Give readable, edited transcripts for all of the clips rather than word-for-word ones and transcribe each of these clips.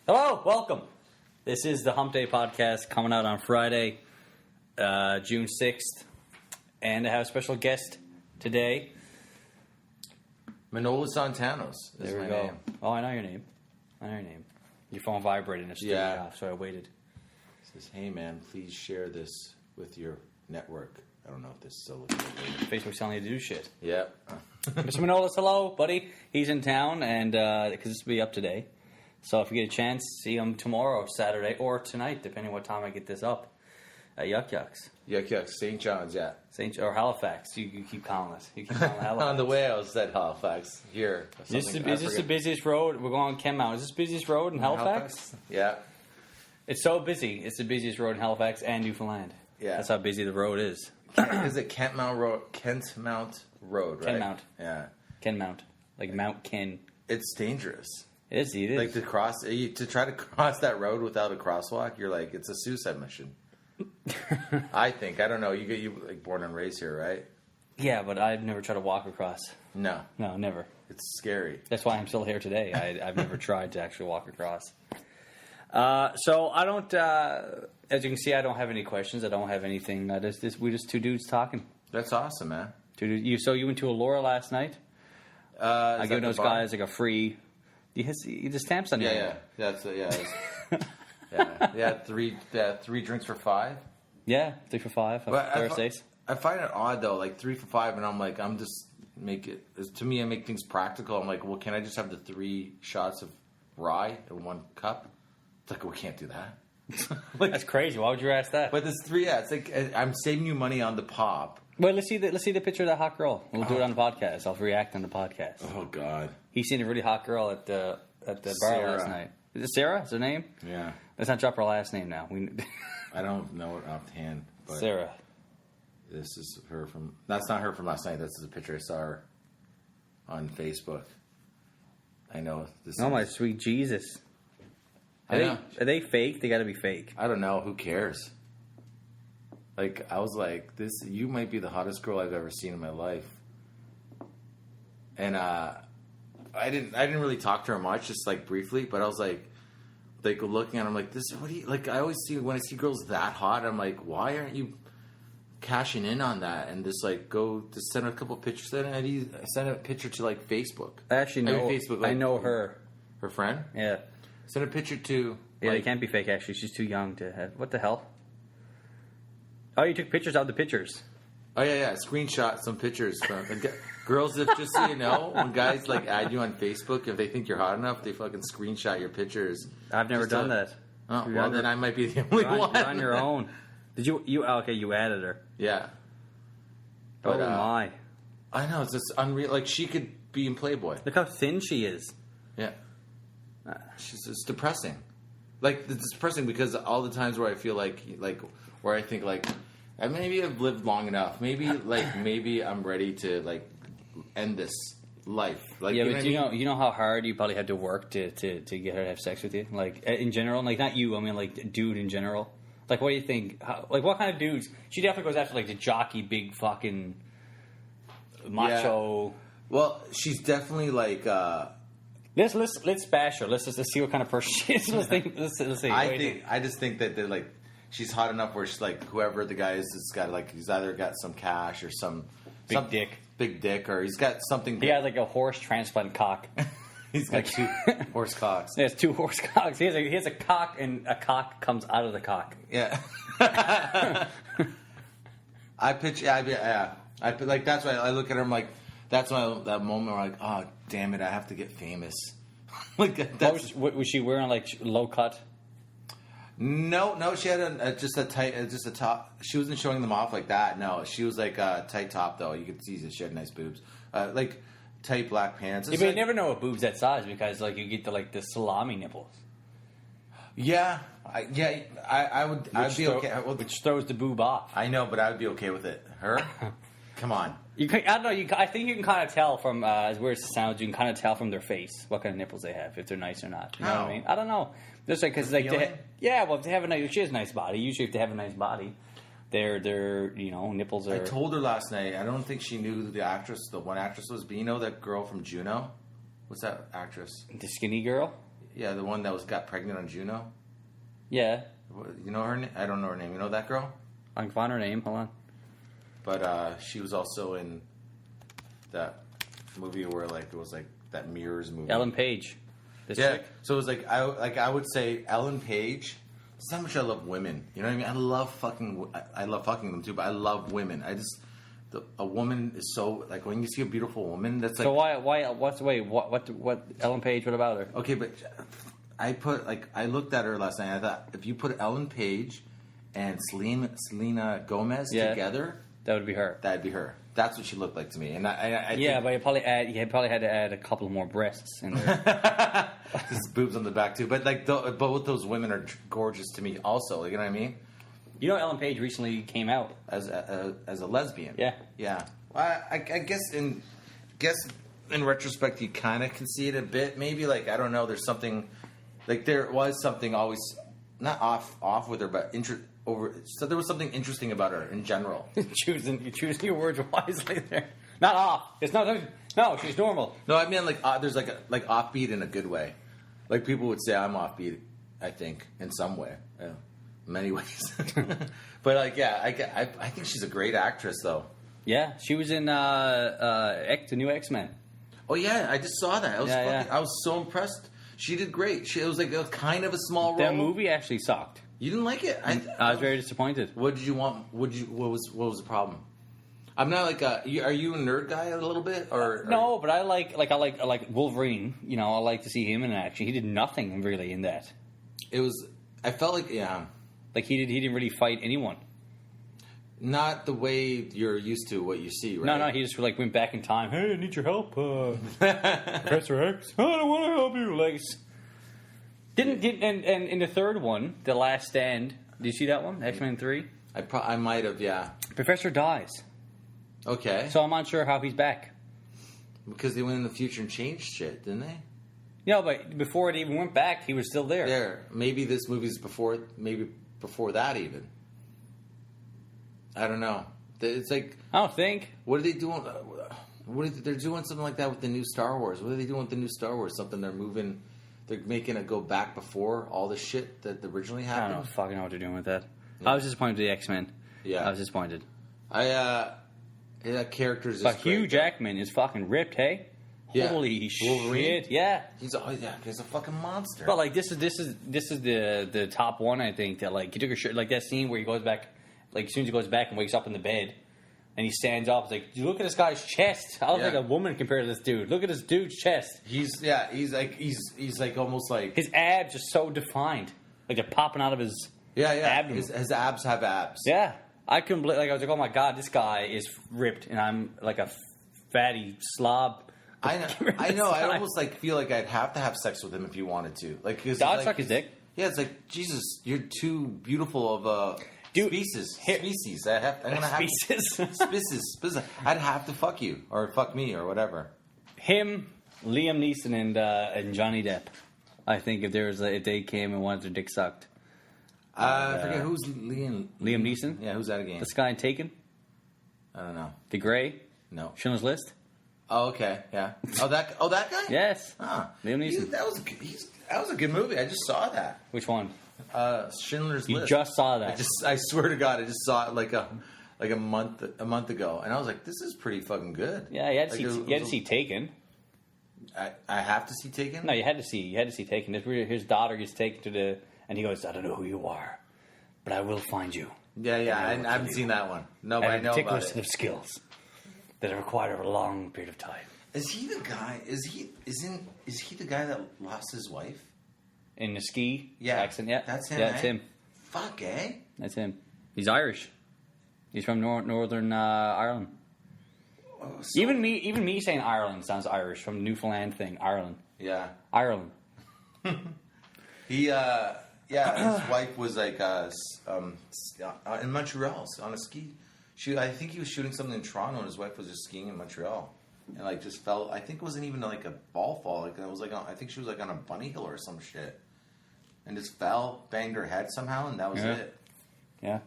Hello, welcome. This is the Hump Day podcast coming out on Friday, June 6th. And I have a special guest today. Manolis Zontanos is There we my go. name. Oh, I know your name. Your phone vibrated and it threw me off, so I waited. It says, hey man, please share this with your network. I don't know if this is still looking good. Facebook's telling you to do shit. Yeah. Mr. Manolis, hello, buddy. He's in town, and because this will be up today. So if you get a chance, see him tomorrow, Saturday, or tonight, depending what time I get this up, at Yuck Yucks. Yuck Yuck, St. John's, yeah. Or Halifax. You keep calling it. You keep calling it Halifax. On the way, I was at Halifax. Here. Is this the busiest road? We're going on Ken Mountain. Is this the busiest road in Halifax? Yeah. It's so busy. It's the busiest road in Halifax and Newfoundland. Yeah. That's how busy the road is. Is it Kent Mount Road, right? Ken Mount. Yeah. Ken Mount. Like Mount Ken. It's dangerous. It is. Like to try to cross that road without a crosswalk, you're like, it's a suicide mission. I think. I don't know. You like born and raised here, right? Yeah, but I've never tried to walk across. No, never. it's scary. That's why I'm still here today. I've never tried to actually walk across. So I don't. As you can see, I don't have any questions. I don't have anything. We're just two dudes talking. That's awesome, man. So you went to Allura last night? I gave those guys like a free. The stamps on you. Yeah. Yeah, three drinks for $5. Yeah, 3 for $5. Thursdays. I find it odd though, like 3 for $5, and I'm like, I make things practical. I'm like, well, can I just have the 3 shots of rye in 1 cup? It's like, we can't do that. That's crazy. Why would you ask that? But there's 3. Yeah, it's like I'm saving you money on the pop. Well, let's see the picture of that hot girl. We'll do it on the podcast. I'll react on the podcast. Oh God, He's seen a really hot girl at the bar Sarah. last night. Is it Sarah? Is her name? Yeah. Let's not drop her last name now. I don't know it offhand. But Sarah. This is her from. That's not her from last night. This is a picture I saw her on Facebook. I know this. Oh my sweet Jesus! Are they fake? They got to be fake. I don't know. Who cares? Like, I was like, you might be the hottest girl I've ever seen in my life. And I didn't really talk to her much, just like briefly, but I was like looking at her, I'm like, I always see, when I see girls that hot, I'm like, why aren't you cashing in on that and just like just send a couple pictures, send a picture to like Facebook. I actually know, Facebook, I know her. Her friend? Yeah. Send a picture to... Yeah, they can't be fake, actually. She's too young to have... What the hell? Oh, you took pictures of the pictures. Oh, yeah. Screenshot some pictures. Girls, just so you know, when guys like add you on Facebook, if they think you're hot enough, they fucking screenshot your picters. I've never done that. Oh, well, then I might be the only one. You're on your own. Did you... Okay, you added her. Yeah. But, my. I know, it's just unreal. Like, she could be in Playboy. Look how thin she is. Yeah. It's depressing. Like, it's depressing because all the times where I feel like where I think, like, maybe I've lived long enough. Maybe I'm ready to, like, end this life. Like, yeah, but you know how hard you probably had to work to get her to have sex with you? Like, in general? Like, not you, I mean, like, dude in general. Like, what do you think? What kind of dudes? She definitely goes after, like, the jockey, big fucking macho. Yeah. Well, she's definitely, like... Let's bash her. Let's see what kind of person she is. Let's see. I just think that they're like, she's hot enough where she's like, whoever the guy is, has got like, he's either got some cash or some big dick, or he's got something. He has like a horse transplant cock. He's got 2 horse cocks. He has 2 horse cocks. He has a cock, and a cock comes out of the cock. Yeah. I like, that's why I look at her. I'm like, that's why that moment where I'm like, oh damn it, I have to get famous. Like, was she wearing like low cut? No, she had just a top. She wasn't showing them off like that. No, she was like a tight top though. You could see that she had nice boobs. Like tight black pants. Yeah, but you never know a boob's that size because like you get the salami nipples. Yeah, I would. I'd be okay. Which throws the boob off. I know, but I would be okay with it. Her, come on. I don't know. I think you can kind of tell from as weird as it sounds. You can kind of tell from their face what kind of nipples they have, if they're nice or not. You know what I mean? I don't know. Just like because like if they have a nice, she has a nice body. Usually, if they have a nice body, their nipples are. I told her last night. I don't think she knew who the one actress was. But you know that girl from Juno? What's that actress? The skinny girl. Yeah, the one that got pregnant on Juno. Yeah. You know her name? I don't know her name. You know that girl? I can find her name. Hold on. But she was also in that movie where like it was like that Mirrors movie. Ellen Page. This Yeah. chick? So it was like I would say Ellen Page. That's how much I love women. You know what I mean? I love fucking them too. But I love women. A woman is so like when you see a beautiful woman. That's like So what Ellen Page? What about her? okay, but I looked at her last night. I thought if you put Ellen Page and Selena Gomez together, that would be her. That'd be her. That's what she looked like to me. And I yeah, but you probably had to add a couple more breasts in there. Just boobs on the back too. But like both those women are gorgeous to me. Also, you know what I mean? You know, Ellen Page recently came out as a lesbian. Yeah, yeah. Well, I guess in retrospect, you kind of can see it a bit. Maybe like I don't know. There's something like there was something always not off with her, but so there was something interesting about her in general. You're choosing your words wisely there. Not off. It's not. No, she's normal. No, I mean like there's like offbeat in a good way. Like people would say I'm offbeat. I think in some way, many ways. But like yeah, I think she's a great actress though. Yeah, she was in the new X-Men. Oh yeah, I just saw that. I was so impressed. She did great. It was kind of a small role. That movie actually sucked. You didn't like it? I was very disappointed. What did you want? What was the problem? I'm not like are you a nerd guy a little bit or no? But I like Wolverine. You know, I like to see him in action. He did nothing really in that. I felt like like he didn't really fight anyone. Not the way you're used to what you see, right? No, he just like went back in time. Hey, I need your help, Professor X. I don't want to help you. Like, and in the third one, The Last Stand. Did you see that one? X-Men 3? I might have, yeah. Professor dies. Okay. So I'm not sure how he's back. Because they went in the future and changed shit, didn't they? No, but before it even went back, he was still there. Maybe this movie's before that even. I don't know. It's like I don't think. What are they doing? They're doing something like that with the new Star Wars. What are they doing with the new Star Wars? Something they're making it go back before all the shit that originally happened. I don't fucking know what they're doing with that. Yeah. I was disappointed with the X-Men. Yeah, I was disappointed. That character's. But Hugh Jackman is fucking ripped, hey. Yeah. Holy Wolverine? shit! Yeah, he's a fucking monster. But like this is the top one. I think that like he took a shirt like that scene where he goes back. Like, as soon as he goes back and wakes up in the bed, and he stands up, it's like, look at this guy's chest. I look like a woman compared to this dude. Look at this dude's chest. He's like almost like his abs are so defined, like they're popping out of his abdomen. His abs have abs. Yeah, I couldn't believe. Like I was like, oh my god, this guy is ripped, and I'm like a fatty slob. I know. I almost like feel like I'd have to have sex with him if you wanted to. Like, I'd suck his dick. Yeah, it's like Jesus, you're too beautiful of a. Species. I'm gonna have species. I'd have to fuck you or fuck me or whatever. Him, Liam Neeson, and Johnny Depp. I think if they came and wanted their dick sucked. I forget who's Liam Neeson. Yeah, who's that again? This guy in Taken. I don't know. The Grey. No. Schindler's List. Oh, okay. Yeah. Oh, that guy. Yes. Ah, Liam Neeson. That was a good movie. I just saw that. Which one? Schindler's List. You just saw that. I swear to God, I just saw it like a month ago, and I was like, "This is pretty fucking good." Yeah, you had to see Taken. I have to see Taken. No, you had to see Taken. His daughter gets taken and he goes, "I don't know who you are, but I will find you." Yeah, I haven't seen that one. No, but I know about it. Of skills that are required over a long period of time. Is he the guy? Is he the guy that lost his wife? In the ski accent, that's him. Yeah, that's him. Fuck, eh? That's him. He's Irish. He's from Northern Ireland. Oh, so even me saying Ireland sounds Irish from the Newfoundland thing. Ireland. Yeah. Ireland. His wife was like in Montreal on a ski. I think he was shooting something in Toronto, and his wife was just skiing in Montreal. And like just fell. I think it wasn't even like a ball fall. Like it was like I think she was like on a bunny hill or some shit, and just fell, banged her head somehow, and that was it. Yeah,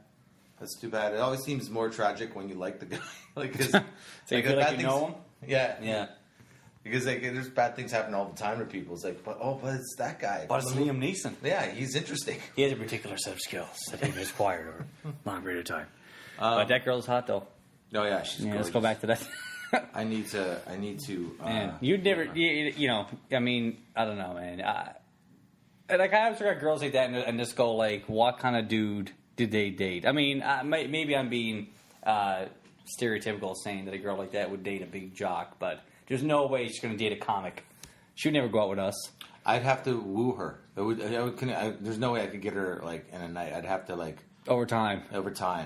that's too bad. It always seems more tragic when you like the guy, like because so you feel like you know him. Yeah. Because like there's bad things happen all the time to people. It's like, but it's that guy. But it's Liam Neeson. Yeah, he's interesting. He has a particular set of skills that he has acquired over a long period of time. But that girl's hot though. Oh yeah, she's gorgeous. Let's go back to that. I need to. Man, you'd never. You know. I mean, I don't know, man. Like I always look at girls like that and just go like, what kind of dude did they date? I mean, maybe I'm being stereotypical saying that a girl like that would date a big jock, but there's no way she's going to date a comic. She would never go out with us. I'd have to woo her. There's no way I could get her like in a night. I'd have to like over time.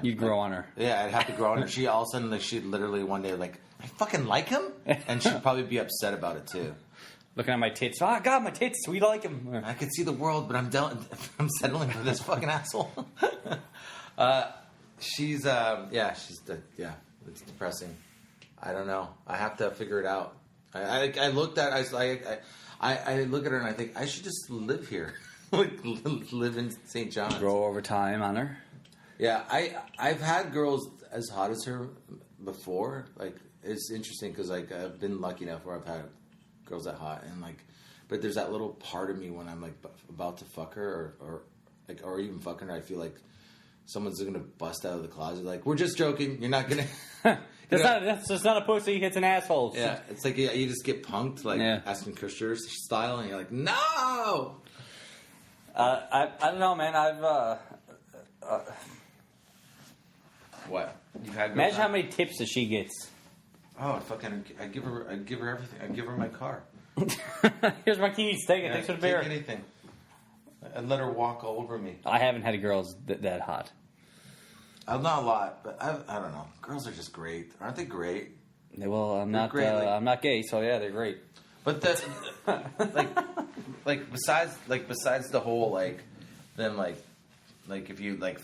You'd grow on her. Yeah, I'd have to grow on her. She all of a sudden like she'd literally one day like I fucking like him, and she'd probably be upset about it too. Looking at my tits. Oh, God, my tits. We like him. I could see the world, but I'm settling for this fucking asshole. It's depressing. I don't know. I have to figure it out. I looked at. I look at her and I think I should just live here, like live in St. John's. Grow over time on her. Yeah, I've had girls as hot as her before. Like it's interesting because like I've been lucky enough where I've had girls that hot and like, but there's that little part of me when I'm like about to fuck her or even fucking her, I feel like someone's gonna bust out of the closet like, we're just joking, you're not gonna that's just not a pussy, it's an asshole. Yeah, it's like you just get punked like Ashton Kutcher style and you're like, no. I don't know, man. I've what? You've had imagine how many tips that she gets. Oh, I give her everything. I give her my car. Here's my keys. Take it. Thanks for the beer. Take anything. I'd let her walk all over me. I haven't had girls that hot. Not a lot, but I don't know. Girls are just great, aren't they? Great. Well, I'm not gay, so yeah, they're great. But the besides the whole like them like if you like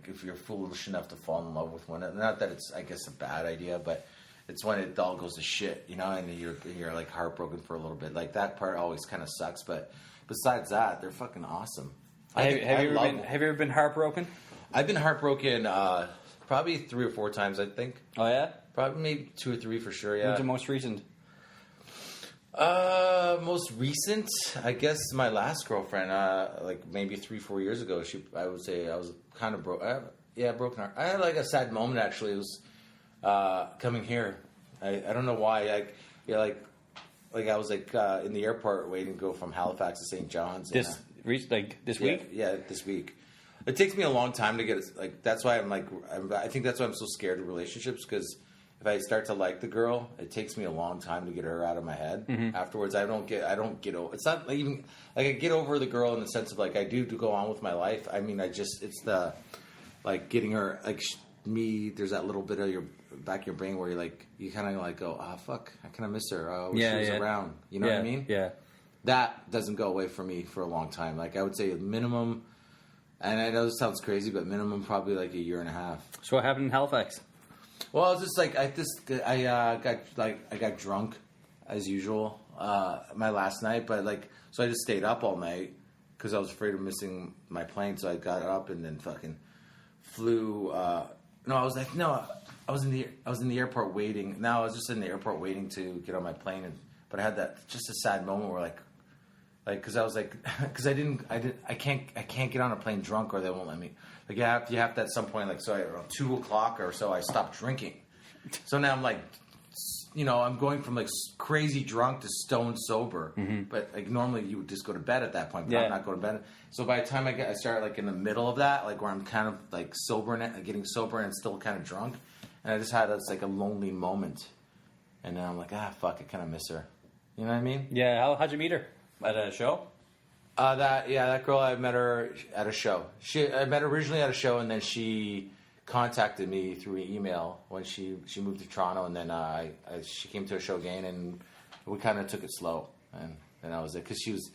if you're foolish enough to fall in love with one, not that it's I guess a bad idea, but it's when it all goes to shit, you know, and you're like heartbroken for a little bit. Like that part always kind of sucks, but besides that, they're fucking awesome. Have you ever been heartbroken? I've been heartbroken probably 3 or 4 times, I think. Oh yeah, probably maybe 2 or 3 for sure. Yeah. When's the most recent? Most recent, I guess my last girlfriend, like maybe 3-4 years ago. I would say I was kind of broke. Broken heart. I had like a sad moment actually. It was coming here. I don't know why. I was like in the airport waiting to go from Halifax to St. John's. This week? Yeah, this week. It takes me a long time to get it. Like that's why I think that's why I'm so scared of relationships because if I start to like the girl, it takes me a long time to get her out of my head. Mm-hmm. Afterwards, I don't get over. It's not like even like I get over the girl in the sense of like I do to go on with my life. I mean, it's the like getting her like me. There's that little bit of your back of your brain where you kind of like go, fuck, I kind of miss her. I wish she was around. You know what I mean? Yeah. That doesn't go away from me for a long time. Like I would say minimum, and I know this sounds crazy, but minimum probably like a year and a half. So what happened in Halifax? Well, I was just like I got drunk as usual my last night, but so I just stayed up all night because I was afraid of missing my plane. So I got up and then fucking flew. I was in the airport waiting. No, I was just in the airport waiting to get on my plane, but I had that just a sad moment where because I was because I can't get on a plane drunk or they won't let me. Like you have to at some point around 2:00 or so I stopped drinking. So now I'm I'm going from crazy drunk to stone sober. Mm-hmm. But normally you would just go to bed at that point. But I'm not going to bed. So by the time I start in the middle of that, where I'm kind of sober and getting sober and still kind of drunk, and I just had this a lonely moment, and then I'm like, fuck, I kind of miss her. You know what I mean? Yeah. How'd you meet her? At a show? That girl, I met her at a show. I met her originally at a show, and then she contacted me through an email when she moved to Toronto, and then she came to a show again, and we kind of took it slow, and then I was like, because she was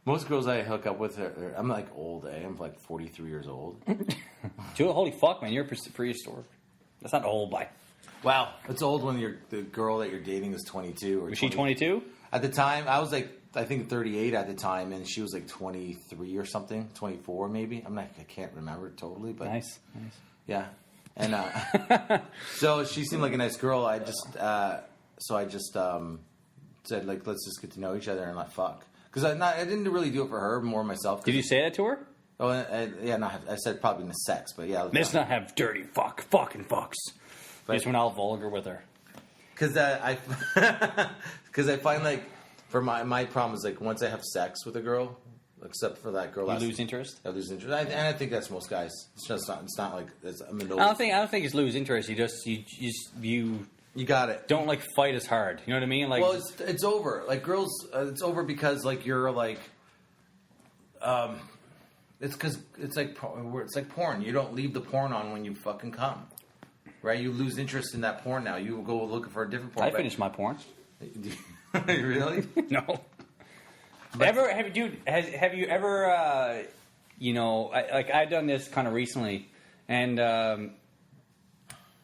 most girls I hook up with I'm old, I'm 43 years old. Dude, holy fuck, man, you're prehistoric. That's not old, by. Wow, it's old when the girl that you're dating is 22 or. Was she 22? At the time, I was I think 38 at the time, and she was 23 or something, 24 maybe. I can't remember totally, but nice. Yeah, and so she seemed like a nice girl. I just said like, let's just get to know each other and fuck. Because I didn't really do it for her, more myself. Did you say that to her? Oh, yeah, no, I said probably in the sex, but yeah. Let's not have dirty fucking fucks. But just went all vulgar with her. Because I find like, for my problem is like, once I have sex with a girl, except for that girl, you lose interest. I lose interest, and I think that's most guys. It's just not. It's not like it's a Manolis. I don't think it's lose interest. You got it. Don't like fight as hard. You know what I mean? Like, well, it's over. Like girls, it's over because like you're like, it's because it's like porn. You don't leave the porn on when you fucking come, right? You lose interest in that porn now. You go looking for a different porn. I finished my porn. Really? No. Have you ever I've done this kind of recently, and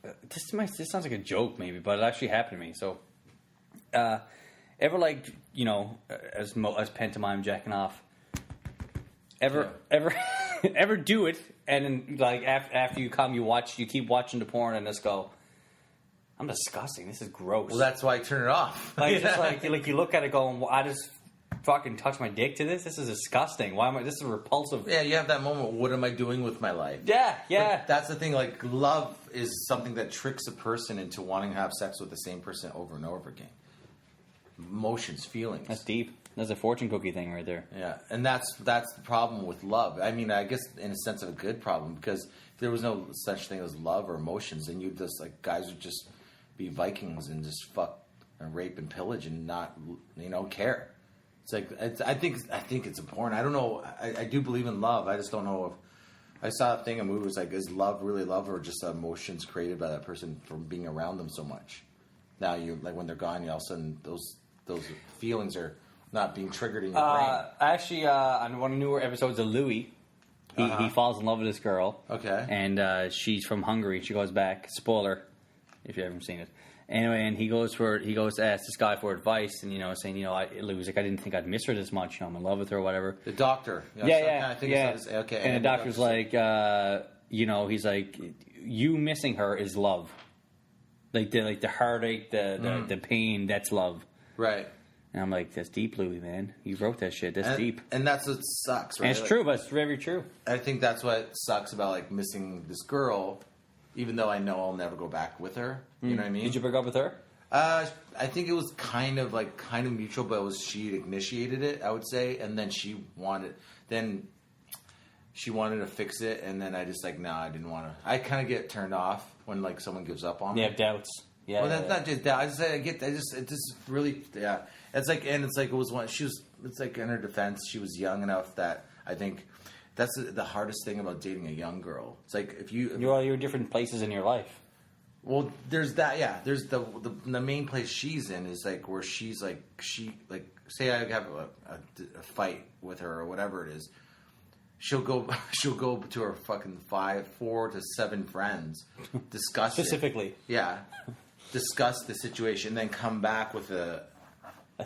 this sounds like a joke maybe, but it actually happened to me. So, ever like as pantomime jacking off, ever do it, and then like after you come, you keep watching the porn and just go, I'm disgusting. This is gross. Well, that's why I turn it off. Like just like you look at it going, well, I just fucking touch my dick to this. This is disgusting. Why am I? This is repulsive. Yeah, you have that moment. What am I doing with my life? Yeah. But that's the thing. Like love is something that tricks a person into wanting to have sex with the same person over and over again. Emotions, feelings. That's deep. That's a fortune cookie thing right there. Yeah, and that's the problem with love. I mean, I guess in a sense of a good problem, because if there was no such thing as love or emotions, then you'd just like guys would just be Vikings and just fuck and rape and pillage and not care. It's like I think it's important. I don't know. I do believe in love. I just don't know if I saw a movie was like, is love really love or just emotions created by that person from being around them so much? Now you like when they're gone, all of a sudden those feelings are not being triggered in your brain. Actually, on one of the newer episodes of Louis, he falls in love with this girl. Okay, and she's from Hungary. She goes back. Spoiler, if you haven't seen it. Anyway, and he goes to ask this guy for advice, and saying, Louis, like, I didn't think I'd miss her this much. I'm in love with her or whatever. The doctor, yeah. Okay, and the doctor's like, he's like, you missing her is love. Like the heartache, the pain, that's love. Right. And I'm like, that's deep, Louis, man. You wrote that shit. That's deep. And that's what sucks, right? And it's true, but it's very true. I think that's what sucks about like missing this girl. Even though I know I'll never go back with her, you know what I mean? Did you break up with her? I think it was kind of mutual, but it was she initiated it, I would say, and then she wanted to fix it, and then I just like, nah, I didn't want to. I kind of get turned off when like someone gives up on me. You have doubts. Yeah. Well, that's not just doubt. It just really, yeah. It's like it was one. It's like in her defense, she was young enough that I think. That's the hardest thing about dating a young girl. It's like you're in different places in your life. Well, there's that. Yeah, there's the main place she's in is like where she's like say I have a fight with her or whatever it is. She'll go to her fucking 4 to 7 friends, discuss specifically. Discuss the situation, then come back with a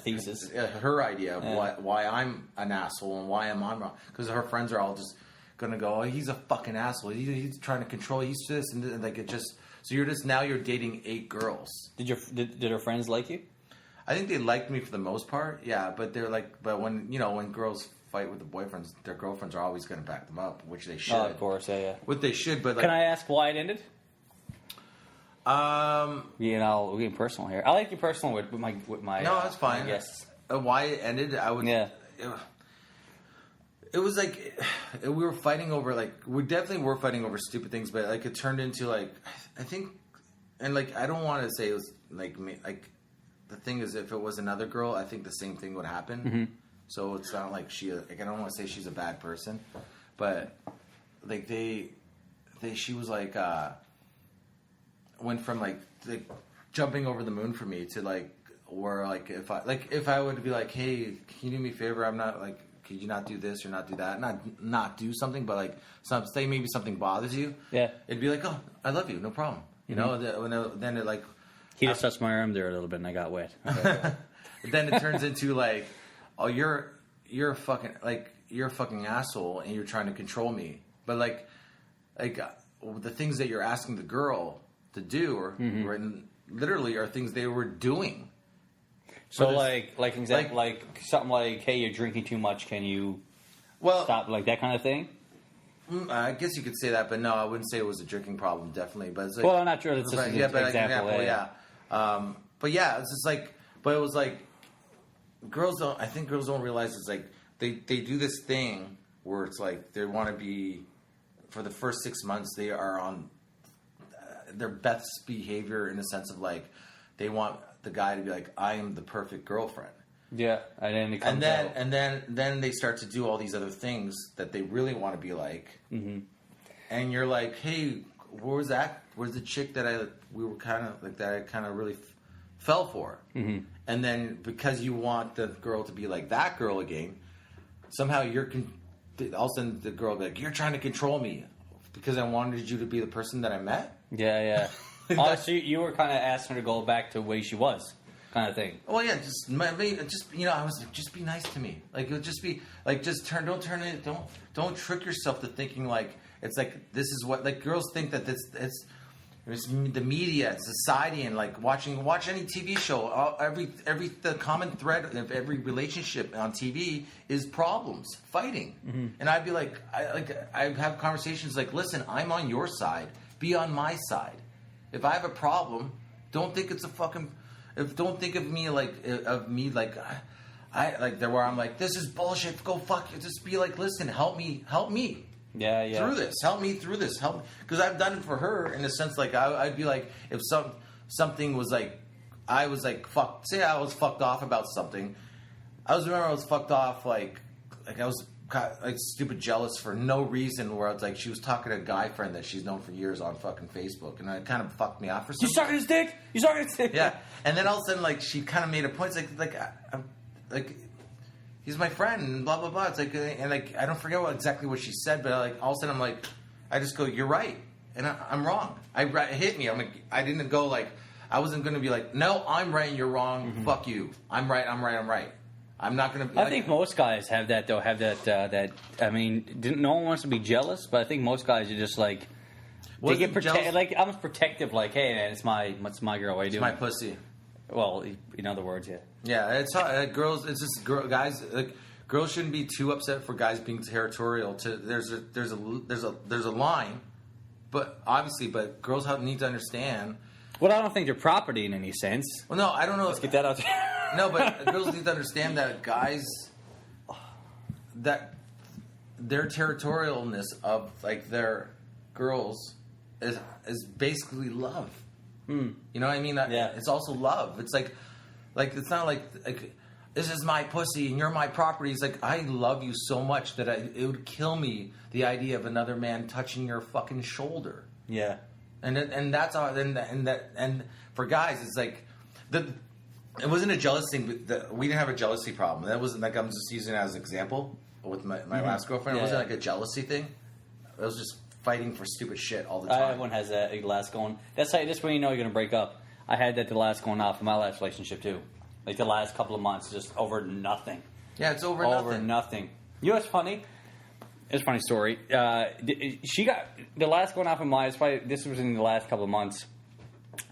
thesis, her idea of why I'm an asshole and why I'm wrong. Because her friends are all just gonna go, oh, he's a fucking asshole. He's trying to control. He's this and like it just. So you're dating 8 girls. Did her friends like you? I think they liked me for the most part. Yeah, but they're like, but when girls fight with the boyfriends, their girlfriends are always gonna back them up, which they should. Oh, of course, yeah. What they should, but like, can I ask why it ended? We're getting personal here. I like you personal with my. No, that's fine. Yes. Why it ended? I would. Yeah. It was like we were fighting over we definitely were fighting over stupid things, but like it turned into like I think, and like I don't want to say it was like me. Like the thing is, if it was another girl, I think the same thing would happen. Mm-hmm. So it's not like I don't want to say she's a bad person, but like she was like. Went from like jumping over the moon for me to like where like if I would be like, hey, can you do me a favor? I'm not like, could you not do this or not do that? Not do something, but like say maybe something bothers you. Yeah, it'd be like, oh, I love you, no problem. You know, then it like he just touched my arm there a little bit and I got wet. Then it turns into like, oh, you're a fucking asshole and you're trying to control me. But like the things that you're asking the girl to do or literally are things they were doing. So like example, like something like, hey, you're drinking too much. Can you stop? Like that kind of thing. I guess you could say that, but no, I wouldn't say it was a drinking problem. Definitely, but it's like, well, I'm not sure it's just an example. Yeah. But yeah, it's just like, but it was like, girls don't. I think girls don't realize it's like they do this thing where it's like they want to be, for the first 6 months they are on their best behavior in the sense of like they want the guy to be like, I am the perfect girlfriend. Yeah, and then they start to do all these other things that they really want to be like, and you're like, hey, where was that? Where's the chick that I kind of really fell for? And then because you want the girl to be like that girl again, somehow all of a sudden the girl will be like, you're trying to control me because I wanted you to be the person that I met. Yeah. So you were kind of asking her to go back to the way she was, kind of thing. Well, yeah, just I was like, just be nice to me. Like, it would just be like, don't trick yourself to thinking like it's like this is what, like, girls think that it's the media, society, and like watch any TV show. The common thread of every relationship on TV is problems, fighting. And I'd be like, I have conversations like, listen, I'm on your side. Be on my side. If I have a problem, don't think it's a fucking. Don't think of me like I like there where I'm like, this is bullshit. Go fuck it. Just be like, listen, help me. Yeah. Through this, help me through this. Help me, because I've done it for her in a sense. Like I'd be like, if something was like, I was like, say I was fucked off about something. I was fucked off like I was like stupid jealous for no reason. Where I was like, she was talking to a guy friend that she's known for years on fucking Facebook, and it kind of fucked me off for something. You sucking his dick? You sucking his dick? Yeah, and then all of a sudden, like, she kind of made a point. It's like he's my friend, and blah blah blah. It's like, and like I don't forget exactly what she said, but like all of a sudden I'm like, I just go, you're right, and I'm wrong. It hit me. I'm like, I didn't go like, I wasn't going to be like, no, I'm right and you're wrong. Fuck you. I'm right. I'm not going to be. I think most guys have that though. That I mean, no one wants to be jealous, but I think most guys are just like they get like almost protective. Like, hey man, it's my girl. What are you doing? It's my pussy. Well, in other words, yeah. Yeah, it's hard. Girls. It's just guys. Like, girls shouldn't be too upset for guys being territorial. There's a line, but girls need to understand. Well, I don't think they're property in any sense. Well, no, I don't know. Let's get that out there. No, but girls need to understand that guys, that their territorialness of like their girls is basically love. You know what I mean? Yeah. It's also love. It's like it's not like this is my pussy and you're my property. It's like, I love you so much that it would kill me the idea of another man touching your fucking shoulder. Yeah. And that's all. And for guys, it's like it wasn't a jealous thing. We didn't have a jealousy problem. That wasn't like, I'm just using it as an example with my last girlfriend. It wasn't like a jealousy thing. It was just fighting for stupid shit all the time. Everyone has that last going. That's when you know you're gonna break up. I had that the last going off in my last relationship too. Like the last couple of months, just over nothing. Yeah, it's over nothing. You know what's funny? It's a funny story. She got the last going off in mine. This was in the last couple of months.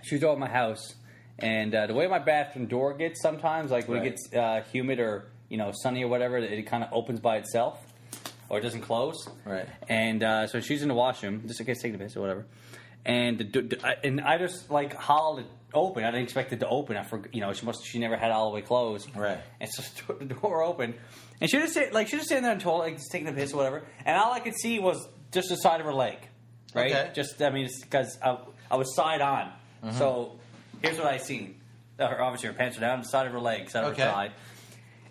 She was over at my house, and the way my bathroom door gets sometimes, like when it gets humid or sunny or whatever, it kind of opens by itself, or it doesn't close. Right. And so she's in the washroom, just in case taking a piss or whatever. And I just like hauled it open. I didn't expect it to open. She never had it all the way closed. Right. And so the door opened, and she just sitting there and told just taking a piss or whatever. And all I could see was just the side of her leg. Right. Okay. It's because I was side on. Mm-hmm. So here's what I seen. Obviously her pants were down, the side of her leg, side of her side.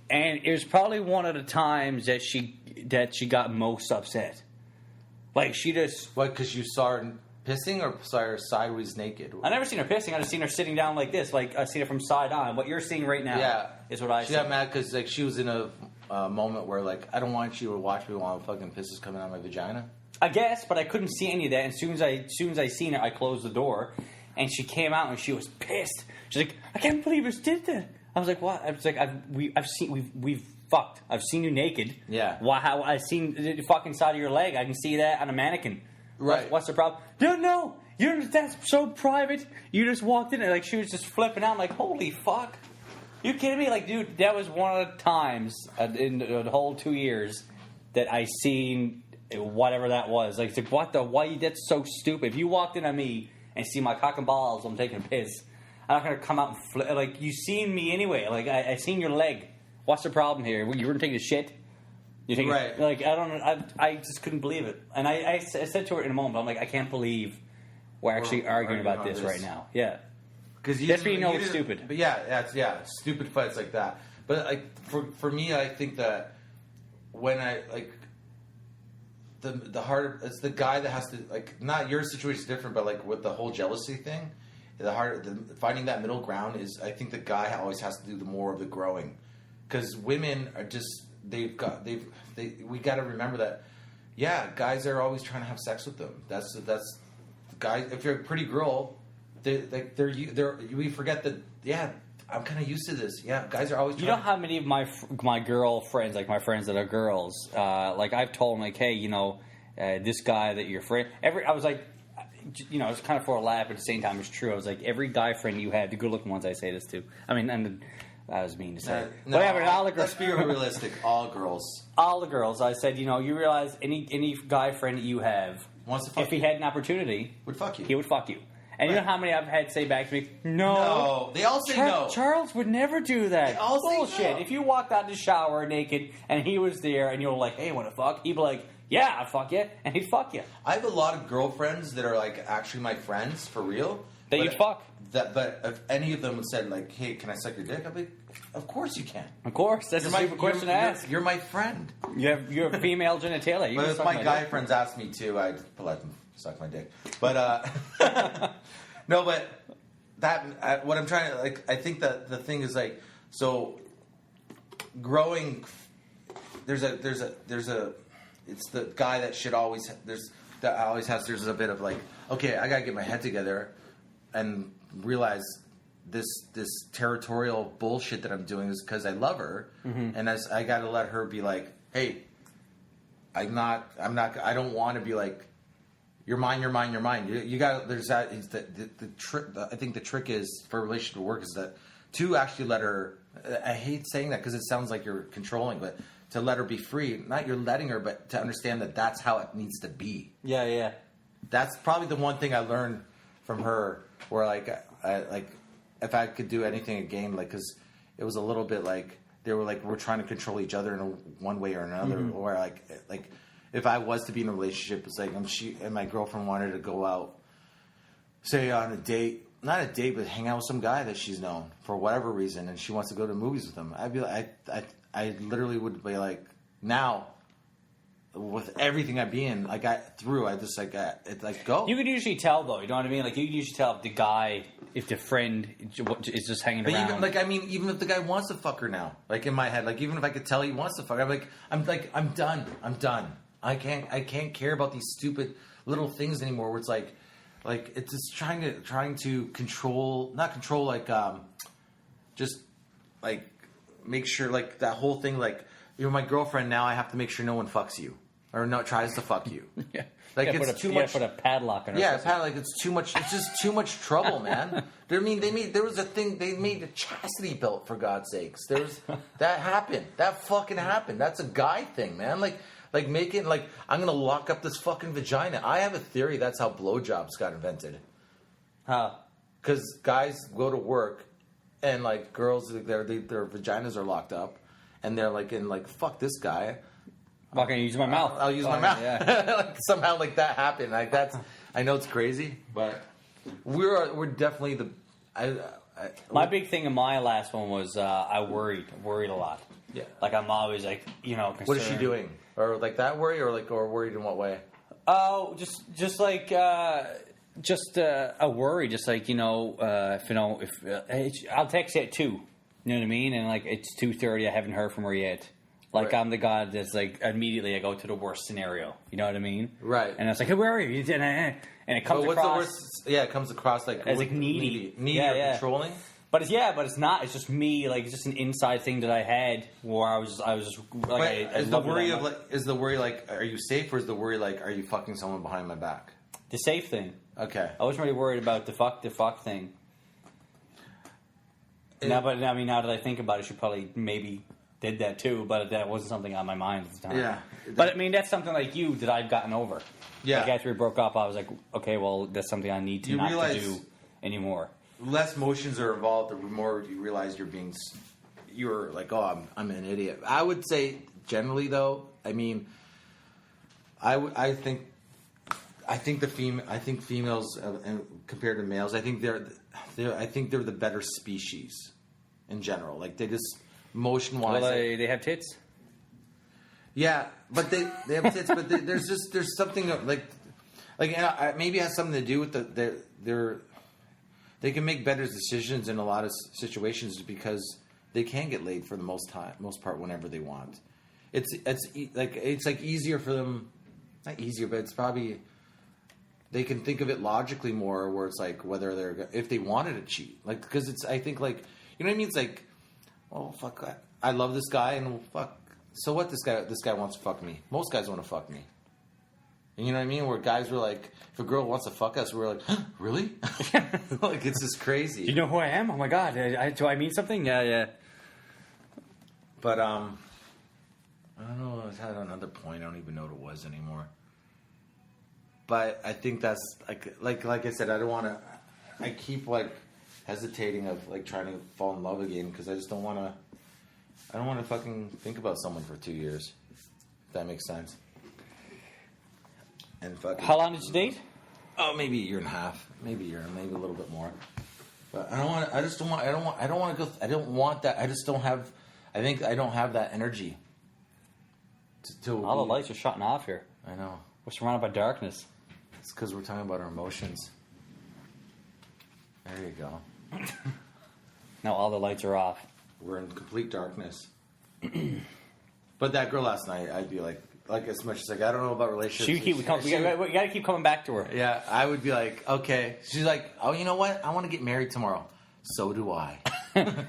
And it was probably one of the times that she got most upset. Like she just because you saw her pissing or saw her sideways naked? I never seen her pissing. I just seen her sitting down like this. Like I seen her from side on. What you're seeing right now is what I see. She got mad because like she was in a moment where like I don't want you to watch me while fucking piss is coming out of my vagina. I guess, but I couldn't see any of that. And as soon as I seen her, I closed the door, and she came out and she was pissed. She's like, I can't believe you did that. I was like, what? I was like, we've fucked. I've seen you naked. Yeah. How I've seen the fucking side of your leg. I can see that on a mannequin. Right. What's the problem? No. That's so private. You just walked in and like she was just flipping out. I'm like, holy fuck. You kidding me? Like, dude, that was one of the times in the whole 2 years that I seen whatever that was. Like, it's like, what the? Why? That's so stupid. If you walked in on me and see my cock and balls, I'm taking a piss. I'm not gonna come out and like you seen me anyway. Like I seen your leg. What's the problem here? You weren't taking a shit. You taking right? Like I don't. I just couldn't believe it. And I said to her in a moment, I'm like, I can't believe we're actually arguing about this right now. Yeah. Because that's when you know it's stupid. But stupid fights like that. But like for me, I think that when I like the harder it's the guy that has to like not your situation is different, but like with the whole jealousy thing, finding that middle ground is I think the guy always has to do the more of the growing, because women are just we got to remember that guys are always trying to have sex with them. That's guys. If you're a pretty girl. We forget that. Yeah, I'm kind of used to this. Yeah, guys are always. You know how many of my girlfriends, like my friends that are girls, like I've told them, like, hey, this guy that you're friend. I was like, it's kind of for a laugh, but at the same time, it's true. I was like, every guy friend you have, the good-looking ones, I say this to. I mean, and I was mean to say, whatever. All the girls. Let's be realistic. All girls. All the girls. I said, you realize any guy friend that you have, wants to fuck if he had an opportunity, would fuck you. He would fuck you. And you know how many I've had say back to me, no. They all say no. Charles would never do that. They all say bullshit. No. If you walked out of the shower naked and he was there and you were like, hey, want to fuck? He'd be like, yeah, I'll fuck you. And he'd fuck you. I have a lot of girlfriends that are like actually my friends for real. That you'd fuck. But if any of them said like, hey, can I suck your dick? I'd be like, of course you can. Of course. That's a stupid question to ask. You're my friend. You're a female genitalia. But if my guy friends ask me too, I'd let them suck my dick. But, no, but what I'm trying to, like, I think that the thing is, like, so growing, there's a, it's the guy that should always, there's a bit of, like, okay, I gotta get my head together and realize this territorial bullshit that I'm doing is because I love her, and as I gotta let her be like, hey, I don't want to be like, you're mine. You got. There's that. Is the trick. I think the trick is for a relationship to work is that to actually let her. I hate saying that because it sounds like you're controlling, but to let her be free. Not you're letting her, but to understand that that's how it needs to be. Yeah. That's probably the one thing I learned from her. Where like if I could do anything again, like because it was a little bit like they were like we're trying to control each other in one way or another, or like. If I was to be in a relationship, it's like and my girlfriend wanted to go out, say on a date, not a date, but hang out with some guy that she's known for whatever reason, and she wants to go to movies with him. I'd be like, I literally would be like, now, with everything I be in, like it's like go. You could usually tell though, you know what I mean? Like you can usually tell if the guy, if the friend is just hanging around. Even if the guy wants to fuck her now, like in my head, like even if I could tell he wants to fuck her, I'm done. I can't care about these stupid little things anymore. Where it's like it's just trying to control, not control, like just like make sure like that whole thing. Like you're my girlfriend now, I have to make sure no one fucks you or no tries to fuck you. Yeah. Like it's too much. Put a padlock on her. Yeah, padlock. It's too much. It's just too much trouble, man. There was a thing. They made a chastity belt for God's sakes. That happened. That fucking happened. That's a guy thing, man. Like making, like, I'm going to lock up this fucking vagina. I have a theory that's how blowjobs got invented. How? Because guys go to work and, like, girls, their vaginas are locked up. And they're like, fuck this guy. I'm not going to use my mouth. I'll use my mouth. Yeah. Like, somehow, like, that happened. Like, that's, I know it's crazy, but we're definitely my big thing in my last one was I worried a lot. Yeah. Like, I'm always, like, concerned. What is she doing? Or like that worry, or worried in what way? Oh, just like a worry. Just like if I'll text you at 2. You know what I mean? And like it's 2:30, I haven't heard from her yet. Like right. I'm the guy that's like immediately I go to the worst scenario. You know what I mean? Right. And it's like, hey, where are you? And it comes across. What's the worst? Yeah, it comes across like as like needy or controlling. But it's not. It's just me. Like it's just an inside thing that I had where I was just like. Is the worry like are you safe, or is the worry like are you fucking someone behind my back? The safe thing. Okay. I wasn't really worried about the fuck thing. Now, but I mean, now that I think about it, she probably maybe did that too, but that wasn't something on my mind at the time. Yeah. But I mean, that's something like you that I've gotten over. Yeah. Like after we broke up, I was like, okay, well, that's something I need to not to do anymore. Less emotions are involved, the more you realize you're like, oh, I'm an idiot. I would say generally though, I mean, I think females compared to males, I think they're the better species in general. Like they just motion wise. Well, they have tits. Yeah, but they have tits. But there's something like maybe it has something to do with they can make better decisions in a lot of situations because they can get laid for the most part whenever they want. It's easier for them, not easier, but it's probably they can think of it logically more. Where it's like whether if they wanted to cheat, like because it's I think like you know what I mean. It's like, oh fuck, I love this guy and fuck. So what? This guy wants to fuck me. Most guys want to fuck me. And you know what I mean? Where guys were like, if a girl wants to fuck us, we're like, huh, really? Like it's just crazy. You know who I am? Oh my god, do I mean something? Yeah. But I don't know. I had another point. I don't even know what it was anymore. But I think that's like I said. I don't want to. I keep like hesitating of like trying to fall in love again because I just don't want to. I don't want to fucking think about someone for 2 years. If that makes sense. And fucking. How long did you date? Oh, maybe a year and a half. Maybe a little bit more. But I don't want. I just don't want. I don't want to go. I don't want that. I just don't have. I think I don't have that energy. All the lights are shutting off here. I know. We're surrounded by darkness. It's because we're talking about our emotions. There you go. Now all the lights are off. We're in complete darkness. But that girl last night, I'd be like as much as like I don't know about relationships. We got to keep coming back to her. Yeah, I would be like, okay. She's like, oh, you know what? I want to get married tomorrow. So do I.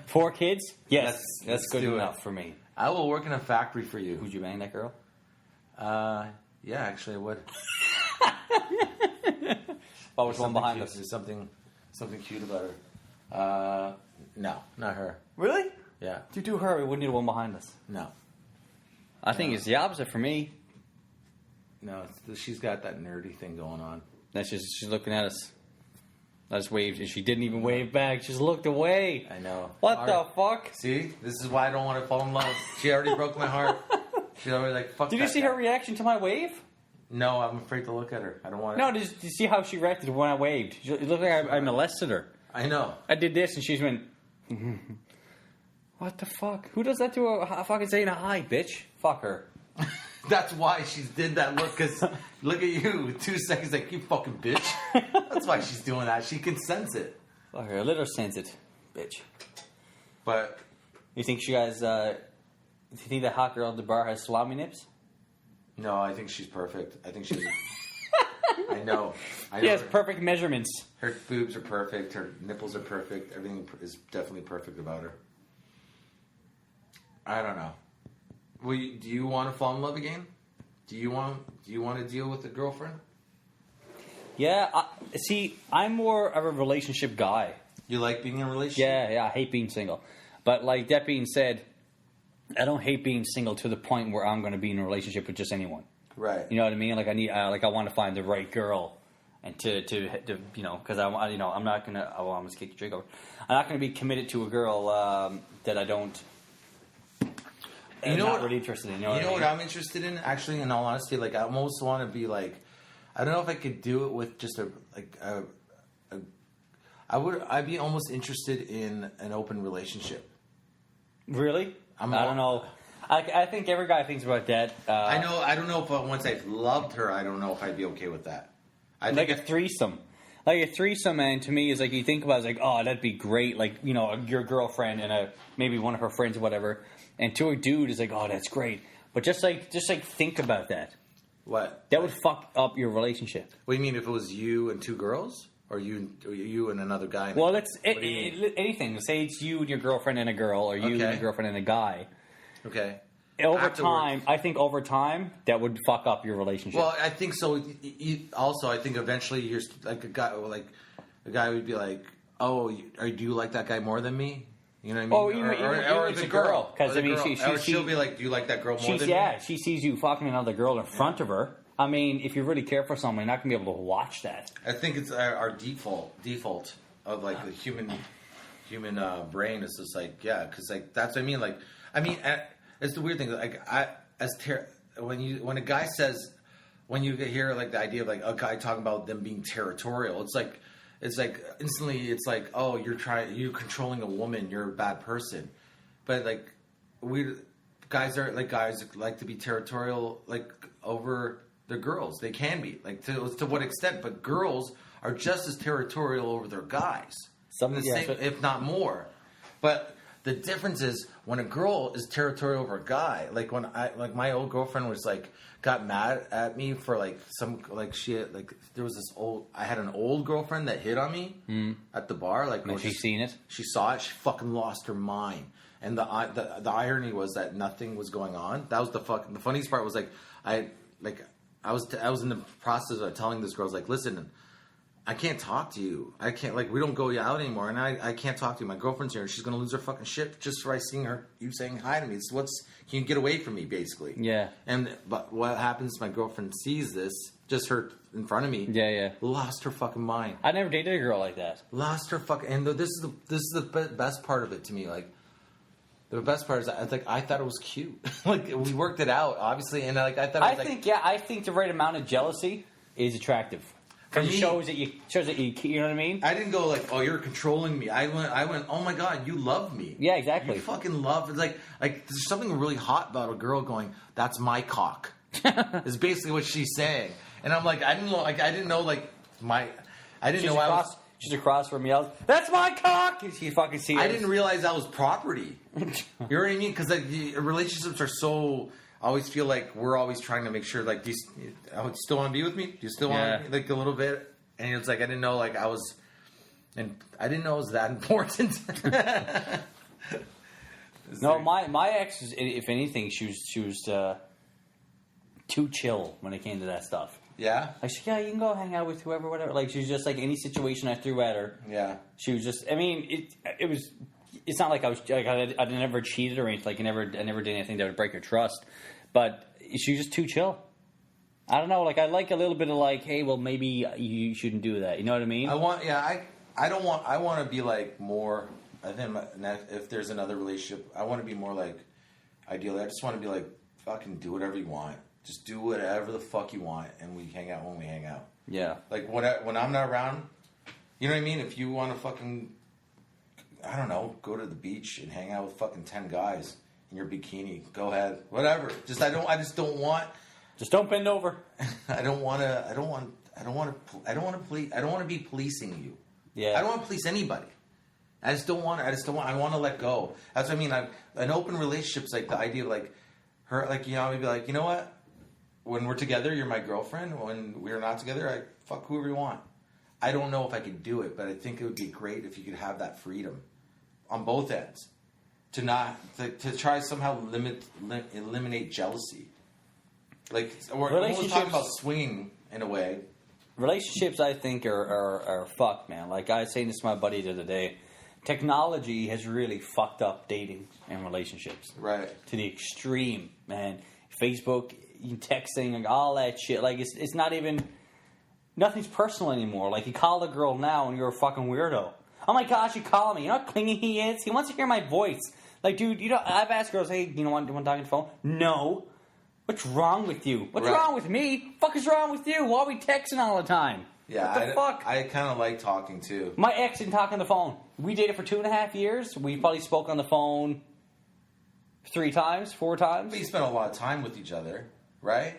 4 kids? Yes, that's let's good do enough for me. I will work in a factory for you. Would you bang that girl? Yeah, actually, I would. What was one behind us? There's something cute about her. No, not her. Really? Yeah. If you do her, we wouldn't need one behind us. No. I think it's the opposite for me. No, she's got that nerdy thing going on. That's just she's looking at us. I just waved, and she didn't even wave back. She just looked away. I know. What the fuck? See, this is why I don't want to fall in love. She already broke my heart. She's already like, fuck. Did you see her reaction to my wave? No, I'm afraid to look at her. I don't want. No, did you see how she reacted when I waved? It looked like I molested her. I know. I did this, and she went. What the fuck? Who does that to a fucking saying a hi, bitch? Fuck her. That's why she did that look, because look at you. 2 seconds, like, you fucking bitch. That's why she's doing that. She can sense it. Fuck her. Let her sense it, bitch. But. You think she guys, do you think that hot girl at the bar has salami nips? No, I think she's perfect. I think she's. I know. She has perfect measurements. Her boobs are perfect. Her nipples are perfect. Everything is definitely perfect about her. I don't know. Do you want to fall in love again? Do you want to deal with a girlfriend? Yeah. See, I'm more of a relationship guy. You like being in a relationship? Yeah. I hate being single. But like that being said, I don't hate being single to the point where I'm going to be in a relationship with just anyone. Right. You know what I mean? Like I want to find the right girl, and to you know, because I'm not gonna. Oh, I almost kicked the drink over. I'm not gonna be committed to a girl that I don't. I'm not really interested in. You know what I'm interested in? Actually, in all honesty, like I almost want to be like, I don't know if I could do it with just I'd be almost interested in an open relationship. Really? I don't know. I think every guy thinks about that. I know. I don't know if once I've loved her, I don't know if I'd be okay with that. Like a threesome. Like a threesome, man, to me is like you think about it, it's like, oh, that'd be great. Like, you know, your girlfriend and maybe one of her friends or whatever. And to a dude is like, oh, that's great. But just think about that. What? That would fuck up your relationship. What do you mean if it was you and 2 girls? Or you and another guy? Well, anything. Say it's you and your girlfriend and a girl, or you and your girlfriend and a guy. Okay. I think over time, that would fuck up your relationship. Well, I think so. Also, I think eventually you're like a guy would be like, "Oh, do you like that guy more than me?" You know what I mean? Or it's a girl. Because, I mean, she'll be like, do you like that girl more than me? Yeah, she sees you fucking another girl in front of her. I mean, if you really care for someone, you're not going to be able to watch that. I think it's our default of, like, the human brain is just like, yeah, because, like, that's what I mean. Like, I mean, it's the weird thing. Like, when a guy says, when you hear, like, the idea of, like, a guy talking about them being territorial, it's like instantly it's like, oh, you're controlling a woman, you're a bad person. But, like, guys like to be territorial, like, over the girls. They can be, like, to what extent? But girls are just as territorial over their guys, if not more. But the difference is when a girl is territorial over a guy. Like when my old girlfriend was like got mad at me for like there was this I had an old girlfriend that hit on me at the bar. Like, and she seen it. She saw it. She fucking lost her mind. And the irony was that nothing was going on. That was the funniest part was I was in the process of telling this girl, I was like, listen, I can't talk to you. I can't, like, we don't go out anymore, and I can't talk to you. My girlfriend's here, and she's going to lose her fucking shit just by seeing you saying hi to me. Can you get away from me, basically? Yeah. But what happens, my girlfriend sees this, just her in front of me. Yeah. Lost her fucking mind. I never dated a girl like that. Lost her fucking, and this is the best part of it to me, like, the best part is I thought it was cute. Like, we worked it out, obviously, and like I thought. I think the right amount of jealousy is attractive. Because it shows that you know what I mean? I didn't go like, oh, you're controlling me. I went, oh my God, you love me. Yeah, exactly. You fucking love. It's like there's something really hot about a girl going, that's my cock. Is basically what she's saying. And I'm like, I didn't know. She's across from me. That's my cock. She fucking sees. I didn't realize that was property. You know what I mean? Because like, relationships are so. I always feel like we're always trying to make sure, like, do you still want to be with me? Do you still want to be, like, a little bit? And it's like, I didn't know, like, I didn't know it was that important. No, my ex, if anything, she was too chill when it came to that stuff. Yeah? Like, you can go hang out with whoever, whatever. Like, she was just, like, any situation I threw at her. Yeah. She was just, I mean, it was, it's not like I was, like, I never cheated or anything. Like, I never did anything that would break her trust. But she was just too chill. I don't know. Like, I like a little bit of, like, hey, well, maybe you shouldn't do that. You know what I mean? I want to be, like, more, I think if there's another relationship, I want to be more, like, ideally, I just want to be, like, fucking do whatever you want. Just do whatever the fuck you want, and we hang out when we hang out. Yeah. Like, when I'm not around, you know what I mean? If you want to fucking, I don't know, go to the beach and hang out with fucking 10 guys in your bikini, go ahead. Whatever. Just don't bend over. I don't want to be policing you. Yeah. I don't want to police anybody. I want to let go. That's what I mean. An open relationship's like the idea of, like, her, like, you know, I'd be like, you know what? When we're together, you're my girlfriend. When we're not together, I fuck whoever you want. I don't know if I could do it, but I think it would be great if you could have that freedom on both ends to try somehow eliminate jealousy. Like, we're almost talking about swinging in a way. Relationships, I think, are fucked, man. Like I was saying this to my buddy the other day. Technology has really fucked up dating and relationships. Right. To the extreme, man. Facebook, texting, like, all that shit. Like, it's not even... Nothing's personal anymore. Like, you call a girl now and you're a fucking weirdo. Oh my gosh, you call me. You know how clingy he is? He wants to hear my voice. Like, dude, I've asked girls, hey, you want to talk on the phone? No. What's wrong with you? What's wrong with me? Fuck is wrong with you? Why are we texting all the time? Yeah, what the fuck? I kind of like talking too. My ex didn't talk on the phone. We dated for 2.5 years. We probably spoke on the phone 3 times, 4 times. But you spent a lot of time with each other, right?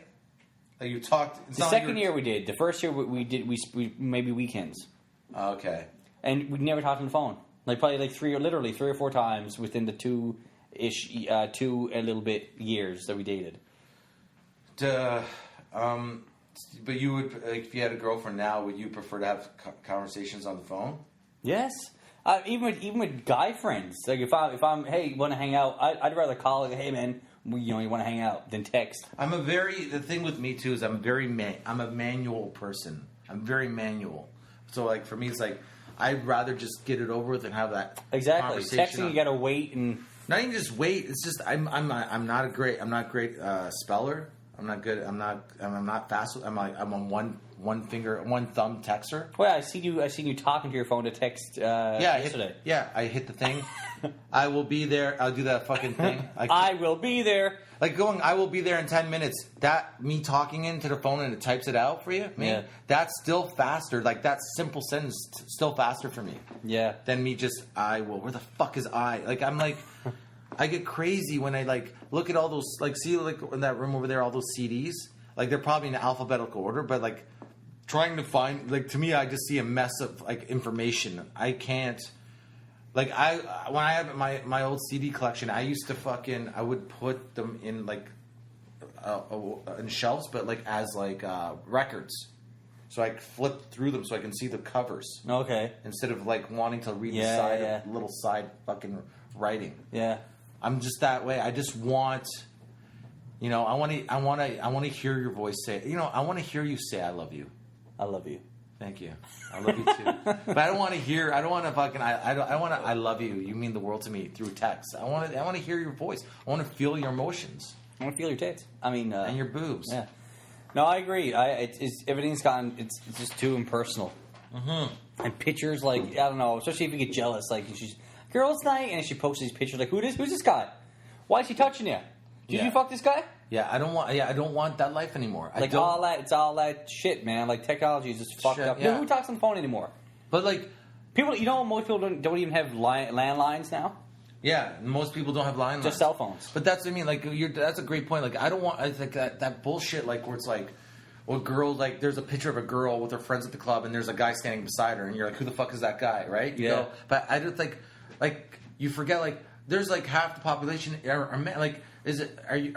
Like, you talked. The second year we did. The first year we maybe weekends. Okay. And we never talked on the phone. Like, probably like 3 or 4 times within the 2 a little bit years that we dated. But you would, like, if you had a girlfriend now, would you prefer to have conversations on the phone? Yes. Even with guy friends. Like, if I'm hey, want to hang out? I'd rather call, like, hey man, you want to hang out, than text. The thing with me too is I'm a manual person. I'm very manual. So, like, for me, it's like I'd rather just get it over with and have that Exactly. conversation. Texting, you got to wait and not even just wait. It's just I'm not a great speller. I'm not good. I'm not fast. I'm on one thumb texter. Well, I seen you talking to your phone to text yesterday. I hit the thing. I will be there. I'll do that fucking thing. I will be there. Like going, I will be there in 10 minutes. That me talking into the phone and it types it out for you, man. That's still faster. Like that simple sentence, still faster for me. Yeah. Than me just I will. Where the fuck is I? Like I'm like. I get crazy when I like look at all those see in that room over there all those CDs, like they're probably in alphabetical order, but like trying to find, like, to me I just see a mess of like information. I can't, like, when I had my old CD collection, I used to I would put them in like in shelves, but like as like records, so I flip through them so I can see the covers. Okay. Instead of like wanting to read the side little side fucking writing. Yeah. I'm just that way. I just want, I want to hear your voice say, I want to hear you say, I love you. I love you. Thank you. I love you too. But I don't want to I love you. You mean the world to me through text. I want to hear your voice. I want to feel your emotions. I want to feel your tits. I mean, and your boobs. Yeah. No, I agree. Everything's gotten, it's just too impersonal. Mm-hmm. And pictures, like, I don't know, especially if you get jealous, like, she's, girls' night, and she posts these pictures, like, who's this guy? Why is he touching you? Did you fuck this guy? Yeah, I don't want that life anymore. Like, it's all that shit, man. Like, technology is just fucked up. Yeah. Who talks on the phone anymore? But, like, people, most people don't even have landlines now. Yeah, most people don't have landlines. Just cell phones. But that's what I mean. Like, that's a great point. Like, I don't want like that bullshit. Like, where it's like, well, girls, like, there's a picture of a girl with her friends at the club, and there's a guy standing beside her, and you're like, who the fuck is that guy, right? You go, but I just like you forget, like, there's like half the population are men. Like,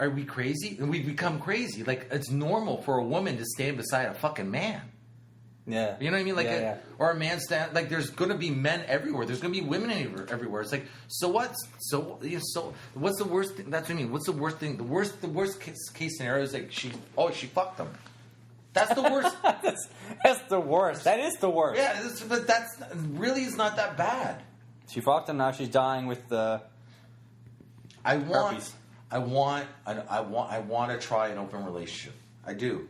are we crazy? And we become crazy. Like, it's normal for a woman to stand beside a fucking man. Yeah. You know what I mean? Like, or a man stand, like, there's going to be men everywhere. There's going to be women everywhere. It's like, so what? So what's the worst thing? That's what I mean. What's the worst thing? The worst case scenario is like, she fucked them. That's the worst. that's the worst. That is the worst. Yeah, but that's really is not that bad. She fucked him. Now she's dying with the herpes. I want to try an open relationship. I do.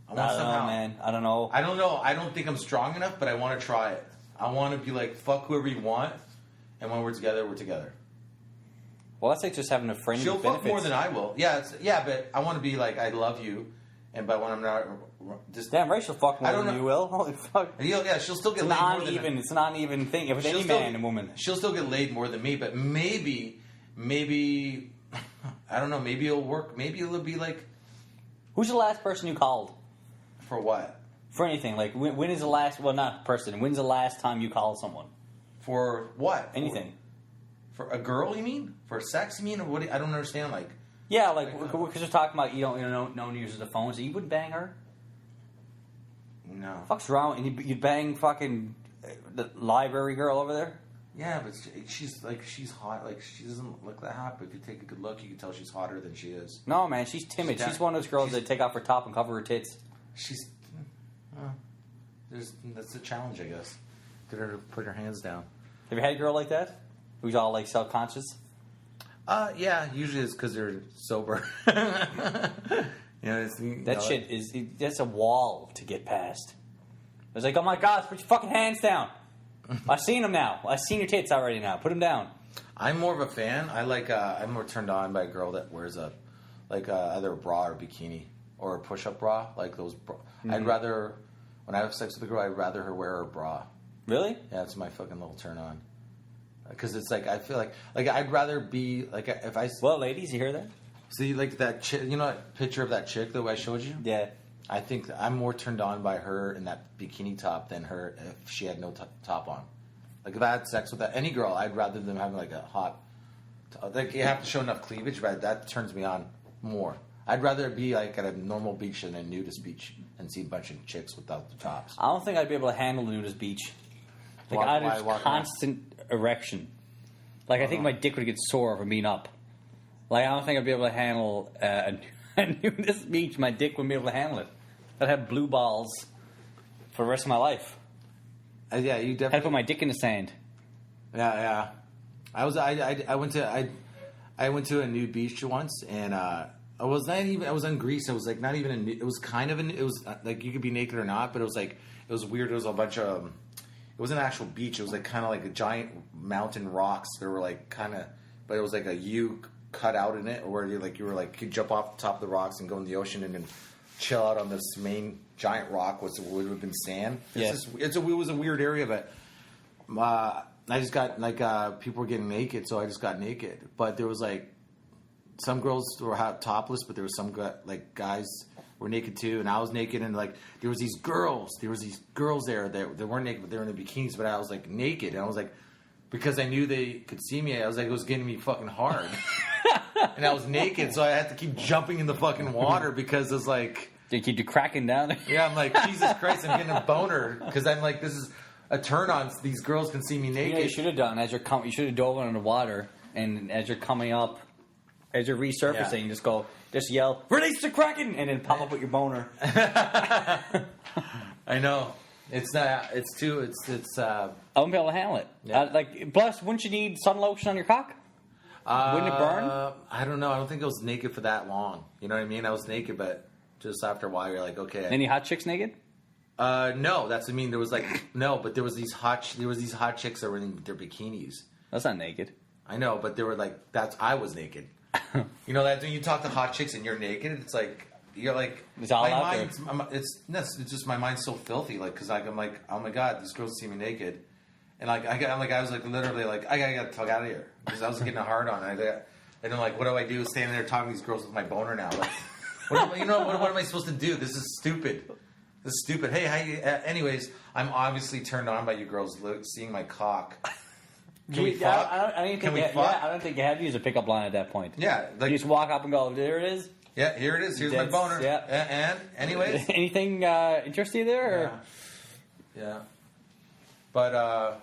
I don't know, man. I don't know. I don't know. I don't think I'm strong enough, but I want to try it. I want to be like, fuck whoever you want, and when we're together, we're together. Well, that's like just having a friend. She'll fuck more than I will. Yeah, but I want to be like, I love you, but when I'm not, just damn right, she'll fuck more than you will. Holy fuck. Yeah, she'll still get laid more than me. It's an uneven thing. If it's any man and woman, she'll still get laid more than me. But maybe, I don't know. Maybe it'll work. Maybe it'll be like, who's the last person you called? For what? For anything. Like, when is the last... Well, not person. When's the last time you called someone? For what? Anything. For a girl, you mean? For sex, you mean? Or what? I don't understand, like... Yeah, like, because we're talking about no one uses the phone, so you wouldn't bang her? No. Fuck's wrong? And you'd bang fucking the library girl over there? Yeah, but she's hot. Like, she doesn't look that hot, but if you take a good look, you can tell she's hotter than she is. No, man, she's timid. She's one of those girls that take off her top and cover her tits. That's a challenge, I guess. Get her to put her hands down. Have you had a girl like that? Who's all, like, self-conscious? Yeah, usually it's because they're sober. That's a wall to get past. It's like, oh my God, put your fucking hands down. I've seen them now. I've seen your tits already now. Put them down. I'm more of a fan. I'm more turned on by a girl that wears either a bra or bikini or a push-up bra, like those. Mm-hmm. I'd rather, when I have sex with a girl, I'd rather her wear a bra. Really? Yeah, it's my fucking little turn on. Because it's like, I feel like I'd rather be like if I. Well, ladies, you hear that? See, like that chick, that picture of that chick that I showed you? Yeah. I think I'm more turned on by her in that bikini top than her if she had no top on. Like, if I had sex with any girl, I'd rather them having like a hot, like, you have to show enough cleavage, but that turns me on more. I'd rather be like at a normal beach than a nudist beach and see a bunch of chicks without the tops. I don't think I'd be able to handle the nudist beach. Like, I'd have constant erection. Like, I think my dick would get sore from being up. Like, I don't think I'd be able to handle a nudist beach. My dick wouldn't be able to handle it. I'd have blue balls for the rest of my life. Yeah, you Had to definitely. put my dick in the sand. Yeah. I went to a nude beach once, and I was in Greece. It was like not even it was kind of it was like you could be naked or not, but it was like it was weird. It was a bunch of it wasn't an actual beach. It was like kind of like a giant mountain rocks. There were like kind of, but it was like a U cut out in it, where you could jump off the top of the rocks and go in the ocean and then chill out on this main giant rock, which would have been sand. Yeah. It was a weird area, but I just got people were getting naked, so I just got naked. But there was like some girls were topless, but there was some guys were naked too, and I was naked, and like there was these girls there that weren't naked, but they were in the bikinis, but I was like naked, and I was like, because I knew they could see me, I was like, it was getting me fucking hard. And I was naked, so I had to keep jumping in the fucking water because it's like... They keep you cracking down. Yeah, I'm like, Jesus Christ, I'm getting a boner. Because I'm like, this is a turn on. These girls can see me naked. You know, you should have done, you should have dove into the water, and as you're coming up, as you're resurfacing, just yell, "Release the Kraken!" and then pop up with your boner. I know. It's not, I wouldn't be able to handle it. Yeah. Plus, wouldn't you need sun lotion on your cock? Wouldn't it burn? I don't know. I don't think I was naked for that long. You know what I mean? I was naked, but just after a while, you're like, okay. Any hot chicks naked? No. That's what I mean. There was but there was these hot chicks that were in their bikinis. That's not naked. I know, but they were like, I was naked. You know that when you talk to hot chicks and you're naked, it's like you're like it's all out there. It's just my mind's so filthy, like because I'm like, oh my god, these girls see me naked. And I was like literally like I gotta get the fuck out of here because I was getting a hard on. And I'm like, what do I do? Standing there talking to these girls with my boner now. Like, what am I supposed to do? This is stupid. This is stupid. Hey, how you? Anyways, I'm obviously turned on by you girls seeing my cock. Can we fuck? I don't think you had to use a pickup line at that point. Yeah, you just walk up and go, there it is. Yeah, here it is. Here's my boner. Yeah. And anyways, anything interest you there? Or? Yeah. But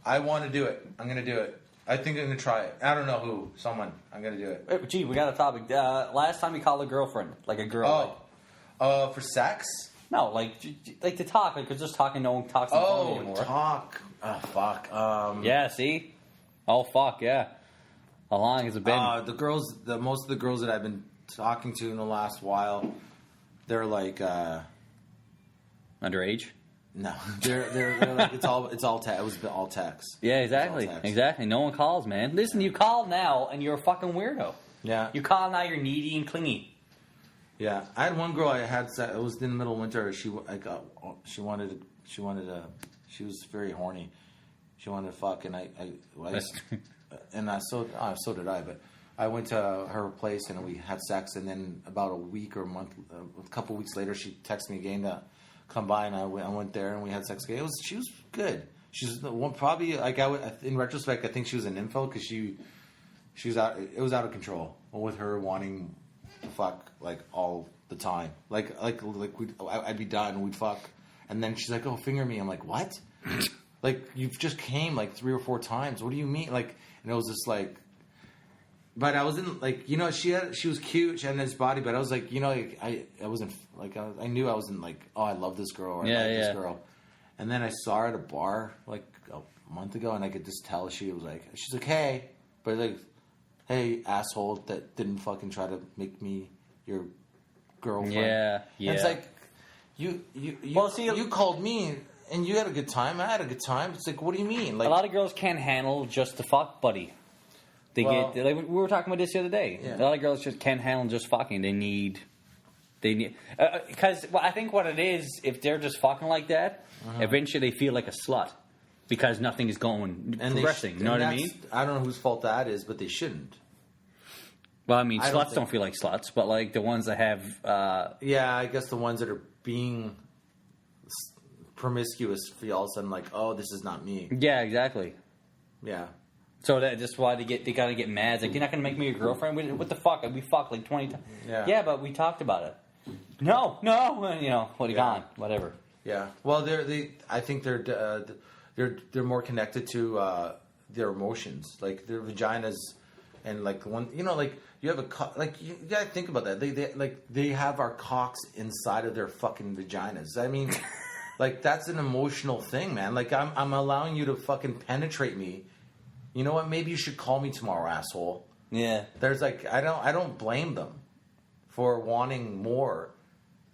I want to do it. I'm going to do it. I think I'm going to try it. I don't know who. Someone. I'm going to do it. Gee, we got a topic. Last time you called a girlfriend, like a girl. For sex? No, like to talk. Like, 'cause just talking, no one talks on the phone anymore. Talk. Oh, fuck. Yeah, see? Oh, fuck, yeah. How long has it been? Most of the girls that I've been talking to in the last while, they're like... Underage? No, they're like it was all text. Yeah, exactly, exactly. No one calls, man. Listen, you call now, and you're a fucking weirdo. Yeah, you call now, you're needy and clingy. Yeah, I had one girl I had. It was in the middle of winter. She was very horny. She wanted to fuck, and so did I. But I went to her place and we had sex, and then about a week or a couple weeks later, she texted me again to come by, and I went there and we had sex again. She was good. She's the one probably in retrospect I think she was an info because she was out. It was out of control with her wanting to fuck like all the time. I'd be done, we'd fuck, and then she's like, "Oh, finger me." I'm like, "What?" Like, you've just came like 3 or 4 times. What do you mean? Like, and it was just like. But I wasn't like, you know, she was cute, she had a nice body, but I was like, you know, like, I wasn't like, I knew I wasn't like, oh, I love this girl or I like this girl. And then I saw her at a bar like a month ago, and I could just tell she's like, hey, but like, hey, asshole that didn't fucking try to make me your girlfriend. Yeah. And it's like, you called me and you had a good time. I had a good time. It's like, what do you mean? Like, a lot of girls can't handle just the fuck buddy. We were talking about this the other day. Yeah. A lot of girls just can't handle just fucking. They need because I think what it is, if they're just fucking like that, eventually they feel like a slut because nothing is progressing. You know what I mean? I don't know whose fault that is, but they shouldn't. Well, I mean, sluts don't feel like sluts, but like the ones that have. Yeah, I guess the ones that are being promiscuous feel all of a sudden like, oh, this is not me. Yeah, exactly. Yeah. So that's why they gotta get mad. It's like, you're not gonna make me your girlfriend? What the fuck? We fucked like 20 times. Yeah, but we talked about it. No, you know, gone, whatever. Yeah. Well, I think they're more connected to their emotions, like their vaginas, and like one, you know, like you have you gotta think about that. They have our cocks inside of their fucking vaginas. I mean. Like, that's an emotional thing, man. Like, I'm allowing you to fucking penetrate me. You know what? Maybe you should call me tomorrow, asshole. Yeah. There's like, I don't blame them for wanting more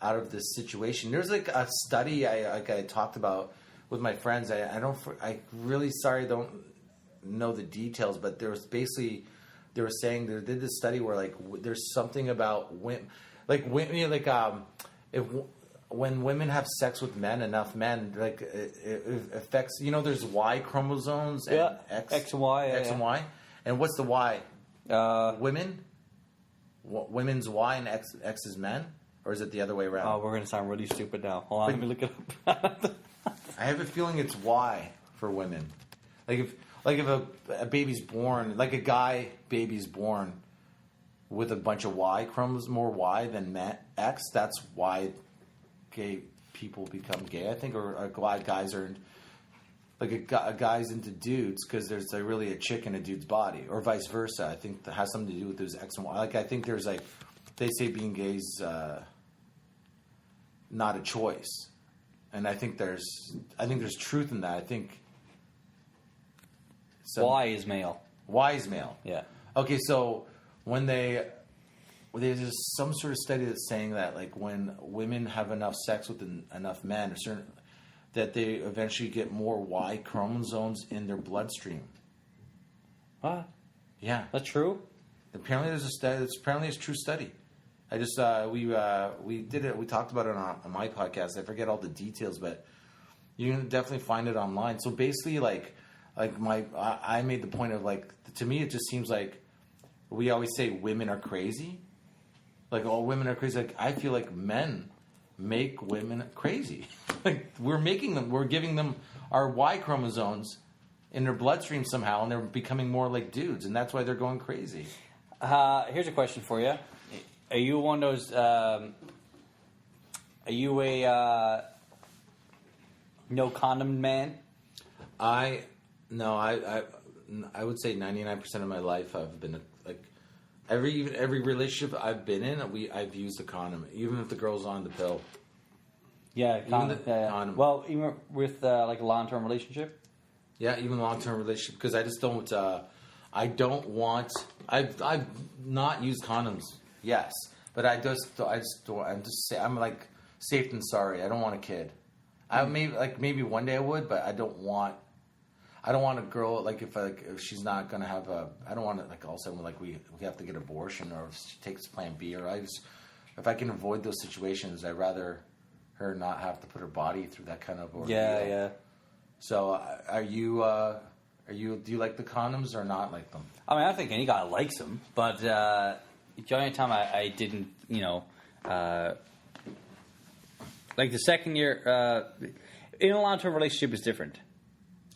out of this situation. There's like a study I talked about with my friends. I really sorry I don't know the details, but there was basically, they were saying they did this study where like there's something about women, if when women have sex with enough men, like it affects. You know, there's Y chromosomes and X and Y, and Y. And what's the Y? Women. Women's Y and X is men, or is it the other way around? Oh, we're gonna sound really stupid now. Hold on, let me look it up. I have a feeling it's Y for women. Like if a baby's born, like a guy baby's born with a bunch of Y chromosomes, more Y than X, that's why gay people become gay. I think, or why guys are like a guy's into dudes because there's really a chick in a dude's body, or vice versa. I think that has something to do with those X and Y. Like I think there's like they say being gay's not a choice, and I think there's truth in that. I think Y is male. Y is male. Yeah. Okay, so when there's some sort of study that's saying that like when women have enough sex with enough men, that they eventually get more Y chromosomes in their bloodstream. What? Yeah, That's true? apparently there's a study. Apparently it's a true study. I just we did it. We talked about it on my podcast. I forget all the details, but you can definitely find it online. So basically, I made the point of like, to me it just seems like we always say women are crazy. Like all women are crazy. Like I feel like men make women crazy. Like we're giving them our Y chromosomes in their bloodstream somehow, and they're becoming more like dudes, and that's why they're going crazy. Here's a question for you. Are you one of those? Are you a no condom man? I would say 99% of my life I've been like every relationship I've been in, I've used a condom, even if the girl's on the pill. Yeah, condom. Condom. Well, even with like a long-term relationship. Yeah, even long-term relationship, because I just don't. I don't want. I've not used condoms. Yes, but I'm like safe than sorry. I don't want a kid. Maybe one day I would, but I don't want a girl like if she's not gonna have a. I don't want to like all of a sudden like we have to get an abortion, or if she takes Plan B, or if I can avoid those situations, I'd rather her not have to put her body through that kind of ordeal. Yeah. So do you like the condoms or not like them? I mean, I think any guy likes them, but the only time I didn't, like the second year, in a long-term relationship is different,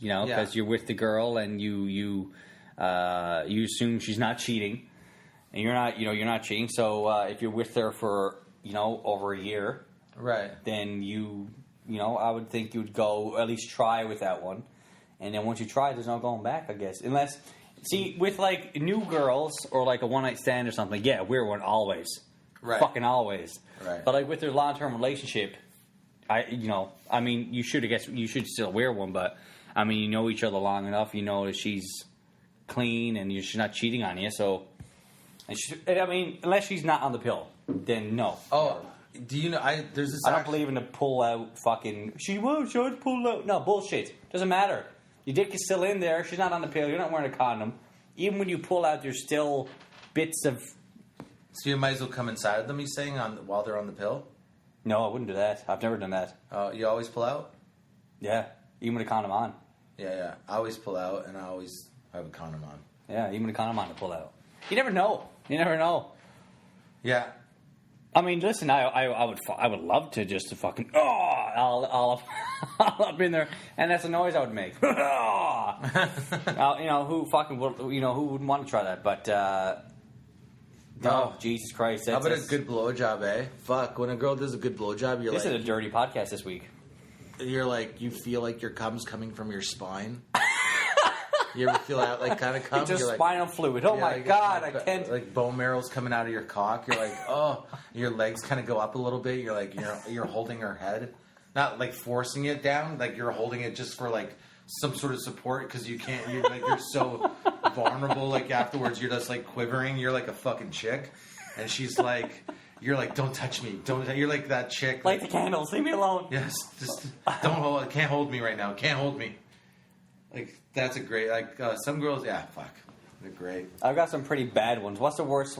because you're with the girl and you assume she's not cheating, and you're not cheating. So if you're with her for over a year, right, then I would think you'd go at least try with that one. And then once you try, there's no going back, I guess. Unless, see, with like new girls or like a one-night stand or something, yeah, we're one always. Right. Fucking always. Right. But like with their long-term relationship, you should still wear one, but I mean, you know each other long enough, you know that she's clean and she's not cheating on you, so, unless she's not on the pill, then no. Oh, do you know, there's this... I don't believe in the pull-out fucking... She pull out. No, bullshit. Doesn't matter. Your dick is still in there. She's not on the pill. You're not wearing a condom. Even when you pull out, there's still bits of... So you might as well come inside of them, he's saying, while they're on the pill? No, I wouldn't do that. I've never done that. You always pull out? Yeah, even with a condom on. Yeah. I always pull out, and I always have a condom on. Yeah, even with a condom on to pull out. You never know. Yeah. I mean, listen, I would love to just to fucking all up in there, and that's the noise I would make. Who fucking would, who wouldn't want to try that? But no, Jesus Christ! How about a good blowjob, eh? Fuck, when a girl does a good blowjob, This is a dirty podcast this week. You're like, you feel like your cum's coming from your spine. You ever feel that like kind of cum? It's just spinal fluid. Oh my God, I can't. Like bone marrow's coming out of your cock. You're like, oh, your legs kind of go up a little bit. You're like, you're holding her head. not like forcing it down, like you're holding it just for like some sort of support because you can't. You're like you're so vulnerable. Like afterwards, you're just like quivering. You're like a fucking chick, and she's like, you're like, don't touch me. Don't. You're like that chick. Light the candles. Leave me alone. Yes, just don't hold. Can't hold me right now. Can't hold me. Like that's a great. Like some girls, yeah, fuck, they're great. I've got some pretty bad ones. What's the worst?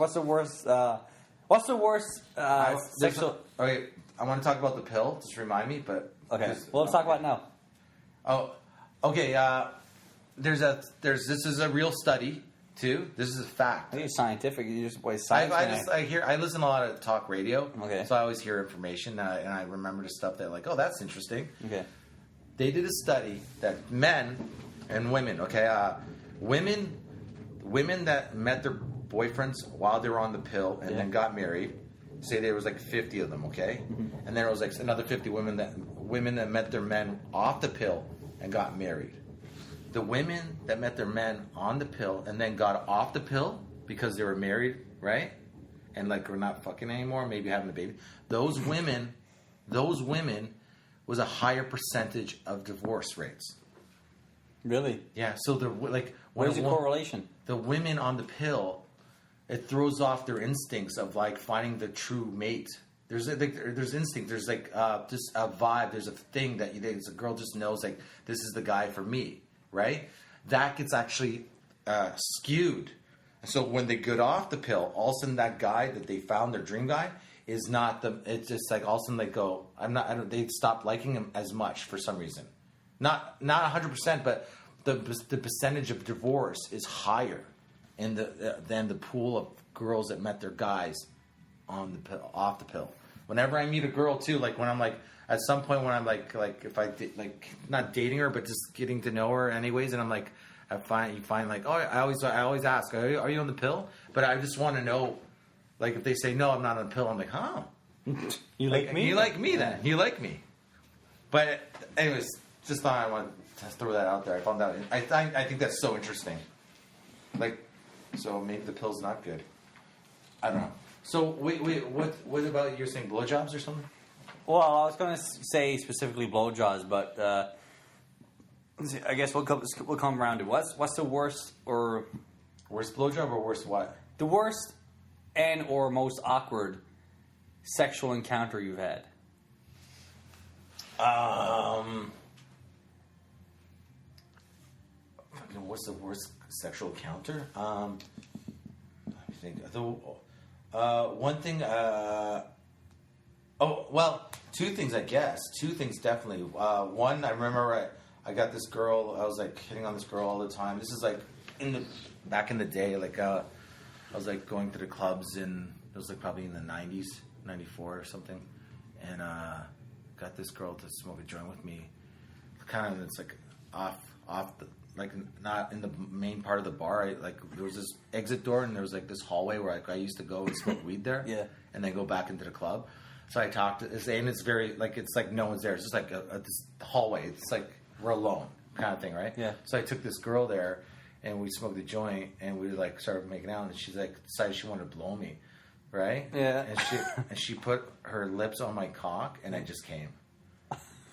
Sexual? Okay, I want to talk about the pill. Just remind me, but Okay. Well, let's talk about it now. Oh, okay. This is a real study too. This is a fact. I think it's scientific. You just boy science. I listen to a lot of talk radio. Okay. So I always hear information and I remember the stuff that like, oh, that's interesting. Okay. They did a study that men and women, women that met their boyfriends while they were on the pill and then got married. Say there was like 50 of them, okay, and then there was like another 50 women that met their men off the pill and got married. The women that met their men on the pill and then got off the pill because they were married, right, and like were not fucking anymore, maybe having a baby. Those women was a higher percentage of divorce rates. Really? Yeah. So the like. Where's the correlation? The women on the pill. It throws off their instincts of like finding the true mate. There's instinct. There's like just a vibe. There's a thing that a girl just knows like this is the guy for me, right? That gets actually skewed. So when they get off the pill, all of a sudden that guy that they found, their dream guy, is not the. It's just like all of a sudden they go, they stop liking him as much for some reason. Not 100%, but the percentage of divorce is higher. Than the pool of girls that met their guys on the pill, off the pill. Whenever I meet a girl too, like when I'm like at some point when I'm like if I like not dating her but just getting to know her anyways, and I'm like you find like I always ask are you on the pill? But I just want to know like if they say no I'm not on the pill, I'm like you like me? You like me then? You like me? But anyways, just thought I want to throw that out there. I found that I think that's so interesting. Like. So maybe the pill's not good. I don't know. So wait, what about you're saying blowjobs or something? Well, I was going to say specifically blowjobs, but I guess we'll come around to what's the worst or worst blowjob or worst what? The worst and or most awkward sexual encounter you've had. What's the worst sexual encounter? I think one thing. Two things. I guess two things definitely. One, I remember I got this girl. I was like hitting on this girl all the time. This is like back in the day. Like I was like going to the clubs and it was like probably in the 90s, 94 or something, and got this girl to smoke a joint with me. Kind of, it's like off the. Like not in the main part of the bar. There was this exit door and there was like this hallway where I used to go and smoke weed there. Yeah. And then go back into the club. So I talked to this, and it's very like it's like no one's there. It's just like this hallway. It's like we're alone kind of thing, right? Yeah. So I took this girl there, and we smoked a joint, and we like started making out, and she's like decided she wanted to blow me, right? Yeah. And she put her lips on my cock, and I just came.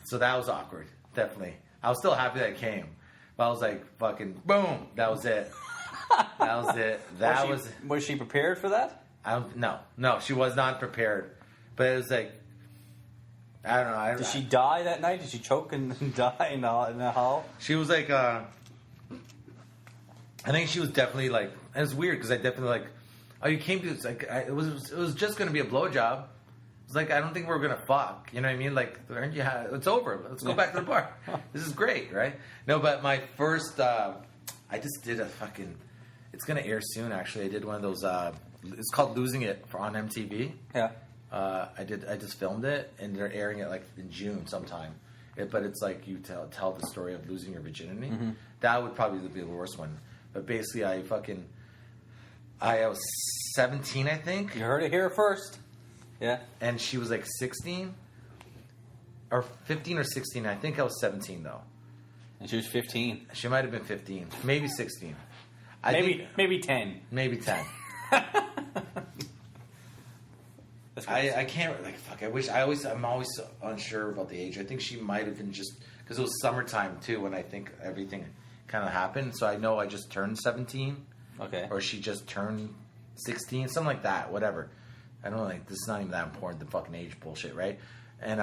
So that was awkward, definitely. I was still happy that it came. I was like, fucking, boom. That was it. That was it. Was she prepared for that? No, she was not prepared. But it was like, I don't know. Did she die that night? Did she choke and die in the hall? She was like, I think she was definitely like, and it's weird because I definitely like, oh, you came to, it's like, it was just going to be a blowjob. It's like, I don't think we're going to fuck. You know what I mean? Like, aren't you? It's over. Let's go back to the bar. This is great, right? No, but my first, I just did a fucking, it's going to air soon, actually. I did one of those, it's called Losing It on MTV. Yeah. I just filmed it, and they're airing it like in June sometime. But it's like you tell the story of losing your virginity. Mm-hmm. That would probably be the worst one. But basically, I was 17, I think. You heard it here first. Yeah. And she was like 16 or 15 or 16. I think I was 17 though. And she was 15. She might have been 15, maybe 16. Maybe 10. Maybe 10. That's I can't, like, fuck, I'm always unsure about the age. I think she might have been just, because it was summertime, too, when I think everything kind of happened. So I know I just turned 17. Okay. Or she just turned 16, something like that, whatever. I don't know, like, this is not even that important, the fucking age bullshit, right? And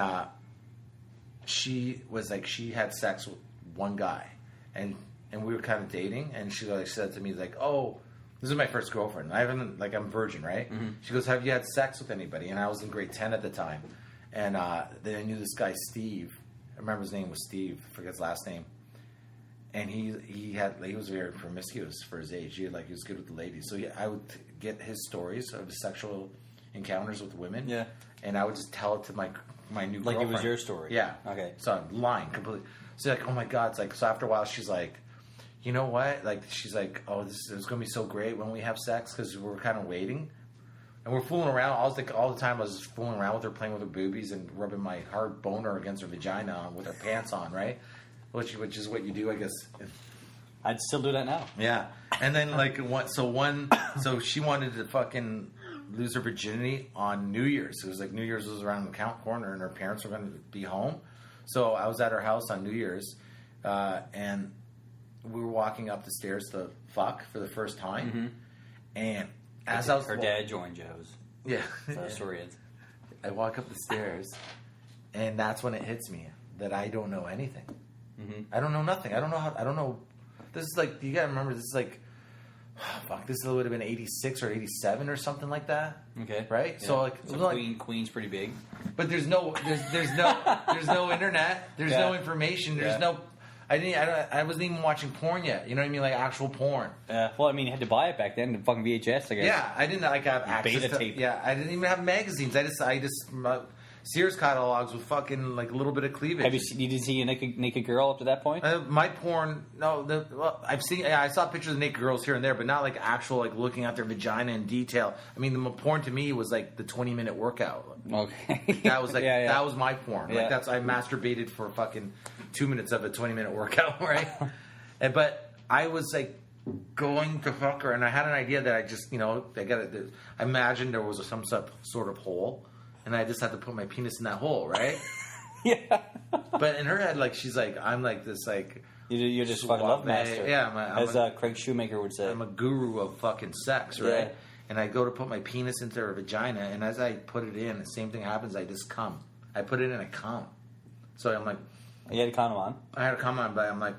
she was like, she had sex with one guy, and we were kind of dating, and she like said to me, like, oh, this is my first girlfriend. I haven't, like, I'm virgin, right? Mm-hmm. She goes, have you had sex with anybody? And I was in grade 10 at the time, and then I knew this guy, Steve. I remember his name was Steve. I forget his last name. And he was very promiscuous for his age. He was good with the ladies. So I would get his stories of sexual encounters with women. Yeah. And I would just tell it to my new girlfriend. Like it was your story. Yeah. Okay. So I'm lying completely. So like, oh my God. It's like, so after a while, she's like, you know what? Like, she's like, oh, this is going to be so great when we have sex, because we're kind of waiting. And we're fooling around. I was like, all the time I was just fooling around with her, playing with her boobies and rubbing my hard boner against her vagina with her pants on, right? Which is what you do, I guess. I'd still do that now. Yeah. And then, like, so she wanted to fucking lose her virginity on New Year's. It was like New Year's was around the corner, and her parents were going to be home. So I was at her house on New Year's, and we were walking up the stairs to fuck for the first time. Mm-hmm. And as I was... Her dad joined Joe's. Yeah. That's how the story is. I walk up the stairs, and that's when it hits me that I don't know anything. Mm-hmm. I don't know nothing. I don't know. This is like, you gotta remember, this is like, fuck, this would have been 86 or 87 or something like that. Okay. Right? Yeah. So like, Queen's pretty big. But there's no internet. There's no information. There's no, I wasn't even watching porn yet. You know what I mean? Like actual porn. Well, I mean, you had to buy it back then, the fucking VHS, I guess. Yeah, I didn't like have access beta tape. Yeah, I didn't even have magazines. I just Sears catalogs with fucking like a little bit of cleavage. You didn't see a naked girl up to that point? My porn, no. I've seen. Yeah, I saw pictures of naked girls here and there, but not like actual like looking at their vagina in detail. I mean, the porn to me was like the 20-minute workout. Okay, that was like that was my porn. Yeah. Like I masturbated for fucking 2 minutes of a 20-minute workout, right? But I was like going to fuck her, and I had an idea that I just I imagined there was some sort of hole. And I just had to put my penis in that hole, right? Yeah. But in her head, like, she's like, I'm like this, like... You're just fucking love master. Yeah. As Craig Shoemaker would say. I'm a guru of fucking sex, right? Yeah. And I go to put my penis into her vagina, and as I put it in, the same thing happens, I just come. I put it in, I come. So I'm like... You had a condom on? I had a condom on, but I'm like...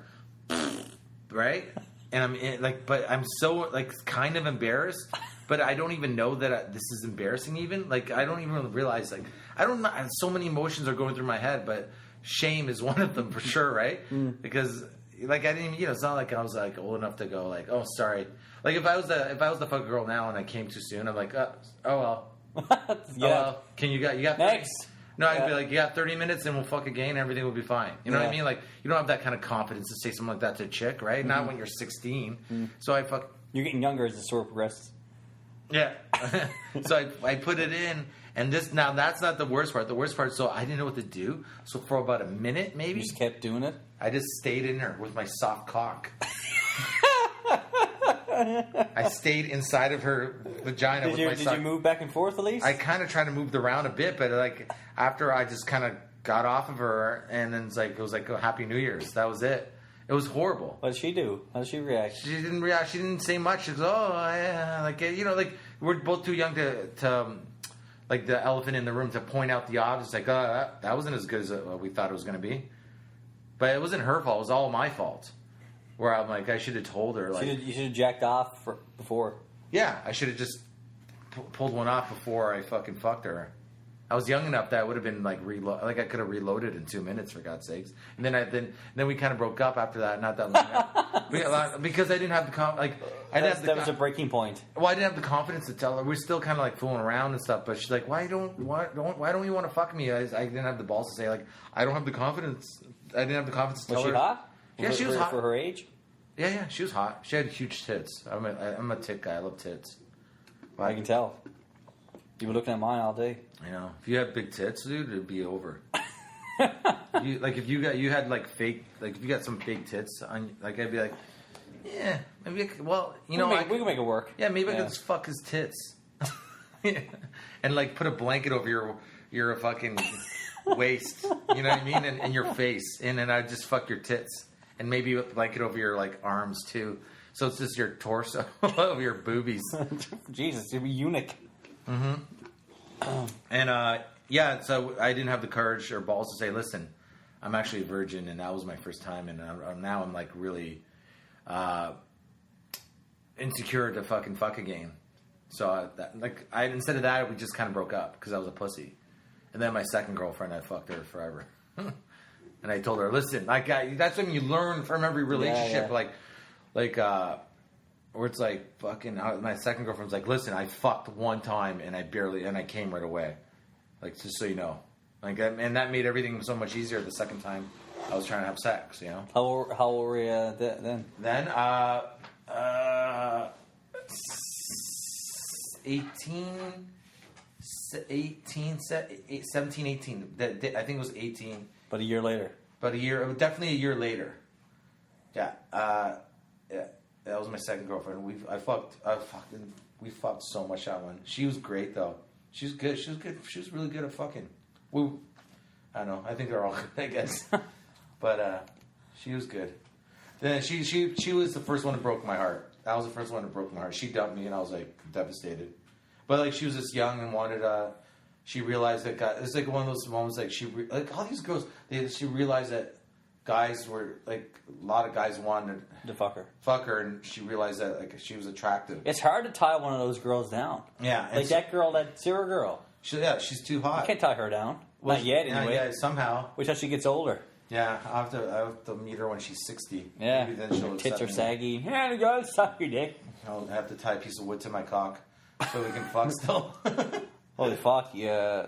right? And I'm in, like... But I'm so, like, kind of embarrassed... But I don't even know that this is embarrassing even. Like, I don't even realize, like, I don't know. So many emotions are going through my head, but shame is one of them for sure, right? Because, like, I didn't even, it's not like I was, like, old enough to go, like, oh, sorry. Like, if I was the fuck girl now and I came too soon, I'm like, oh well. Yeah. Oh, well. You got 30, next. No, I'd be like, you got 30 minutes and we'll fuck again and everything will be fine. You know what I mean? Like, you don't have that kind of confidence to say something like that to a chick, right? Not when you're 16. So You're getting younger as the story progresses. Yeah. So I put it in, and now that's not the worst part. The worst part, so I didn't know what to do. So for about a minute, maybe. You just kept doing it? I just stayed in there with my soft cock. I stayed inside of her vagina with my soft... Did you move back and forth at least? I kind of tried to move around a bit, but like after I just kind of got off of her, and then it was like a Happy New Year's. That was it. It was horrible. What did she do? How did she react? She didn't react. She didn't say much. She goes, "Oh, yeah," like like we're both too young to like the elephant in the room to point out the obvious. Like, that wasn't as good as we thought it was going to be. But it wasn't her fault. It was all my fault. Where I'm like, I should have told her. Like, you should have jacked off before. Yeah, I should have just pulled one off before I fucking fucked her. I was young enough that I would have been like I could have reloaded in 2 minutes, for God's sakes. And then we kind of broke up after that. Not that long, because I didn't have the that was a breaking point. Well, I didn't have the confidence to tell her. We're still kind of like fooling around and stuff. But she's like, why don't you want to fuck me? I didn't have the balls to say like I don't have the confidence. I didn't have the confidence to tell her. Was she hot? Yeah, she was hot for her age. Yeah, she was hot. She had huge tits. I'm a tit guy. I love tits. I can tell. You were looking at mine all day. I know. If you had big tits, dude, it'd be over. If you had like fake, like if you got some big tits on, like I'd be like, yeah, maybe. We can make it work. Yeah, maybe I could just fuck his tits. and like put a blanket over your fucking waist. You know what I mean? And your face, and then I'd just fuck your tits, and maybe a blanket over your like arms too. So it's just your torso of your boobies. Jesus, you'd be eunuch. Mm-hmm. And yeah, so I didn't have the courage or balls to say, listen, I'm actually a virgin, and that was my first time, and now I'm like really insecure to fucking fuck again. So instead of that, we just kind of broke up because I was a pussy. And then my second girlfriend, I fucked her forever. And I told her, listen, that's when you learn from every relationship, where it's like fucking. My second girlfriend's like, listen, I fucked one time and I came right away, like just so you know, like, and that made everything so much easier the second time I was trying to have sex, you know. How old were you then? Then 17, 18. I think it was 18. But a year later. Definitely a year later. Yeah. Yeah. That was my second girlfriend. We fucked so much that one. She was great though. She was good. She was really good at fucking. I don't know. I think they're all good, I guess. But she was good. Then she was the first one that broke my heart. That was the first one that broke my heart. She dumped me and I was like devastated. But like she was just young and wanted she realized that it's like one of those moments like like all these girls she realized that guys were like a lot of guys wanted to fuck her and she realized that like she was attractive. It's hard to tie one of those girls down. Yeah, like that girl, that Zero girl. She's too hot. You can't tie her down. Not yet, anyway. Yeah, somehow. Wait till she gets older. Yeah, I have to meet her when she's 60. Yeah, maybe then she'll tits are saggy. Yeah, the girl suck your dick. I'll have to tie a piece of wood to my cock so we can fuck still. Holy fuck, yeah.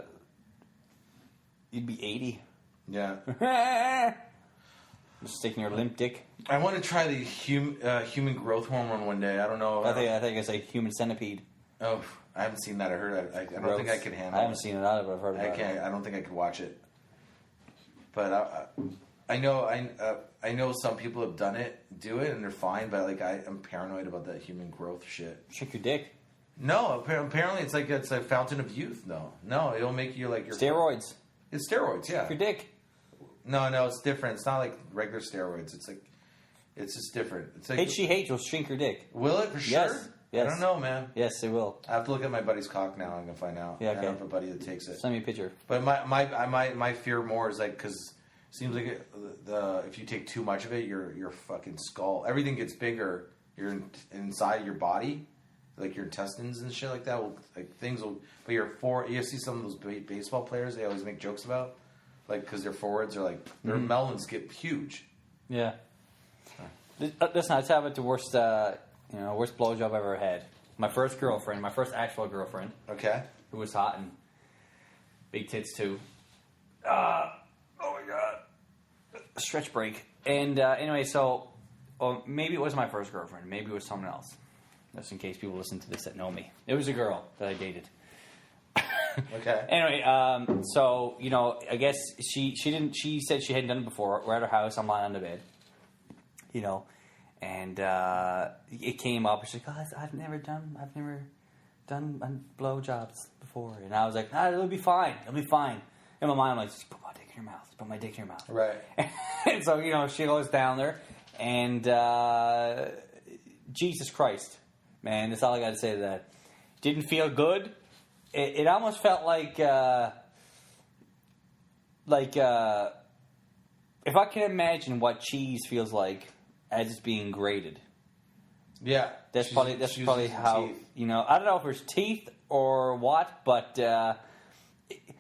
You'd be 80. Yeah. Just sticking your limp dick. I want to try the human growth hormone one day. I don't know. I think it's like human centipede. Oh, I haven't seen that. I heard. I don't think I could handle it. I haven't seen it either, but I've heard about it. I don't think I could watch it. But I know some people have do it, and they're fine. But like I'm paranoid about that human growth shit. Shrink your dick. No, apparently it's a fountain of youth. No, it'll make you like your steroids. It's steroids, yeah. Shrink your dick. No, it's different. It's not like regular steroids. It's just different. It's like HGH will shrink your dick. Will it for sure? Yes. I don't know, man. Yes, it will. I have to look at my buddy's cock now. I'm gonna find out. Yeah, okay. I have a buddy that takes it. Send me a picture. But my fear more is like because it seems like if you take too much of it, your fucking skull, everything gets bigger. You're inside your body, like your intestines and shit like that. But you see some of those baseball players. They always make jokes about. Like, because their forwards are like, their melons get huge. Yeah. Listen, I tell you about the worst blowjob I've ever had. My first actual girlfriend. Okay. Who was hot and big tits too. Oh my god. Stretch break. And anyway, so maybe it was my first girlfriend. Maybe it was someone else. Just in case people listen to this that know me. It was a girl that I dated. Okay. Anyway, so I guess she didn't. She said she hadn't done it before. We're at her house. I'm lying on the bed, and it came up. She's like, "Oh, I've never done blowjobs before," and I was like, "It'll be fine. It'll be fine." In my mind, I'm like, "Just put my dick in your mouth. Put my dick in your mouth." Right. And so she goes down there, and Jesus Christ, man, that's all I got to say to that. Didn't feel good. It almost felt like if I can imagine what cheese feels like as it's being grated. Yeah, that's probably how teeth. I don't know if it's teeth or what, but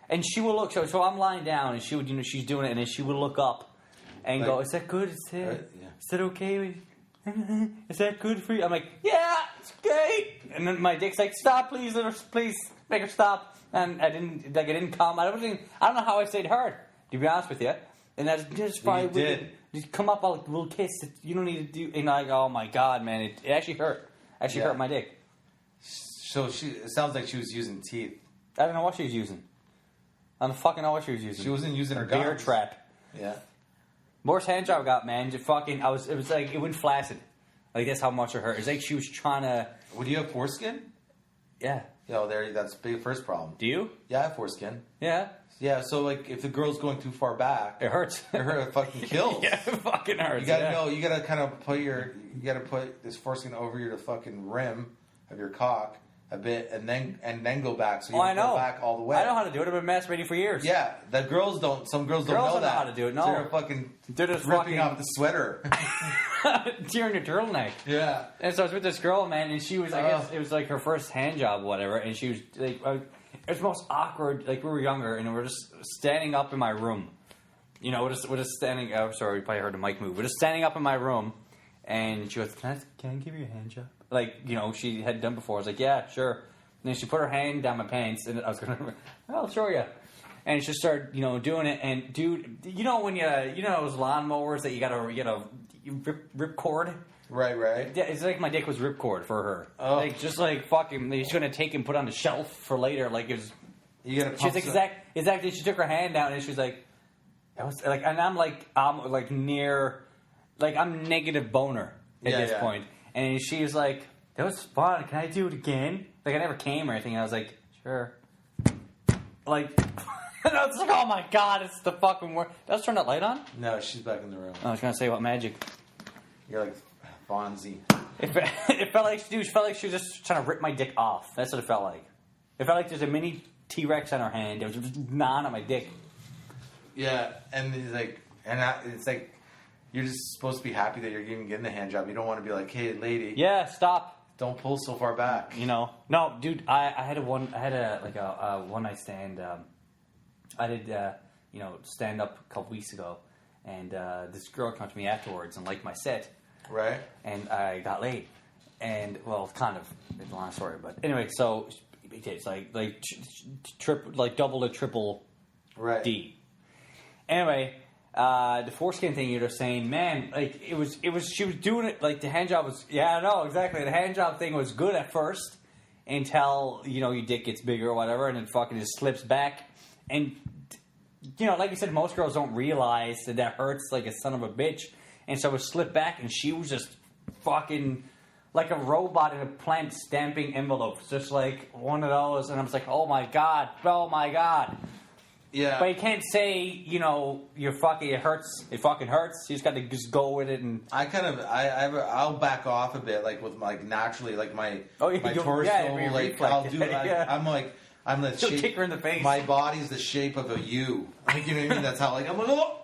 and she will look. So I'm lying down, and she would she's doing it, and then she would look up and go, "Is that good? Is that okay? Is that good for you?" I'm like, "Yeah, it's great." And then my dick's like, "Stop, please, please." Make her stop, and I didn't come. I don't know how I stayed hard, to be honest with you. And I just probably did. Just come up, we'll kiss. You don't need to do. And like, oh my god, man, it actually hurt. Hurt my dick. So it sounds like she was using teeth. I don't know what she was using. I don't fucking know what she was using. She wasn't using her beer gums. trap. Yeah. Worst hand job I got, man. It was like it went flaccid. Like that's how much it hurt. It's like she was trying to. Would you have foreskin? Yeah. that's the big first problem. Do you? Yeah, I have foreskin. Yeah. Yeah, so like if the girl's going too far back, It hurts. it fucking kills. Yeah, it fucking hurts. You gotta know. You gotta kind of put this foreskin over the fucking rim of your cock a bit, and then go back. So you go back all the way. I know how to do it. I've been masturbating for years. Yeah, the girls don't. Some girls don't know that. How to do it. No, So they're just ripping off the sweater, tearing your turtleneck. Yeah. And so I was with this girl, man, and she was, I guess, it was like her first hand job, or whatever, and she was like, it was the most awkward. Like we were younger, and we were just standing up in my room. We're just standing. Oh, sorry, you probably heard the mic move. We're just standing up in my room, and she goes, "Can I give you a hand job?" Like, she had done before. I was like, "Yeah, sure." And then she put her hand down my pants, and I was going, "I'll show you." And she just started, doing it. And dude, when those lawnmowers that you gotta rip cord. Right. Yeah, it's like my dick was ripcord for her. Oh. Like, just like fucking, she's gonna take and put on the shelf for later. Like, it was. You gotta. She's like, exactly. She took her hand down and she was like, "I was like," and I'm like near, like I'm negative boner at this point. And she was like, "That was fun. Can I do it again?" Like I never came or anything. And I was like, "Sure." Like, and I was like, "Oh my god, it's the fucking worst." Let's turn that light on. No, she's back in the room. I was gonna say what magic. You're like Fonzie. It felt like she was just trying to rip my dick off. That's what it felt like. It felt like there's a mini T-Rex on her hand. It was just gnawing on my dick. Yeah, and it's like you're just supposed to be happy that you're even getting the hand job. You don't want to be like, "Hey, lady, Yeah, stop. don't pull so far back." No, dude. I had a one night stand. I did stand up a couple weeks ago, and this girl came up to me afterwards and liked my set. Right. And I got laid. And, well, kind of. It's a long story. But anyway, so it's like double to triple right. D. Anyway, the foreskin thing you're just saying, man, like, it was, she was doing it, like, the hand job was, yeah, I know, exactly. The hand job thing was good at first until, your dick gets bigger or whatever, and it fucking just slips back. And, like you said, most girls don't realize that hurts like a son of a bitch. And so it slipped back, and she was just fucking like a robot in a plant stamping envelopes, just like one of those. And I was like, oh my god. Yeah. But you can't say, you're fucking, it hurts. It fucking hurts. You just got to just go with it. And I'll back off a bit, like with naturally, like my torso, yeah, like I'll do. Yeah. I'm the shape. Kick her in the face. My body's the shape of a U. Like, you know what I mean? That's how, like, I'm like, oh.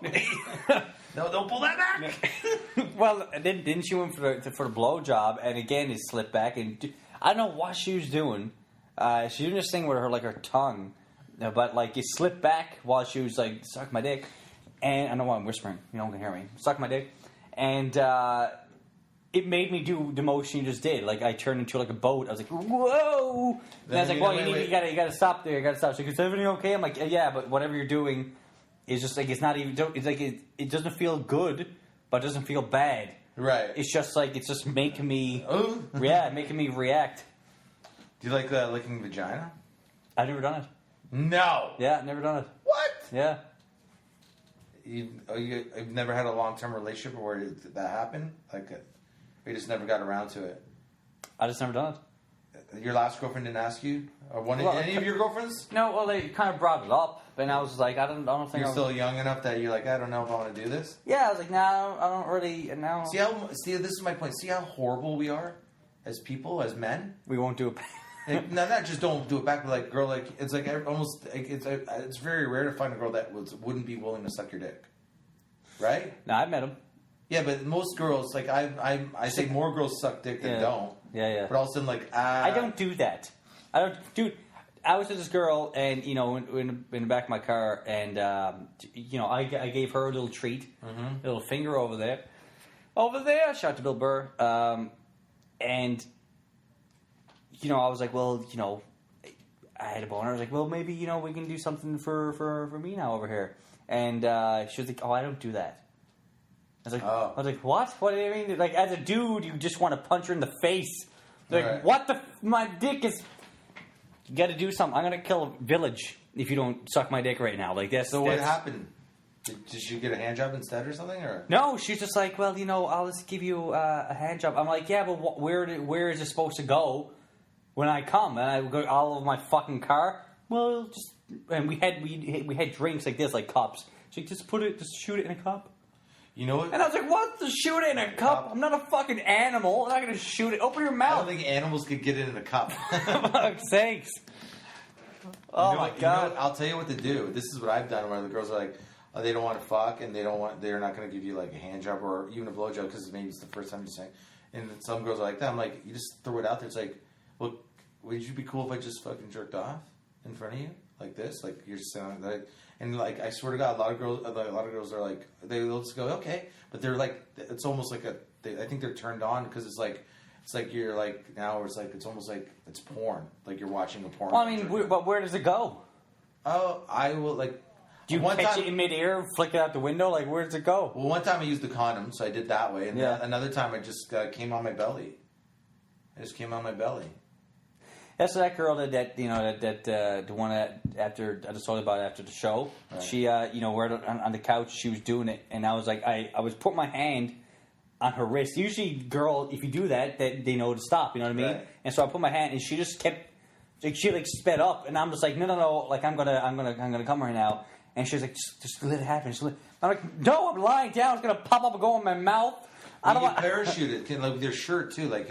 No, don't pull that back. Well, didn't she went for the blowjob, and again it slipped back, and I don't know what she was doing. She was doing this thing with her tongue, but like it slipped back while she was like suck my dick, and I know why I'm whispering. You don't can hear me. Suck my dick, and it made me do the motion you just did. Like I turned into like a boat. I was like, whoa! And I was like, well, you gotta stop there. You gotta stop. She goes, is everything okay? I'm like, yeah, but whatever you're doing. It's just like it's not even. It's like it doesn't feel good, but it doesn't feel bad. Right. It's just like it's just making me. Making me react. Do you like licking vagina? I've never done it. No. Yeah, never done it. What? Yeah. You've never had a long-term relationship where that happened? Like, you just never got around to it. I just never done it. Your last girlfriend didn't ask you, or any of your girlfriends? No. Well, they kind of brought it up, and I was like, I don't think you're still young enough that you're like, I don't know if I want to do this. Yeah, I was like, no, I don't really. No. See, this is my point. See how horrible we are as people, as men. We won't do it. Like, no, not just don't do it back, but like girl, like it's like almost like it's very rare to find a girl that wouldn't be willing to suck your dick, right? No, I've met them. Yeah, but most girls, like I say, more girls suck dick than don't. Yeah. But all of a sudden, like I don't do that. I don't, dude. I was with this girl, and in the back of my car, and I gave her a little treat, a little finger over there. Shout out to Bill Burr, and I was like, well, I had a boner. I was like, well, maybe we can do something for me now over here, and she was like, oh, I don't do that. I was like, what? What do you mean? Like, as a dude, you just want to punch her in the face. Like, right. What my dick is. You got to do something. I'm gonna kill a village if you don't suck my dick right now. Like this. So what happened? Did you get a hand job instead or something? Or no? She's just like, well, I'll just give you a hand job. I'm like, yeah, but where is it supposed to go? when I come and I go all over my fucking car, well, just and we had drinks like this, like cups. So you just shoot it in a cup. You know what? And I was like, what? To shoot it in a cup? I'm not a fucking animal. I'm not going to shoot it. Open your mouth. I don't think animals could get it in a cup. For fuck's sakes. Oh, my God. I'll tell you what to do. This is what I've done where the girls are like, they don't want to fuck and they're not going to give you like a hand job or even a blow job because maybe it's the first time you're saying. And some girls are like that. I'm like, you just throw it out there. It's like, well, would you be cool if I just fucking jerked off in front of you like this? Like you're just saying like, and like I swear to God, a lot of girls are like they'll just go okay, but they're like it's almost like I think they're turned on because it's like you're like now it's like it's almost like it's porn, like you're watching a porn. Well, I mean, but where does it go? Oh, I will like. Do you catch it in midair, flick it out the window? Like, where does it go? Well, one time I used the condom, so I did that way, and another time I just came on my belly. I just came on my belly. That's that girl that the one that after I just told you about after the show. Right. She we're on the couch. She was doing it, and I was like, I was putting my hand on her wrist. Usually, girl, if you do that they know to stop. You know what I mean? Right. And so I put my hand, and she just kept she sped up, and I'm just like, no, like I'm gonna come right now. And she was like, just let it happen. I'm like, no, I'm lying down. It's gonna pop up and go in my mouth. I don't want parachute it like with your shirt too, like.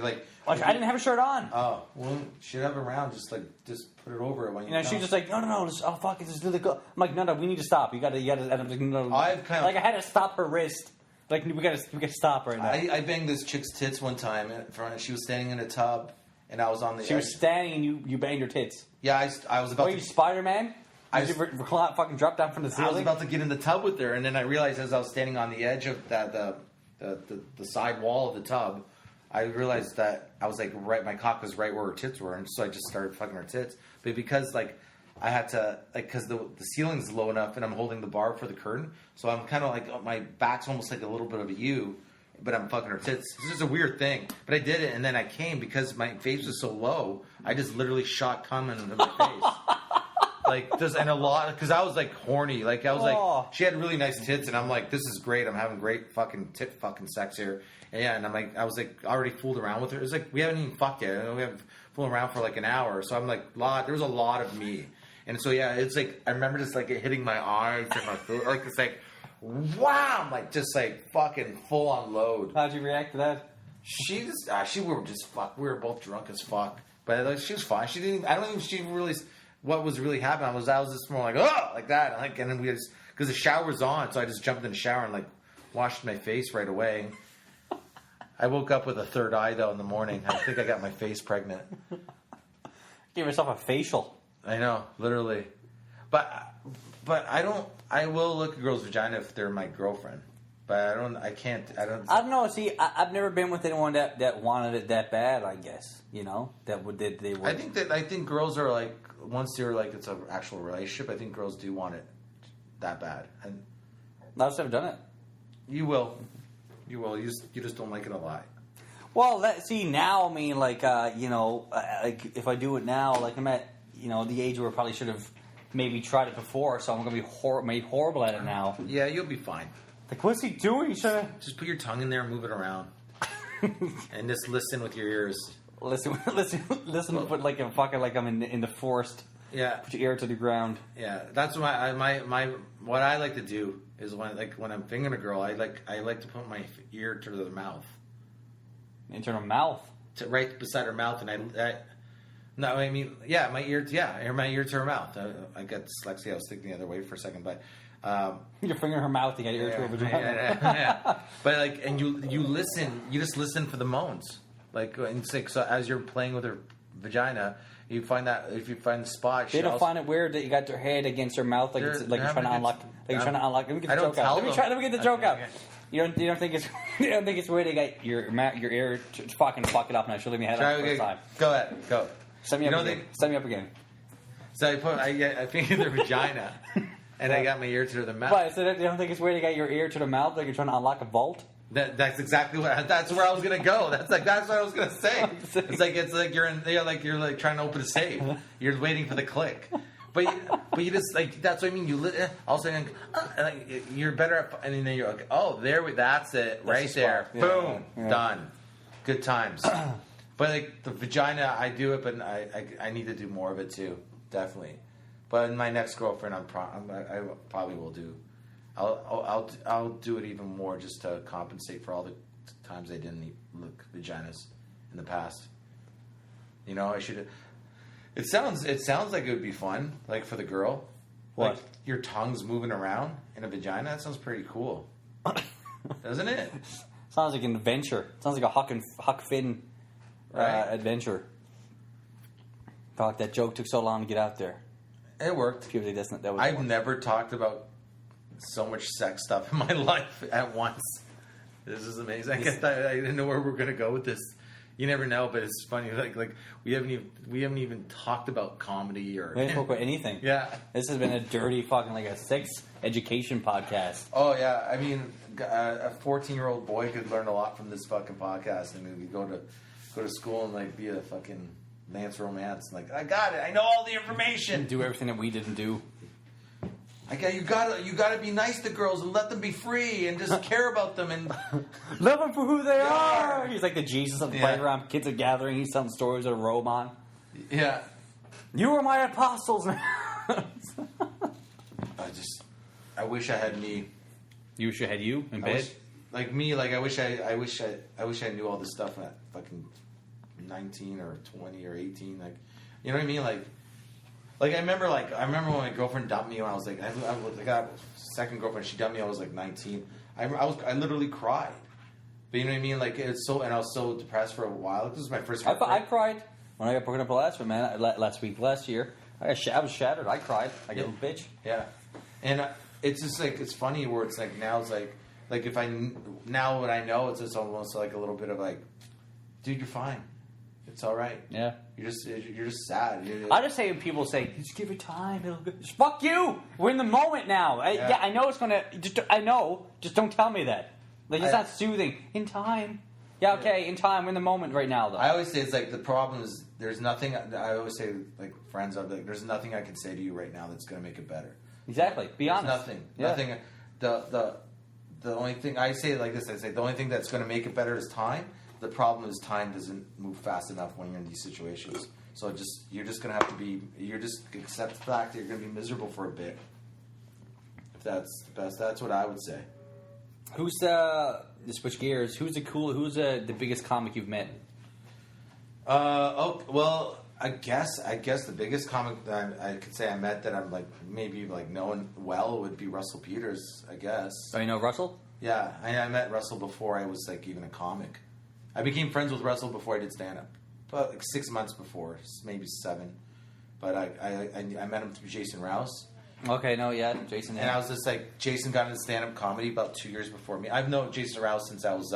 I didn't have a shirt on. Oh, well, you should have it around. Just put it over it when you. You know, she's just like, no, just, oh fuck it, just let it go. I'm like, no, we need to stop. You gotta. And I'm like, no. I've kind of like I had to stop her wrist. Like we gotta stop right now. I banged this chick's tits one time in front. She was standing in a tub, and I was on the. She was standing, and you banged her tits. Yeah, I was about. Were you Spider-Man? Did you fucking drop down from the ceiling? I was about to get in the tub with her, and then I realized as I was standing on the edge of the side wall of the tub, I realized that I was like my cock was right where her tits were, and so I just started fucking her tits. But because like I had to because the ceiling's low enough, and I'm holding the bar for the curtain, so I'm kind of like my back's almost like a little bit of a U, but I'm fucking her tits. It's just a weird thing, but I did it, and then I came because my face was so low, I just literally shot cum into my face. Like, and a lot, because I was like horny. Like, I was like, she had really nice tits, and I'm like, this is great. I'm having great fucking tit fucking sex here. And yeah, and I'm like, I was like, already fooled around with her. It was like, we haven't even fucked yet. We haven't fooled around for like an hour. So I'm like, there was a lot of me. And so, yeah, it's like, I remember just like it hitting my arms and my foot. Like, it's like, wow, like, just like fucking full on load. How'd you react to that? We were just fuck. We were both drunk as fuck. But like, she was fine. She didn't, I don't think she really. What was really happening I was just more like, oh, like that. Like, and then we just, because the shower's on, so I just jumped in the shower and like washed my face right away. I woke up with a third eye though in the morning. I think I got my face pregnant. Give yourself a facial. I know, literally. But I will look at a girl's vagina if they're my girlfriend. But I don't know. See, I've never been with anyone that wanted it that bad. I guess they would. I think girls are like once they're like it's an actual relationship. I think girls do want it that bad. And I've never done it. You will. You just don't like it a lot. Well, now I mean like like if I do it now, like I'm at the age where I probably should have maybe tried it before, so I'm gonna be made horrible at it now. Yeah, you'll be fine. Like, what's he doing? Just put your tongue in there and move it around. And just listen with your ears. Listen, but like I'm fucking like I'm in the forest. Yeah. Put your ear to the ground. Yeah. That's my what I like to do is when I'm fingering a girl, I like to put my ear to the mouth. Into her mouth? Right beside her mouth, and my ear to her mouth. I got dyslexia. I was thinking the other way for a second, but you're fingering her mouth. You got your ear to her vagina. Yeah. But like, and you listen. You just listen for the moans. Like, and so as you're playing with her vagina, you find that if you find the spot, they don't find it weird that you got your head against her mouth, like you're trying to unlock. Like you're trying to unlock. Let me get the joke out. Let me get the joke out. You don't think it's weird they got your ear to fucking fuck it up and I should leave me head on the first time. Go ahead, go. Set me up again. So I fingered their vagina, and I got my ear to the mouth. But so you don't think it's weird they got your ear to the mouth, like you're trying to unlock a vault? That's exactly that's where I was gonna go. That's what I was gonna say. It's like you're trying to open a safe. You're waiting for the click. But you just like that's what I mean. All of a sudden, you're better at, and then you're like, oh, that's it, right there, boom, done, good times. But like the vagina, I do it, but I need to do more of it too, definitely. But in my next girlfriend, I probably will do. I'll do it even more just to compensate for all the times I didn't look vaginas in the past. You know, I should. It sounds like it would be fun, like for the girl. What? Like your tongue's moving around in a vagina. That sounds pretty cool, doesn't it? Sounds like an adventure. Sounds like a Huck Finn adventure. Fuck, that joke took so long to get out there. It worked. People think that was. I've never talked about so much sex stuff in my life at once. This is amazing. I didn't know where we were gonna go with this. You never know, but it's funny. Like we haven't even talked about comedy or. We haven't spoke about anything. Yeah, this has been a dirty fucking like a sex education podcast. Oh yeah, I mean, a 14-year-old boy could learn a lot from this fucking podcast, and maybe go to school and like be a fucking Lance Romance. Like I got it. I know all the information. Do everything that we didn't do. You gotta be nice to girls and let them be free and just care about them and love them for who they are. He's like the Jesus of the playground. Kids are gathering. He's telling stories of a robe on. Yeah, you were my apostles, man. I wish I had me. You wish I had you in bed. Like me, like I wish I knew all this stuff at fucking 19 or 20 or 18. Like, you know what I mean? Like I remember when my girlfriend dumped me when I was like, I got a second girlfriend. She dumped me. I was like 19. I literally cried. But you know what I mean? Like it's so, and I was so depressed for a while. Like, this was my first. I cried when I got broken up last year. I was shattered. I cried. I get a little bitch. Yeah, and it's just like it's funny where it's like now it's like if now what I know, it's just almost like a little bit of like, dude, you're fine. It's all right. Yeah. You're just sad. I just say when people say, just give it time. It'll go. Fuck you. We're in the moment now. I know it's gonna. I know. Just don't tell me that. Like it's not soothing. In time. Yeah. Okay. In time. We're in the moment right now, though. I always say it's like the problem is there's nothing. I always say like friends are like there's nothing I can say to you right now that's gonna make it better. Exactly. Be honest. Nothing. Yeah. Nothing. The only thing I say it like this. I say the only thing that's gonna make it better is time. The problem is time doesn't move fast enough when you're in these situations. So you're just gonna have to be. You're just accept the fact that you're gonna be miserable for a bit. If that's the best, that's what I would say. Who's to switch gears? Who's the biggest comic you've met? Well, I guess the biggest comic that I could say I met that I'm like maybe like knowing well would be Russell Peters. I guess. Oh, you know Russell? Yeah, I met Russell before I was like even a comic. I became friends with Russell before I did stand-up. But like 6 months before, maybe 7. But I met him through Jason Rouse. Okay, no, yeah, Jason. Yeah. And I was just like, Jason got into stand-up comedy about 2 years before me. I've known Jason Rouse since I was,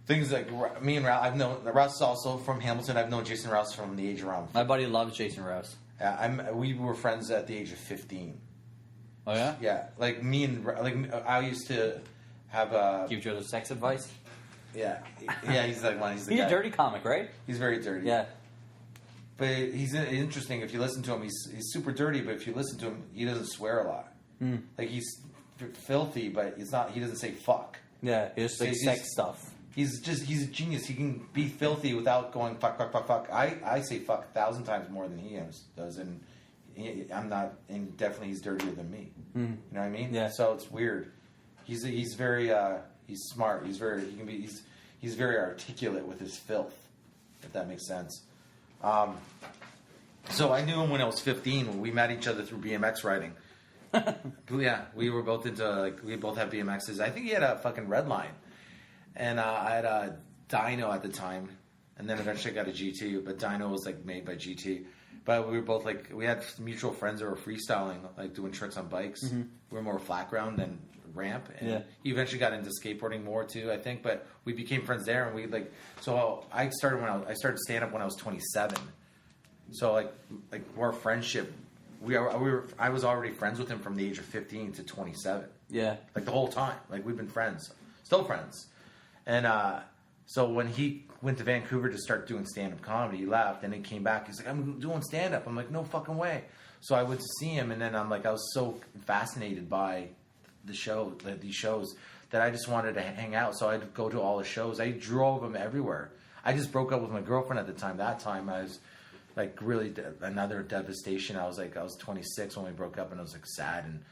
things like, me and Rouse, I've known, Rouse is also from Hamilton. I've known Jason Rouse from the age around. My buddy loves Jason Rouse. We were friends at the age of 15. Oh, yeah? Yeah, like me and, I used to have give each other sex advice? Yeah, he's like one. He's a dirty comic, right? He's very dirty. Yeah, but he's interesting. If you listen to him, he's super dirty. But if you listen to him, he doesn't swear a lot. Like he's filthy, but it's not. He doesn't say fuck. Yeah, it's like sex stuff. He's a genius. He can be filthy without going fuck, fuck, fuck, fuck. I say fuck 1,000 times more than he does, and I'm not. And definitely, he's dirtier than me. You know what I mean? Yeah. So it's weird. He's very. He's smart. He's very articulate with his filth, if that makes sense. So I knew him when I was 15 when we met each other through BMX riding. Yeah, we were both into we both had BMXs. I think he had a fucking red line, and I had a dyno at the time, and then eventually I got a GT. But dyno was made by GT. But we were both we had mutual friends that were freestyling, doing tricks on bikes. We were more flat ground than ramp, and he eventually got into skateboarding more too, I think. But we became friends there, and we so I started I started stand up when I was 27. So more friendship. I was already friends with him from the age of 15 to 27. Yeah, the whole time. We've been friends, still friends. And so when he went to Vancouver to start doing stand up comedy, he left, and he came back. He's like, "I'm doing stand up." I'm like, "No fucking way." So I went to see him, and then I was so fascinated by these shows that I just wanted to hang out. So I'd go to all the shows. I drove him everywhere. I just broke up with my girlfriend at the time. That time I was like really another devastation. I was 26 when we broke up, and I was like sad, and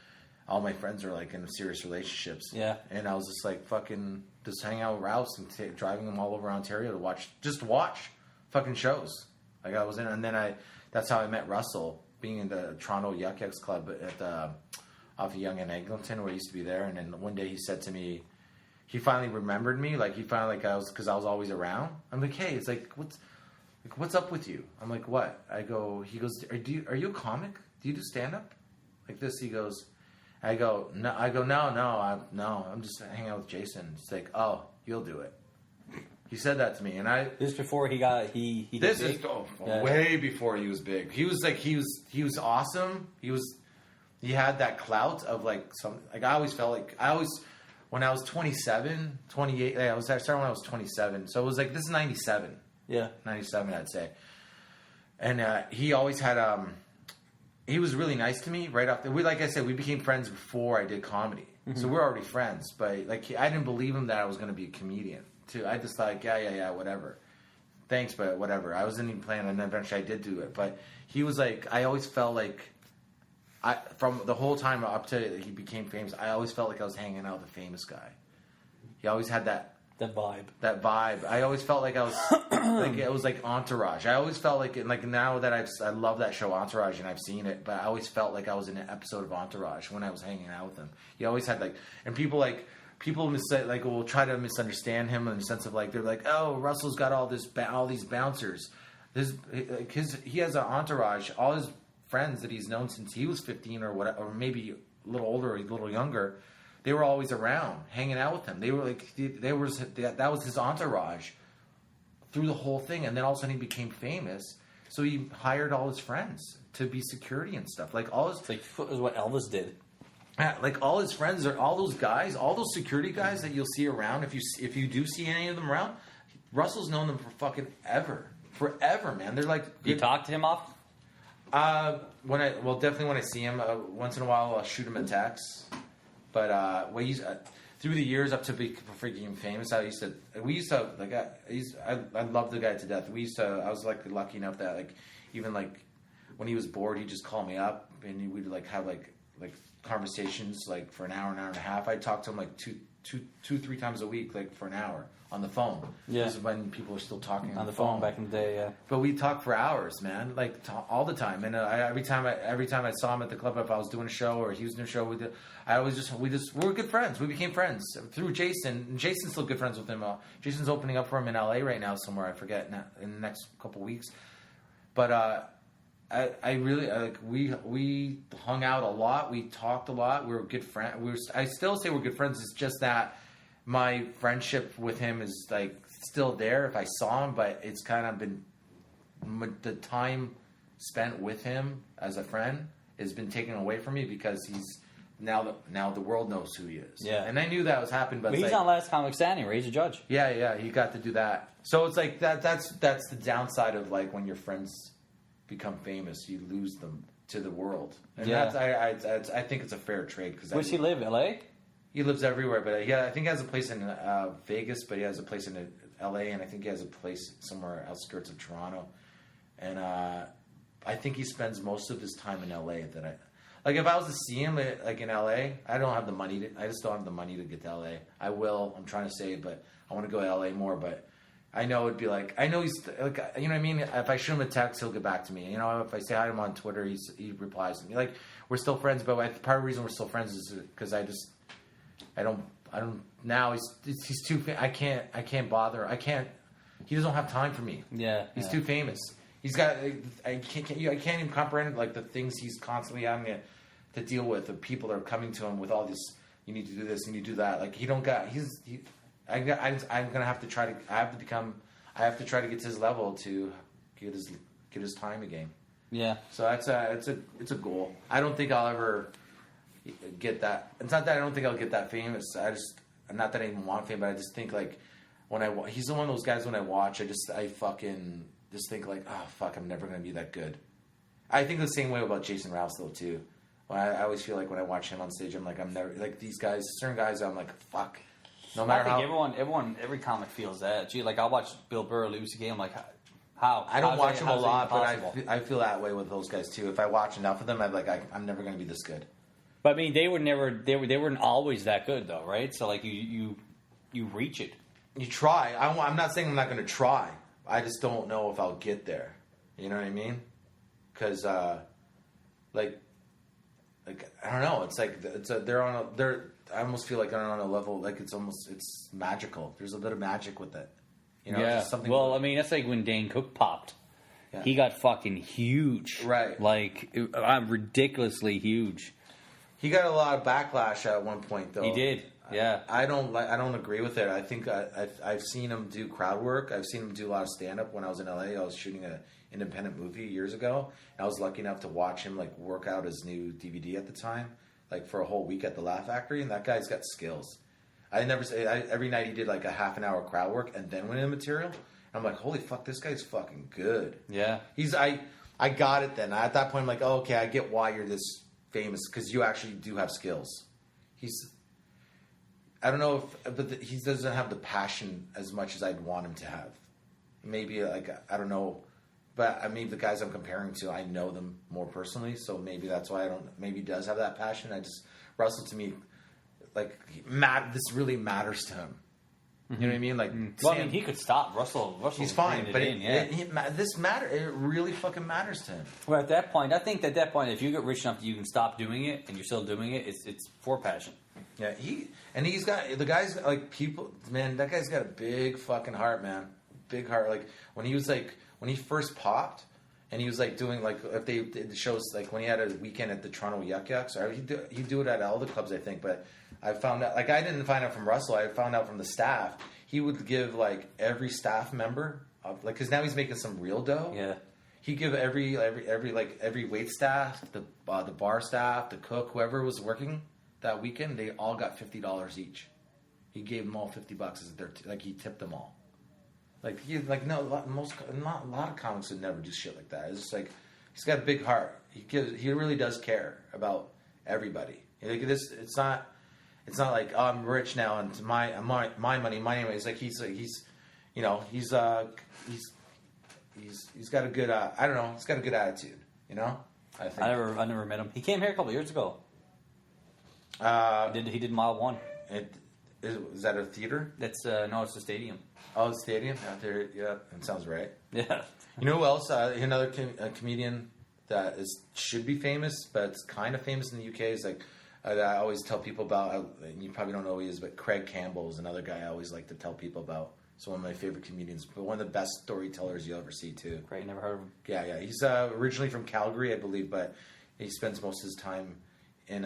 all my friends are like in serious relationships. Yeah. And I was just like fucking just hanging out with Rouse and driving them all over Ontario to watch fucking shows. Like I was in, and then that's how I met Russell, being in the Toronto Yuck Yucks Club at the off of Yonge and Eglinton, where I used to be there. And then one day he said to me, he finally remembered me. Like he finally, like because I was always around. I'm like, hey, it's like what's up with you? I'm like, what? He goes, are you a comic? Do you do stand up? Like this? He goes, no. I'm just hanging out with Jason. It's like, oh, you'll do it. He said that to me, and This is before he This got is big? way before he was big. He was awesome. He had that clout of like some. Like I always felt like when I was 27, 28. I started when I was 27. So it was like this is 97. Yeah, 97, I'd say. And he always had he was really nice to me right off. Like I said, we became friends before I did comedy, so we're already friends. But like I didn't believe him that I was going to be a comedian. Too, I just thought, yeah, whatever. Thanks, but whatever. I wasn't even planning, and eventually I did do it. But he was like, I always felt like, from the whole time up to he became famous, I always felt like I was hanging out with a famous guy. He always had that vibe. That vibe. I always felt like I was like it was like Entourage. I always felt like now that I love that show Entourage and I've seen it, but I always felt like I was in an episode of Entourage when I was hanging out with him. He always had like, and people will try to misunderstand him in the sense of like they're like, oh, Russell's got all these bouncers. He has an entourage. All his friends that he's known since he was 15 or whatever, or maybe a little older or a little younger, they were always around, hanging out with him. They were like that was his entourage through the whole thing, and then all of a sudden he became famous. So he hired all his friends to be security and stuff. Like all his, it's like it was what Elvis did. Yeah, like all his friends are all those guys, all those security guys that you'll see around. If you do see any of them around, Russell's known them for fucking forever, man. They're like. You talk to him often? Definitely when I see him, once in a while I'll shoot him a text. But through the years up to freaking famous, I love the guy to death. I was like lucky enough that like even like when he was bored, he'd just call me up and we'd like have like conversations like for an hour and a half. I'd talk to him like two, 3 times a week, like for an hour on the phone. Yeah. This is when people were still talking on the phone back in the day. Yeah. But we talked for hours, man, like all the time. And every time I saw him at the club, if I was doing a show or he was doing a show, we were good friends. We became friends through Jason. And Jason's still good friends with him. Jason's opening up for him in LA right now somewhere. I forget in the next couple weeks. But I really like we hung out a lot. We talked a lot. We were good friends. I still say we're good friends. It's just that my friendship with him is like still there if I saw him, but it's kind of been the time spent with him as a friend has been taken away from me because he's now the world knows who he is. Yeah, and I knew that was happening, but he's not Last Comic Standing, right? He's a judge. Yeah, he got to do that. So it's like that's the downside of like when your friends become famous, you lose them to the world. And I think it's a fair trade. Where's he live? LA? He lives everywhere, but I think he has a place in Vegas, but he has a place in LA, and I think he has a place somewhere outskirts of Toronto. And I think he spends most of his time in LA. If I was to see him like in LA, I don't have the money. I just don't have the money to get to LA. I will. I'm trying to save, but I want to go to LA more, but. I know it'd be like I know he's like you know what I mean. If I shoot him a text, he'll get back to me. You know, if I say hi to him on Twitter, he replies to me. Like we're still friends, but part of the reason we're still friends is because I don't now he's too I can't bother. He doesn't have time for me. Yeah, he's too famous. He's got I can't even comprehend like the things he's constantly having to deal with. The people that are coming to him with all this. You need to do this. You need to do that. Like I'm gonna have to try to. I have to try to get to his level to get his time again. Yeah. So it's a goal. I don't think I'll ever get that. It's not that I don't think I'll get that famous. Not that I even want fame, but I just think like he's one of those guys when I watch, I fucking just think like, oh fuck, I'm never gonna be that good. I think the same way about Jason Rouse though too. I always feel like when I watch him on stage, I'm like, I'm never like these guys. Certain guys, I'm like, fuck. No matter I think how every comic feels that. Gee, like I'll watch Bill Burr lose a game. Like how? I don't watch them a how's it lot, but possible? I feel that way with those guys too. If I watch enough of them, I'm never going to be this good. But I mean, they weren't always that good though, right? So like you reach it. You try. I'm not saying I'm not going to try. I just don't know if I'll get there. You know what I mean? Because like I don't know. It's like I almost feel like they're on a level like it's magical. There's a bit of magic with it. You know, Yeah. just something. Well, I mean, that's like when Dane Cook popped. Yeah. He got fucking huge. Right. Like ridiculously huge. He got a lot of backlash at one point, though. He did. Yeah. I don't agree with it. I think I've seen him do crowd work. I've seen him do a lot of stand up. When I was in LA, I was shooting an independent movie years ago. And I was lucky enough to watch him like work out his new DVD at the time, like for a whole week at the Laugh Factory. And that guy's got skills. Every night he did like a half an hour crowd work and then went in material. And I'm like, holy fuck, this guy's fucking good. Yeah. I got it then. At that point, I'm like, oh, okay, I get why you're this famous because you actually do have skills. I don't know he doesn't have the passion as much as I'd want him to have. Maybe like I don't know, but I mean the guys I'm comparing to, I know them more personally, so maybe that's why I don't. Maybe he does have that passion. Russell to me, like this really matters to him. You know what I mean? Like, well, I mean, he could stop. Russell he's fine, but this matter. It really fucking matters to him. Well, at that point, I think at that point, if you get rich enough that you can stop doing it and you're still doing it, it's for passion. Yeah, he's got the guy's like people. Man, that guy's got a big fucking heart, man. Big heart. Like when he first popped, and he was like doing like if they did the shows like when he had a weekend at the Toronto Yuck Yucks, or he'd do it at all the clubs, I think, but. I found out, like, I didn't find out from Russell. I found out from the staff. He would give, like, every staff member, like, because now he's making some real dough. Yeah. He'd give every wait staff, the bar staff, the cook, whoever was working that weekend, they all got $50 each. He gave them all $50 as he tipped them all. Like, a lot of comics would never do shit like that. It's just like, he's got a big heart. He really does care about everybody. Like, it's not like, oh, I'm rich now and it's my money, my name. It's like he's got a good I don't know, he's got a good attitude, you know? I think. I never met him. He came here a couple years ago. He did Mile 1. Is that a theater? That's no, it's the stadium. Oh, the stadium out there. Yeah, that sounds right. Yeah. You know who else? Another comedian that should be famous, but it's kind of famous in the UK is like. That I always tell people about, you probably don't know who he is, but Craig Campbell is another guy I always like to tell people about. He's one of my favorite comedians, but one of the best storytellers you'll ever see, too. Great, never heard of him. Yeah. He's originally from Calgary, I believe, but he spends most of his time in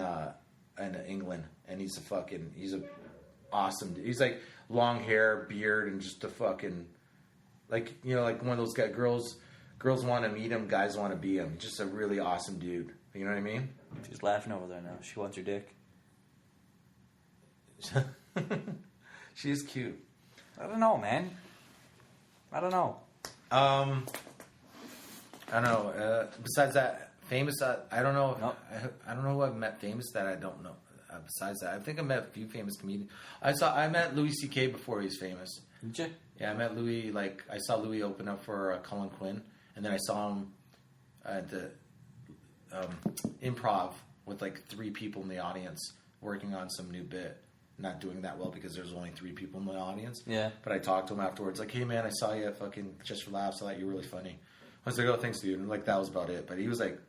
England, and he's awesome dude. He's like long hair, beard, and just a fucking, like, you know, like one of those guys, girls want to meet him, guys want to be him. Just a really awesome dude. You know what I mean? She's laughing over there now. She wants your dick. She is cute. I don't know, man. I don't know. I don't know. Besides that, famous. I don't know. Nope. I don't know who I've met famous that I don't know. Besides that, I think I met a few famous comedians. I met Louis C.K. before he was famous. Did you? Yeah, I met Louis. Like I saw Louis open up for Colin Quinn, and then I saw him at the improv with like 3 people in the audience working on some new bit. Not doing that well because there's only 3 people in the audience. Yeah. But I talked to him afterwards, like, hey man, I saw you at fucking Just for Laughs. I thought you were really funny. I was like, oh, thanks, dude. And like that was about it. But he was like,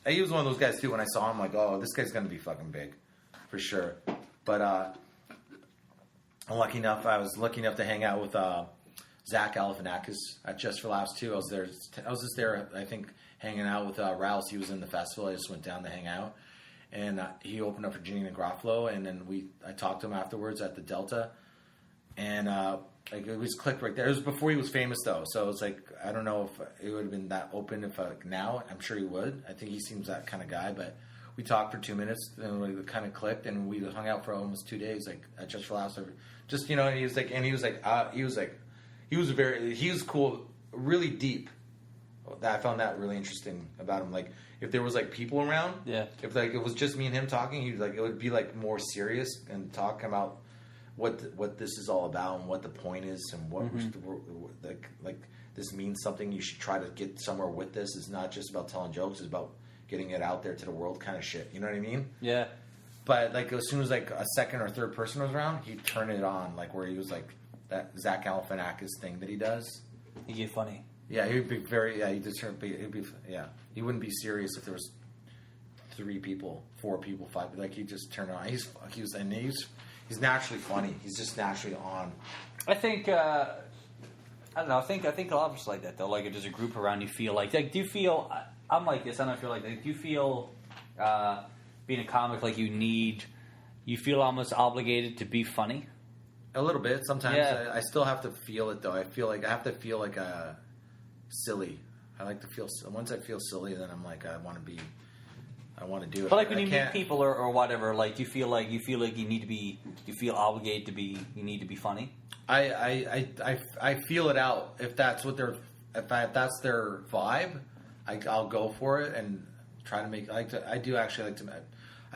he was one of those guys too. When I saw him, like, oh, this guy's gonna be fucking big, for sure. But I was lucky enough to hang out with Zach Galifianakis at Just for Laughs too. I was just there, I think, hanging out with Rouse. He was in the festival. I just went down to hang out, and he opened up for Ginny Negraflo, and then I talked to him afterwards at the Delta, and like it was clicked right there. It was before he was famous though, so it was like I don't know if it would have been that open if now. I'm sure he would. I think he seems that kind of guy, but we talked for 2 minutes, and we kind of clicked, and we hung out for almost 2 days, like at Just for Laughs. Just and he was cool, really deep. I found that really interesting about him. Like, if there was like people around, yeah. If like it was just me and him talking, it would be like more serious and talk about what this is all about and what the point is and what like this means something. You should try to get somewhere with this. It's not just about telling jokes. It's about getting it out there to the world, kind of shit. You know what I mean? Yeah. But like as soon as like a second or third person was around, he'd turn it on, like where he was like that Zach Galifianakis thing that he does. He get funny. Yeah, he would be very. Yeah, he'd be. Yeah, he wouldn't be serious if there was 3 people, 4 people, 5. Like he'd just turn it on. He's naturally funny. He's just naturally on. I think. I don't know. I think a lot of us like that though. Like if there's a group around, you feel like do you feel? I'm like this. I don't feel like that. Do you feel being a comic like you feel almost obligated to be funny? A little bit. Sometimes Yeah. I still have to feel it though. I feel like I have to feel like silly. I like to feel. Once I feel silly, then I'm like I want to do it. But like when you meet people or whatever, like do you feel like you need to be? You feel obligated to be? You need to be funny. I feel it out if that's what if that's their vibe. I'll go for it and try to make. I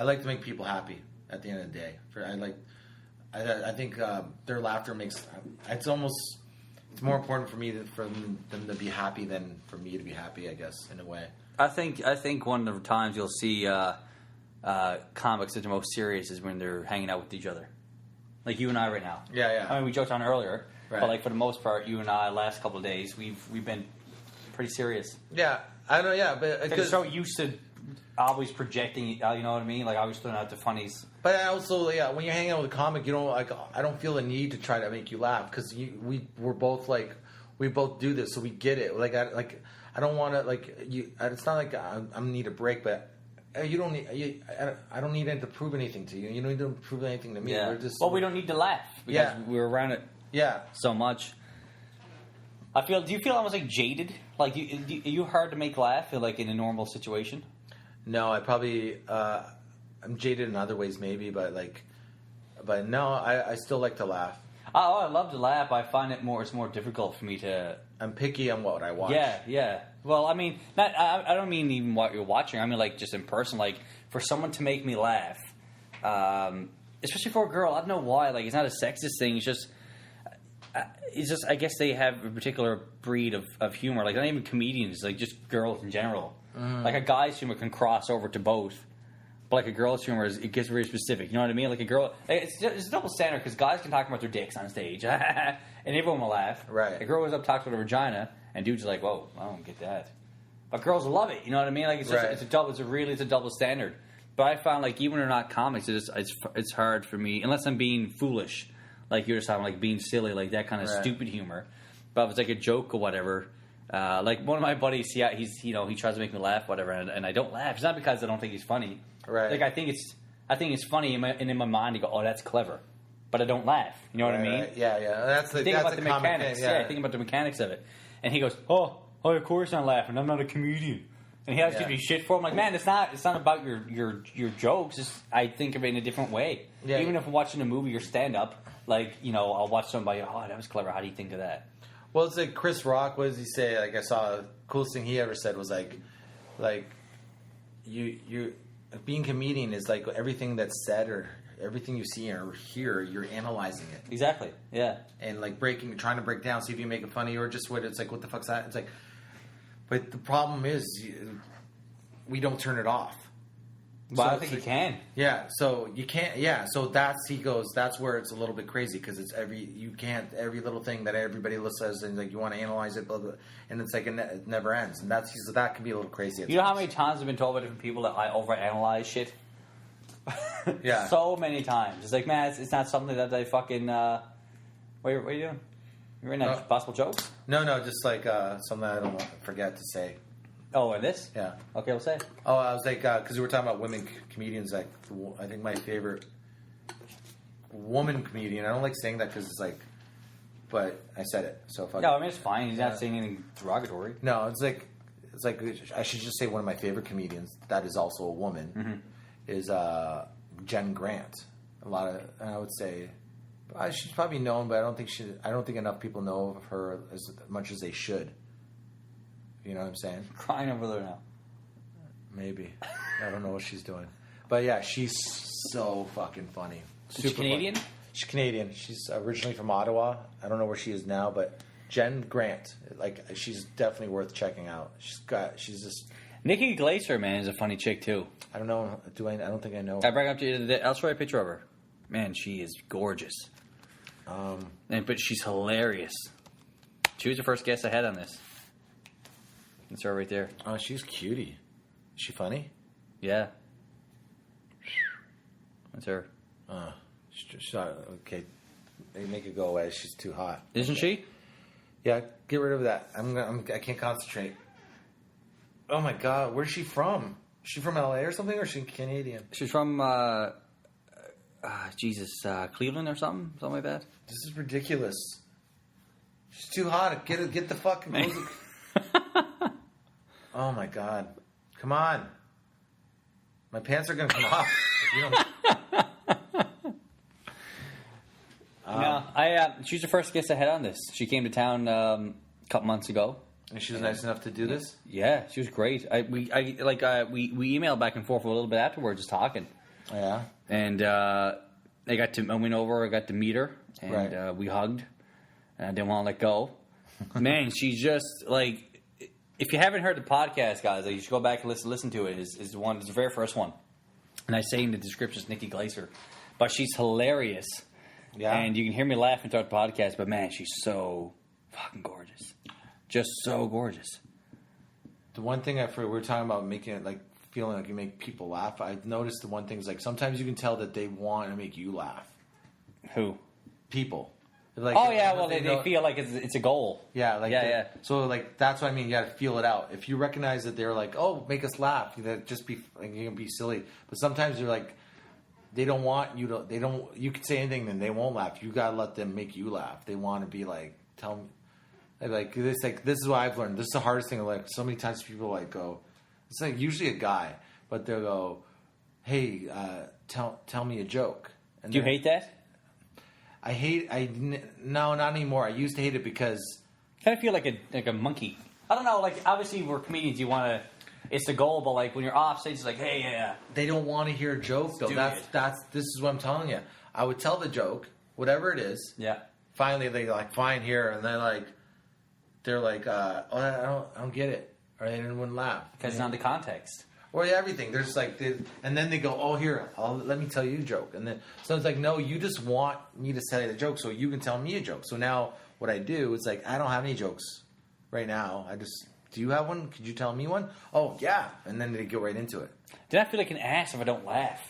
like to make people happy at the end of the day. I think their laughter makes. It's more important for me for them to be happy than for me to be happy. I guess in a way. I think one of the times you'll see comics that are most serious is when they're hanging out with each other, like you and I right now. Yeah. I mean, we joked on earlier, right. But like for the most part, you and I last couple of days we've been pretty serious. Yeah, I know. Yeah, but because so used to always projecting, you know what I mean? Like always throwing out the funnies. But I also, yeah, when you're hanging out with a comic, you don't like. I don't feel a need to try to make you laugh because we're both like we both do this, so we get it. I don't want to like you. It's not like I need a break, but you don't need. I don't need to prove anything to you. You don't need to prove anything to me. Yeah. We don't need to laugh because we're around it. Yeah. So much. Do you feel almost like jaded? Like, are you hard to make laugh, like in a normal situation? No, I probably I'm jaded in other ways, maybe, but no, I still like to laugh. Oh, I love to laugh. I find it's more difficult for me to. I'm picky on what I watch. Yeah. Well, I mean, I don't mean even what you're watching. I mean, like just in person. Like for someone to make me laugh, especially for a girl. I don't know why. Like it's not a sexist thing. It's just I guess they have a particular breed of humor. Like not even comedians. Like just girls in general. Like a guy's humor can cross over to both. But like a girl's humor, it gets very specific. You know what I mean? Like a girl, it's a double standard because guys can talk about their dicks on stage, and everyone will laugh. Right. A girl goes up talks about her vagina, and dudes are like, "Whoa, I don't get that." But girls will love it. You know what I mean? Like it's just, right. it's a double standard. But I found like even when they're not comics, it's hard for me unless I'm being foolish, like you're just talking like being silly, like that kind of stupid humor. But if it's like a joke or whatever. Like one of my buddies, he tries to make me laugh, whatever, and I don't laugh. It's not because I don't think he's funny. Right. Like I think it's funny, and in my mind, I go, "Oh, that's clever," but I don't laugh. You know what I mean? Right. Yeah. That's the think about the mechanics. Thing, yeah. I think about the mechanics of it. And he goes, "Oh, of course I'm laughing. I'm not a comedian." And he has to give me shit for it. I'm like, man, it's not about your jokes. I think of it in a different way. Yeah. Even if I'm watching a movie or stand up, like I'll watch somebody. Oh, that was clever. How do you think of that? Well, it's like Chris Rock. What does he say? Like I saw the coolest thing he ever said was like you being a comedian is like everything that's said or everything you see or hear, you're analyzing it. Exactly. Yeah. And like trying to break down, see if you make it funny or just what it's like. What the fuck's that? It's like, but the problem is we don't turn it off. Well, I think you can. Yeah, so you can't. Yeah, so that's where it's a little bit crazy because it's every little thing that everybody says and like you want to analyze it, blah, blah, and it's like it never ends, and that can be a little crazy. You know how many times I've been told by different people that I overanalyze shit? Yeah, so many times. It's like, man, it's not something that I fucking. What are you doing? You're in possible jokes? No, just like something I don't want to forget to say. Oh, and this? Yeah. Okay, we'll say. Oh, I was like, because we were talking about women comedians. Like, I think my favorite woman comedian. I don't like saying that because it's like, but I said it. So no, I mean it's fine. He's not saying anything derogatory. No, it's like I should just say one of my favorite comedians that is also a woman is Jen Grant. I would say she's probably known, but I don't think enough people know of her as much as they should. You know what I'm saying? Crying over there now. Maybe. I don't know what she's doing. But yeah, she's so fucking funny. Super Canadian? Funny. She's Canadian. She's originally from Ottawa. I don't know where she is now, but Jen Grant, like, she's definitely worth checking out. She's just... Nikki Glaser, man, is a funny chick, too. I don't know. I don't think I know. I bring up to you, I'll show you a picture of her. Man, she is gorgeous. But she's hilarious. She was the first guest I had on this. That's her right there. Oh, she's cutie. Is she funny? Yeah. That's her. Okay. They make it go away. She's too hot. Isn't she? Yeah, get rid of that. I can't concentrate. Oh my God, where's she from? Is she from LA or something, or is she Canadian? She's from Cleveland or something like that. This is ridiculous. She's too hot. Get the fucking music. Oh my God, come on. My pants are gonna come off. If you don't... No, she's the first guest I had on this. She came to town a couple months ago. And she was nice enough to do this? Yeah, she was great. We emailed back and forth a little bit afterwards, just talking. Yeah. And I went over, I got to meet her, and right. We hugged. And I didn't want to let go. Man, she's just, like, if you haven't heard the podcast, guys, you should go back and listen to it. It's the very first one. And I say in the description, it's Nikki Glaser. But she's hilarious. Yeah. And you can hear me laughing throughout the podcast, but man, she's so fucking gorgeous. Just so gorgeous. The one thing we were talking about making it like feeling like you make people laugh. I've noticed the one thing is like sometimes you can tell that they want to make you laugh. Who? People. Like, oh yeah, well they feel like it's a goal. Yeah, yeah. So like that's what I mean. You got to feel it out. If you recognize that they're like, oh, make us laugh, that just be like, you can be silly. But sometimes you're like, they don't want you to. They don't. You could say anything, then they won't laugh. You got to let them make you laugh. They want to be like, tell me. Like this is what I've learned. This is the hardest thing. Like so many times people like go, it's like usually a guy, but they'll go, "Hey, tell me a joke." And do you hate that? No, not anymore. I used to hate it because I kind of feel like a monkey. I don't know. Like obviously we're comedians. You want to. It's the goal, but like when you're off stage, it's like, hey, yeah. They don't want to hear a joke though. This is what I'm telling you. I would tell the joke, whatever it is. Yeah. Finally, they like fine here, and they're like, oh, I don't get it, or they wouldn't laugh because it's not the context. Or everything. There's like, and then they go, oh, here, let me tell you a joke, and then so it's like, no, you just want me to tell you the joke, so you can tell me a joke. So now what I do is like, I don't have any jokes right now. Do you have one? Could you tell me one? Oh yeah, and then they go right into it. Then I feel like an ass if I don't laugh.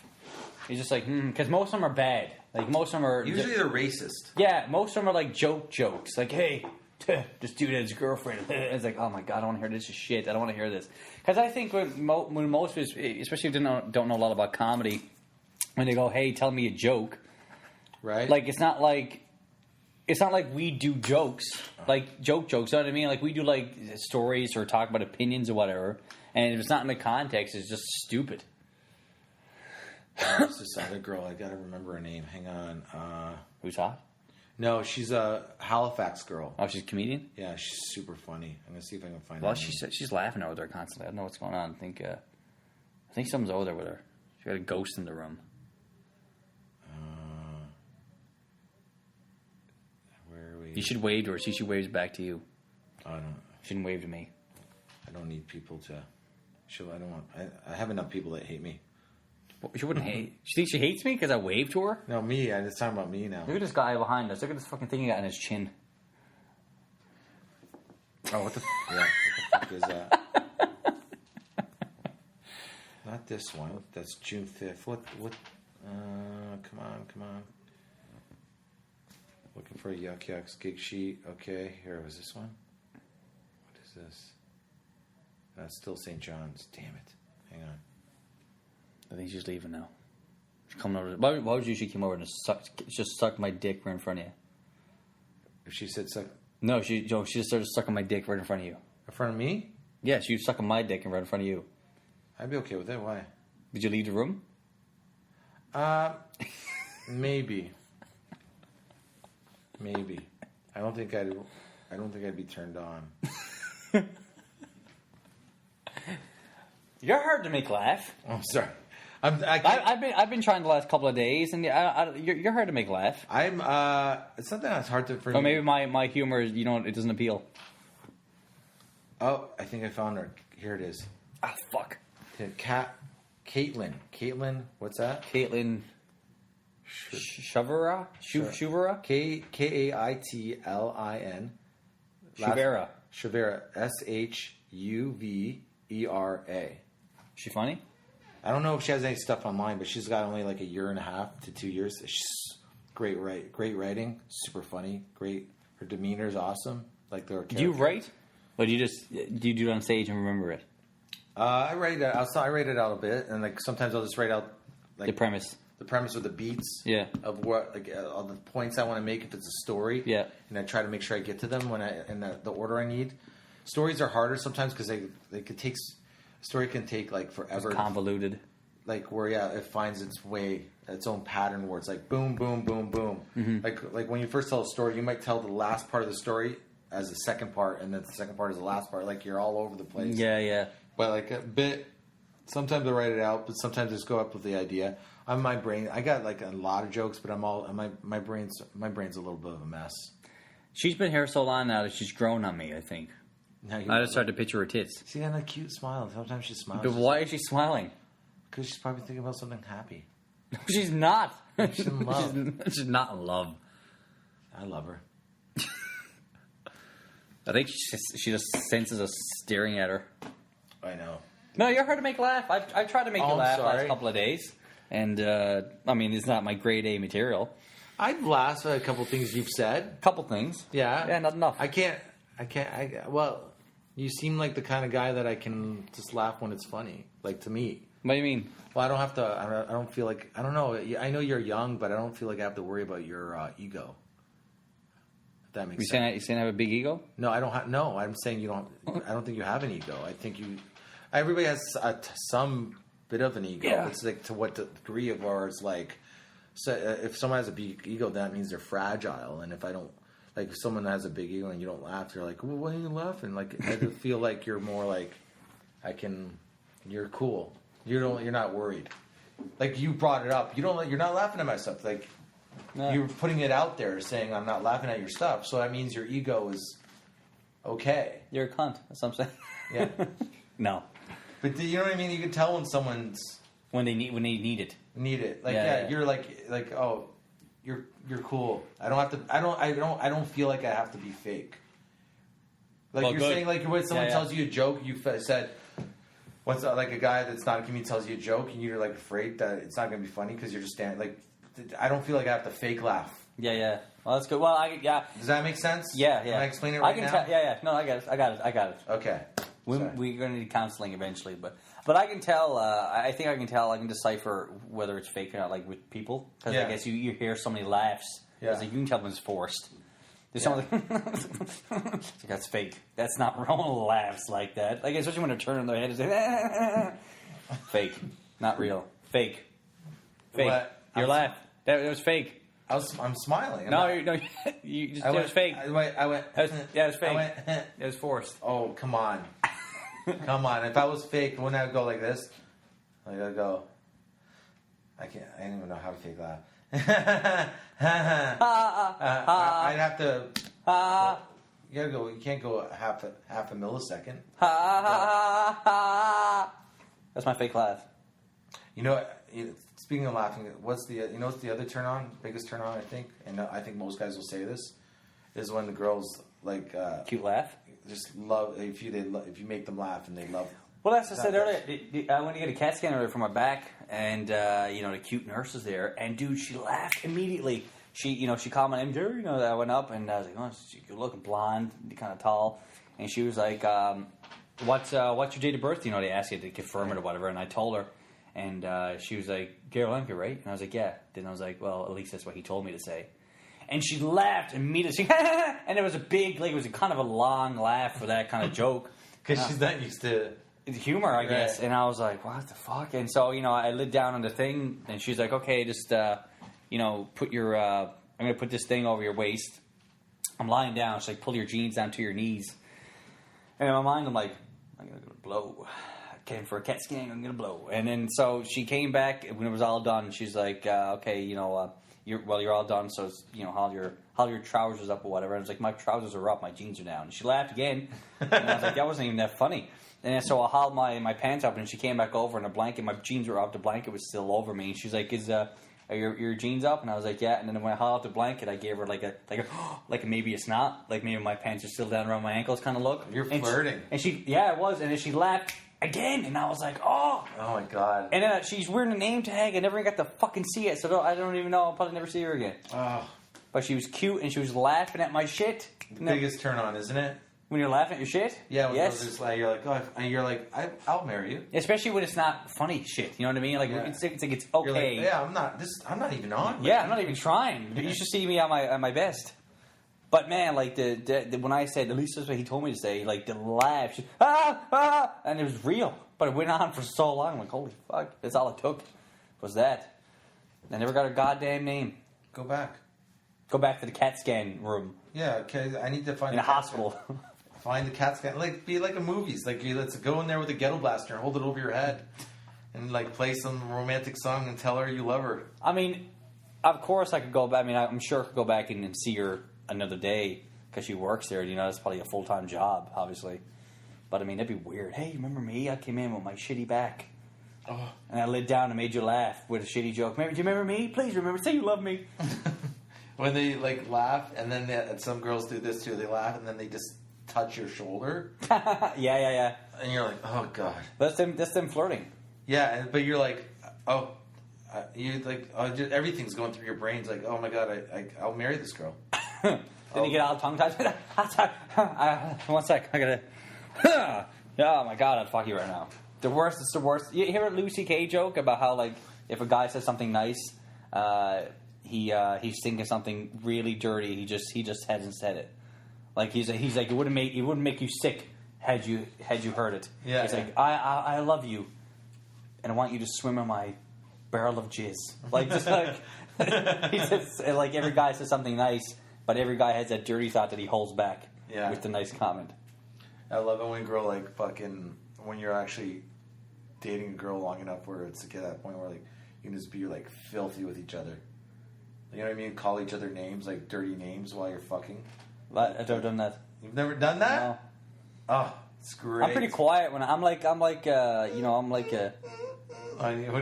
It's just like, because most of them are bad. Like most of them are usually they're racist. Yeah, most of them are like jokes. Like, hey. This dude and his girlfriend. It's like, oh my God, I don't want to hear this shit. I don't want to hear this. Because I think when most of us, especially if you don't know a lot about comedy, when they go, hey, tell me a joke. Right. Like, it's not like we do jokes. Like, jokes, you know what I mean? Like, we do, like, stories or talk about opinions or whatever. And if it's not in the context, it's just stupid. There's this other girl. I got to remember her name. Hang on. Who's hot? No, she's a Halifax girl. Oh, she's a comedian? Yeah, she's super funny. I'm going to see if I can find her. Well, she's laughing over there constantly. I don't know what's going on. I think something's over there with her. She got a ghost in the room. Where are we? You should wave to her. See, she waves back to you. Oh, no. She didn't wave to me. I don't need people to... I have enough people that hate me. She wouldn't hate. She thinks she hates me because I waved to her? No, me. I'm just talking about me now. Look at this guy behind us. Look at this fucking thing he got on his chin. Oh, what the fuck is that? Not this one. That's June 5th. What? Come on. Looking for a Yuck Yucks gig sheet. Okay, here was this one. What is this? That's still St. John's. Damn it. Hang on. I think she's leaving now. She's coming over. Why would she come over and just suck my dick right in front of you? If she said suck... No, she just started sucking my dick right in front of you. In front of me? Yeah, she was sucking my dick right in front of you. I'd be okay with that. Why? Did you leave the room? Maybe. I don't think I'd be turned on. You're hard to make laugh. Oh, sorry. I've been trying the last couple of days, and you're hard to make laugh. It's something that's hard to. Or maybe my humor, it doesn't appeal. Oh, I think I found her. Here it is. Ah, fuck. Caitlin, what's that? Caitlin Shuvera? Shuvera? Kaitlin. Shuvera. Shuvera. Shuvera. She funny? I don't know if she has any stuff online, but she's got only like 1.5 to 2 years. She's great writing, super funny, great. Her demeanor is awesome. Like do you write? Or do you do it on stage and remember it? I write it out. I write it out a bit, and like sometimes I'll just write out like the premise or the beats. Yeah. Of what all the points I want to make if it's a story. Yeah. And I try to make sure I get to them in the order I need. Stories are harder sometimes because a story can take like forever. It's convoluted. Like where it finds its own pattern where it's like boom, boom, boom, boom. Mm-hmm. Like when you first tell a story, you might tell the last part of the story as the second part, and then the second part is the last part. Like you're all over the place. Yeah, yeah. But like a bit, sometimes I write it out, but sometimes I just go up with the idea. My brain, I got like a lot of jokes, but my brain's a little bit of a mess. She's been here so long now that she's grown on me, I think. I just started to picture her tits. She got a cute smile. Sometimes she smiles. But why is she smiling? Because she's probably thinking about something happy. No, she's not. She's in love. She's not in love. I love her. I think she just senses us staring at her. I know. No, you're hard to make laugh. I've tried to make you laugh the last couple of days. And, it's not my grade A material. I've laughed at a couple things you've said. Couple things. Yeah. Yeah, not enough. Well, you seem like the kind of guy that I can just laugh when it's funny. Like, to me. What do you mean? Well, I don't have to, I don't feel like, I don't know. I know you're young, but I don't feel like I have to worry about your ego. If that makes sense. You saying I have a big ego? No, I don't have, no, I'm saying you don't, I don't think you have an ego. I think everybody has some bit of an ego. Yeah. It's like to what degree of ours, like, so if someone has a big ego, that means they're fragile. And if someone has a big ego and you don't laugh, you're like, well, why are you laughing? Like, I feel like you're more like, you're cool. You're not worried. Like, you brought it up. You're not laughing at my stuff. Like, no. You're putting it out there saying I'm not laughing at your stuff. So that means your ego is okay. You're a cunt. That's what I'm saying. Yeah. No. But you know what I mean? You can tell when someone's when they need it. Need it. Like you're like oh, you're cool. I don't feel like I have to be fake. Like you're saying, like when someone tells you a joke, you said, what's like a guy that's not a comedian tells you a joke, and you're like afraid that it's not going to be funny because you're just standing. Like, I don't feel like I have to fake laugh. Yeah, yeah. Well, that's good. Well, Does that make sense? Yeah, yeah. Can I explain it right now? Yeah. No, I got it. Okay. We're going to need counseling eventually, but I can tell. I think I can tell. I can decipher whether it's fake or not, like with people, because I guess you hear so many laughs. Yeah. Like you can tell when it's forced. There's something that's fake. That's not real laughs like that. Like especially when they're turning their head and say, fake, not real, fake. What? Your laugh. That was fake. I'm smiling. You just, it was fake. I went. It was fake. It was forced. Oh, come on. Come on. If I was fake, wouldn't I go like this? Like I'd go. I don't even know how to fake laugh. I'd have to. You gotta go. You can't go half a millisecond. That's my fake laugh. You know, speaking of laughing, what's the other turn on? Biggest turn on, I think, and I think most guys will say this, is when the girls like cute laugh. Just love if you make them laugh and they love. Well, as I said earlier, I went to get a CAT scan earlier for my back, and the cute nurse was there, and dude, she laughed immediately. She called my name, Jerry. I went up and I was like, oh, she's good looking, blonde, kind of tall, and she was like, what's your date of birth? They asked you to confirm it or whatever, and I told her, and she was like, Gary Lamkin, right? And I was like, yeah. Then I was like, well, at least that's what he told me to say. And she laughed immediately, and it was a big, like, it was a kind of a long laugh for that kind of joke. Because she's not used to humor, I guess. And I was like, what the fuck? And so, I lit down on the thing, and she's like, okay, just, put your, I'm going to put this thing over your waist. I'm lying down. She's like, pull your jeans down to your knees. And in my mind, I'm like, I'm going to blow came for a CAT scan, I'm gonna blow. And then so she came back when it was all done. She's like, okay, you're all done. So it's, haul your trousers up or whatever. And I was like, my trousers are up, my jeans are down. And she laughed again, and I was like, that wasn't even that funny. And then, so I hauled my pants up, and she came back over in a blanket. My jeans were up, the blanket was still over me. And she's like, are your jeans up? And I was like, yeah. And then when I hauled out the blanket, I gave her like a maybe it's not, like maybe my pants are still down around my ankles kind of look. You're flirting. Yeah, it was. And then she laughed again, and I was like, oh my god. And then she's wearing a name tag. I never got to fucking see it, so I don't even know. I'll probably never see her again. Oh. But she was cute, and she was laughing at my shit. The biggest turn on, isn't it? When you're laughing at your shit? Yeah, when yes. just like, you're like, I'll marry you. Especially when it's not funny shit. You know what I mean? Like it's like it's okay. Like, yeah, I'm not even on. Yeah, I'm not even trying. You should see me at my best. But man, like the when I said, at least that's what he told me to say, like the laugh, and it was real. But it went on for so long. I'm like, holy fuck, that's all it took was that. I never got her goddamn name. Go back to the CAT scan room. Yeah, okay. I need to find in a hospital. Find the CAT scan, be like a movies. Like, let's go in there with a ghetto blaster and hold it over your head, and like play some romantic song and tell her you love her. I mean, of course I could go back. I mean, I'm sure I could go back and see her another day because she works there. That's probably a full-time job, obviously. But I mean, that'd be weird. Hey, remember me? I came in with my shitty back, and I laid down and made you laugh with a shitty joke. Do you remember me? Please remember. Say you love me. When they like laugh, and then some girls do this too. They laugh, and then they just touch your shoulder. Yeah. And you're like, oh god. That's them flirting. Yeah, but you're like, just, everything's going through your brains. Like, oh my god, I'll marry this girl. Then you get all tongue tied. One sec, I gotta. Oh my god, I'd fuck you right now. It's the worst. You hear a Louis C.K. joke about how like if a guy says something nice, he's thinking something really dirty. He just hasn't said it. Like he's like it wouldn't make you sick had you heard it. Yeah. He's like I love you, and I want you to swim in my barrel of jizz. Like just like he's just, like every guy says something nice, but every guy has that dirty thought that he holds back with the nice comment. I love it when a girl like fucking when you're actually dating a girl long enough where it's to get to that point where like you can just be like filthy with each other. You know what I mean? Call each other names, like dirty names while you're fucking. I've never done that. You've never done that? No. Oh, it's great. I'm pretty quiet when I'm like. What do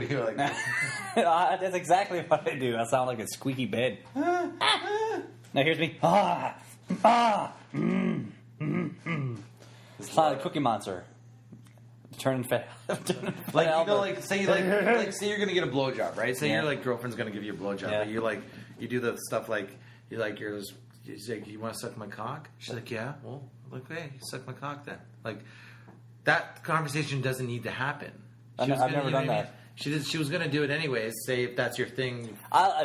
you like? That's exactly what I do. I sound like a squeaky bed. Now here's me. It's not like Cookie Monster. Turning fat. Like say you're gonna get a blowjob, right? Say your like girlfriend's gonna give you a blowjob, but you do the stuff like you're like she's like, you want to suck my cock? She's like, yeah. Well, okay, suck my cock then. Like that conversation doesn't need to happen. I've never done that. She was gonna do it anyways. Say if that's your thing.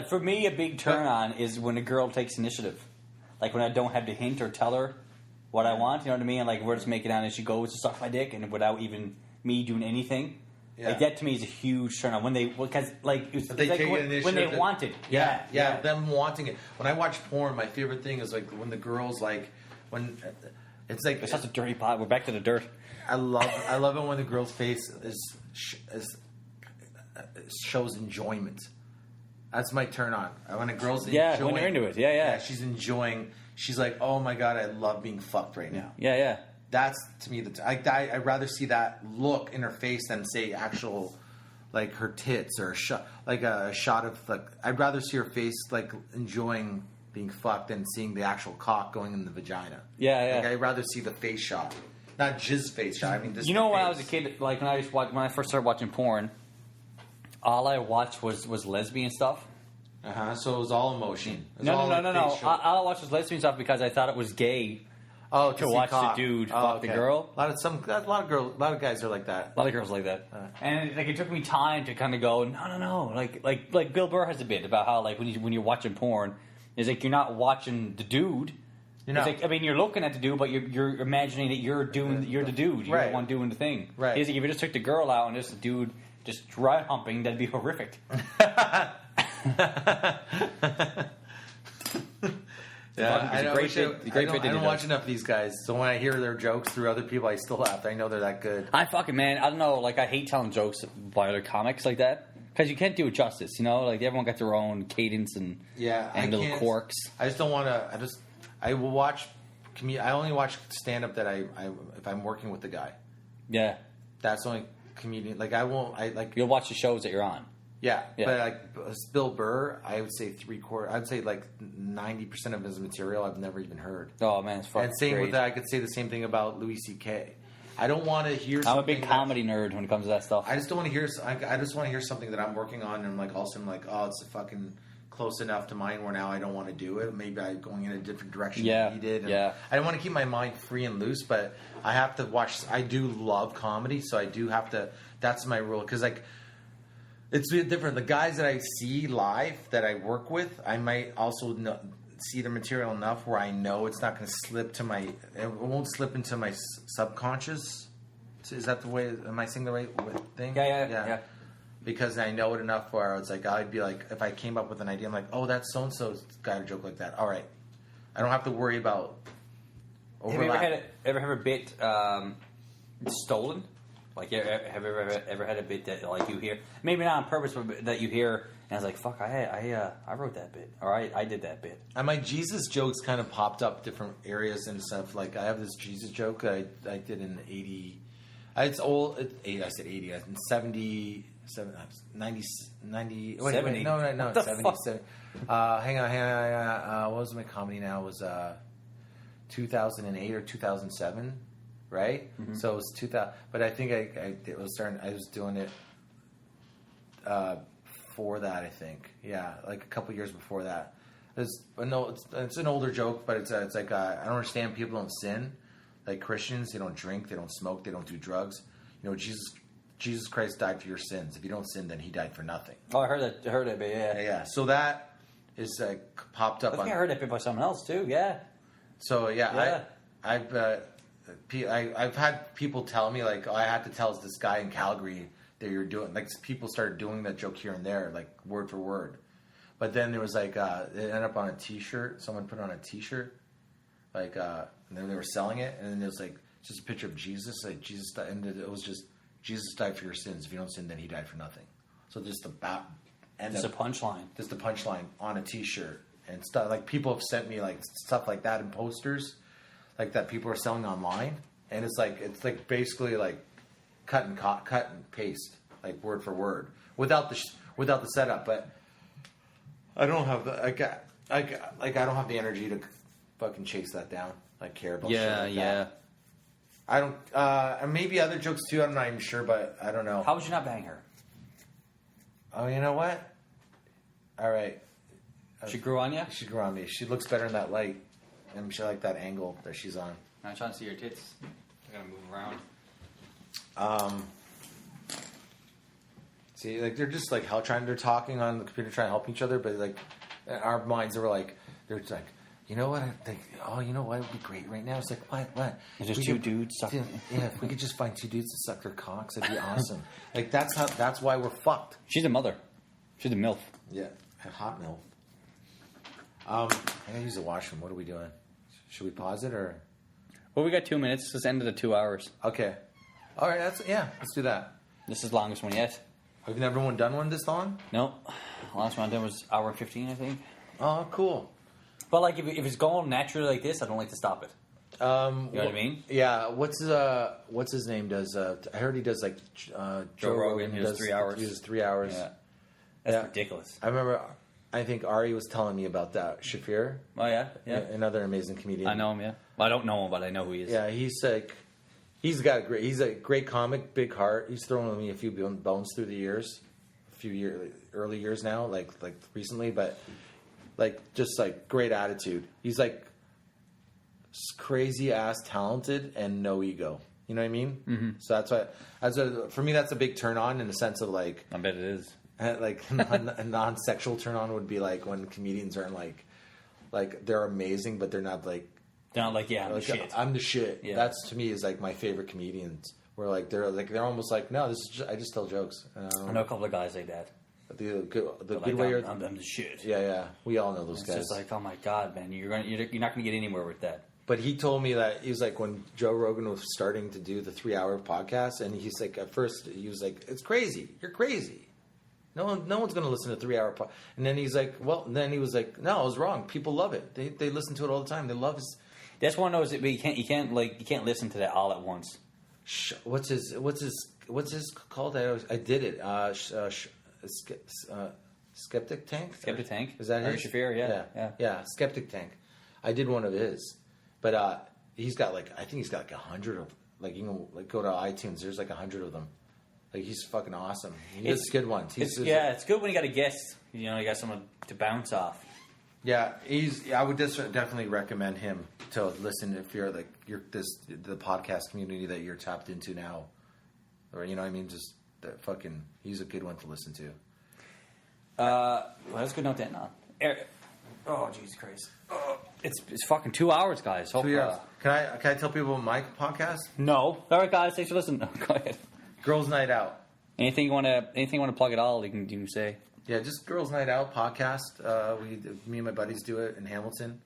For me, a big turn on is when a girl takes initiative. Like when I don't have to hint or tell her what I want, you know what I mean? And like we're just making out and she goes to suck my dick and without even me doing anything. Yeah. Like that to me is a huge turn on when they when they want it. Yeah, them wanting it. When I watch porn, my favorite thing is like when the girls like when it's like it's such a dirty pot. We're back to the dirt. I love it when the girl's face shows enjoyment. That's my turn on. When a girl's enjoying, when they're into it. Yeah, she's enjoying. She's like, oh my god, I love being fucked right now. Yeah. That's to me I'd rather see that look in her face than say actual like her tits or a shot of like. I'd rather see her face like enjoying being fucked than seeing the actual cock going in the vagina. Yeah. Like, I'd rather see the face shot, not jizz face shot. I mean, just when I was a kid, like when I first started watching porn, all I watched was lesbian stuff. So it was all emotion. No. All I watched was lesbian stuff because I thought it was gay. To watch cock. the dude fuck the girl. A lot of guys are like that. A lot of girls like that. And like it took me time to kind of go, no. Like Bill Burr has a bit about how like when you're watching porn, it's like you're not watching the dude. It's like, I mean, you're looking at the dude, but you're imagining that you're the dude. You're the one doing the thing. Right. He's like, if you just took the girl out and just the dude just dry humping, that'd be horrific. Yeah, I It's know. a great bit. Great bit. I don't watch enough of these guys, so when I hear their jokes through other people, I still laugh. I know they're that good. I fucking man, I don't know. Like I hate telling jokes by other comics like that because you can't do it justice. You know, like everyone got their own cadence and little quirks. I just don't want to. I will watch. I only watch stand up that I if I'm working with the guy. Yeah, that's the only comedian. Like I won't. I like. You'll watch the shows that you're on. Yeah, but like Bill Burr, I would say 3/4. I'd say like 90% of his material I've never even heard. Oh man, it's fucking And same great. with that, I could say the same thing about Louis C.K. I don't want to hear. I'm a big comedy nerd when it comes to that stuff. I just don't want to hear. I just want to hear something that I'm working on, and I'm like, also I'm like, oh, it's fucking close enough to mine where now I don't want to do it. Maybe I'm going in a different direction than he did. And I don't want to keep my mind free and loose, but I have to watch. I do love comedy, so I do have to. That's my rule because like. It's different. The guys that I see live that I work with, I might also see the material enough where I know it's not going to slip to my. It won't slip into my subconscious. Is that the way? Am I saying the right thing? Yeah. Because I know it enough where it's like I'd be like, if I came up with an idea, I'm like, oh, that's so and so's got a joke like that. All right, I don't have to worry about overlap. Have you ever had a bit stolen? Like, have you ever had a bit that like you hear, maybe not on purpose, but that you hear, and it's like, fuck, I wrote that bit, or I did that bit. And my Jesus jokes kind of popped up different areas and stuff. Like I have this Jesus joke I did in 80. It's old. I said 80. 70. 90. Wait, 70. No. What the 70. fuck? Hang on. What was my comedy now? It was 2008 or 2007. Right, so it was 2000. But I think I was starting. I was doing it before that. I think, like a couple years before that. It's an older joke, but it's like I don't understand. People don't sin, like Christians. They don't drink. They don't smoke. They don't do drugs. You know, Jesus Christ died for your sins. If you don't sin, then He died for nothing. Oh, I heard that bit. Yeah. So that is popped up. I think I heard that bit by someone else too. Yeah. So I've had people tell me like, oh, I had to tell this guy in Calgary that you're doing, like people started doing that joke here and there, like word for word. But then there was like it ended up on a T-shirt. Someone put it on a T-shirt, like, and then they were selling it, and then it was like just a picture of Jesus, like Jesus died, and it was just Jesus died for your sins. If you don't sin, then He died for nothing. So just a punchline. Just a punchline on a T-shirt and stuff. Like people have sent me like stuff like that in posters. Like that people are selling online, and it's like basically like cut and paste, like word for word, without the setup. But I don't have the I don't have the energy to fucking chase that down. I care about shit like that. I don't. And maybe other jokes too. I'm not even sure, but I don't know. How would you not bang her? Oh, you know what? All right. She grew on you. She grew on me. She looks better in that light. And she like that angle that she's on. I'm trying to see your tits. I gotta move around. See, like they're just like they're talking on the computer, trying to help each other, but like our minds are like, they're just like, you know what? I think, oh, you know what would be great right now? It's like, what? There's just two dudes sucking. Yeah, if we could just find two dudes to suck their cocks, it'd be awesome. Like that's why we're fucked. She's a mother. She's a MILF. Yeah, a hot MILF. I gotta use the washroom. What are we doing? Should we pause it or? Well, we got 2 minutes. Let's end it at 2 hours. Okay. All right. Let's do that. This is the longest one yet. Have you never done one this long? No. Last one I did was hour 15, I think. Oh, cool. But like, if it's going naturally like this, I don't like to stop it. You know what I mean? Yeah. What's his name? Does I heard he does like Joe Rogan. He does 3 hours. He does 3 hours. Yeah. That's ridiculous. I remember. I think Ari was telling me about that. Shafir. Oh yeah. Another amazing comedian. I know him. Yeah. Well, I don't know him, but I know who he is. Yeah, he's a great comic, big heart. He's thrown me a few bones through the years, early years now, like recently, but like just like great attitude. He's like crazy ass talented and no ego. You know what I mean? Mm-hmm. So for me, that's a big turn on in the sense of like. I bet it is. Like a non-sexual turn on would be like when comedians aren't like they're amazing, but they're not like I'm the shit. I'm the shit. Yeah. That's to me is like my favorite comedians. Where they're almost like no, this is I just tell jokes. I know a couple of guys like that. The good like, way. I'm the shit. Yeah. We all know those It's guys. just like, oh my god, man, you're not gonna get anywhere with that. But he told me that he was like when Joe Rogan was starting to do the 3-hour podcast, and he's like at first he was like, "It's crazy, you're crazy. No one's going to listen to a 3-hour podcast." And then he's like, "Well," then he was like, "No, I was wrong. People love it. They listen to it all the time. They love his." That's one of those that you can't listen to that all at once. What's his called? I did it. Skeptic Tank. Skeptic Tank. Is that Ari his? Shaffir, yeah. Skeptic Tank. I did one of his, but he's got I think he's got 100 of you can go to iTunes. There's 100 of them. He's fucking awesome. He does good ones. It's good when you got a guest. You got someone to bounce off. Yeah, I would definitely recommend him to listen if you're the podcast community that you're tapped into now, or you know what I mean. Just that fucking, he's a good one to listen to. Well, that's a good note to end on. Oh, Jesus Christ! It's fucking 2 hours, guys. Hope, 2 hours. Can I tell people about my podcast? No. All right, guys. Thanks for listening. Go ahead. Girls' Night Out. Anything you want to plug at all? You can say. Yeah, just Girls' Night Out podcast. Me and my buddies do it in Hamilton,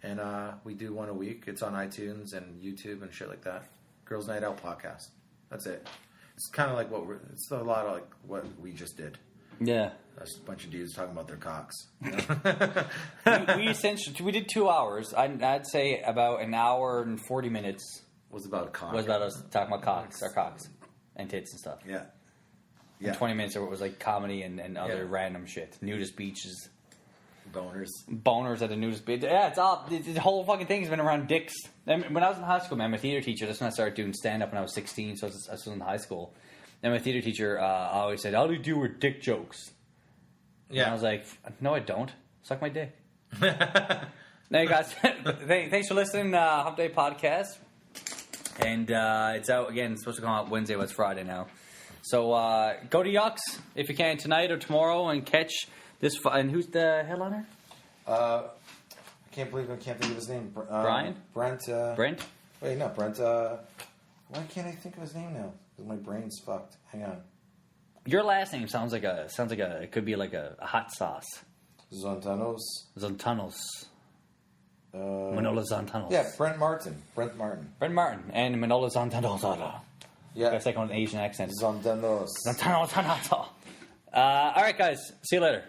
and we do one a week. It's on iTunes and YouTube and shit like that. Girls' Night Out podcast. That's it. It's kind of like it's a lot of what we just did. Yeah. That's a bunch of dudes talking about their cocks. we essentially we did 2 hours. I'd say about an hour and 40 minutes was about cock. Was about us talking about our cocks and tits and stuff. Yeah. And 20 minutes of it was comedy and other random shit. Nudist beaches. Boners at the nudist beach. Yeah, the whole fucking thing has been around dicks. When I was in high school, man, my theater teacher, that's when I started doing stand-up when I was 16, so I was in high school. And my theater teacher always said, "How do you do with dick jokes?" Yeah. And I was like, "No, I don't. Suck my dick." Now, you guys, thanks for listening to Hump Day Podcast. And it's out again. It's supposed to come out Wednesday, but it's Friday now. So go to Yucks if you can tonight or tomorrow and catch this. And who's the headliner? I can't think of his name. Brian? Brent. Brent? Wait, no, Brent. Why can't I think of his name now? Because my brain's fucked. Hang on. Your last name sounds like it could be like a hot sauce. Zontanos. Manolis Zontanos. Yeah, Brent Martin. And Manolis Zontanos. Yeah. That's like on an Asian accent. Zontanos. All right, guys. See you later.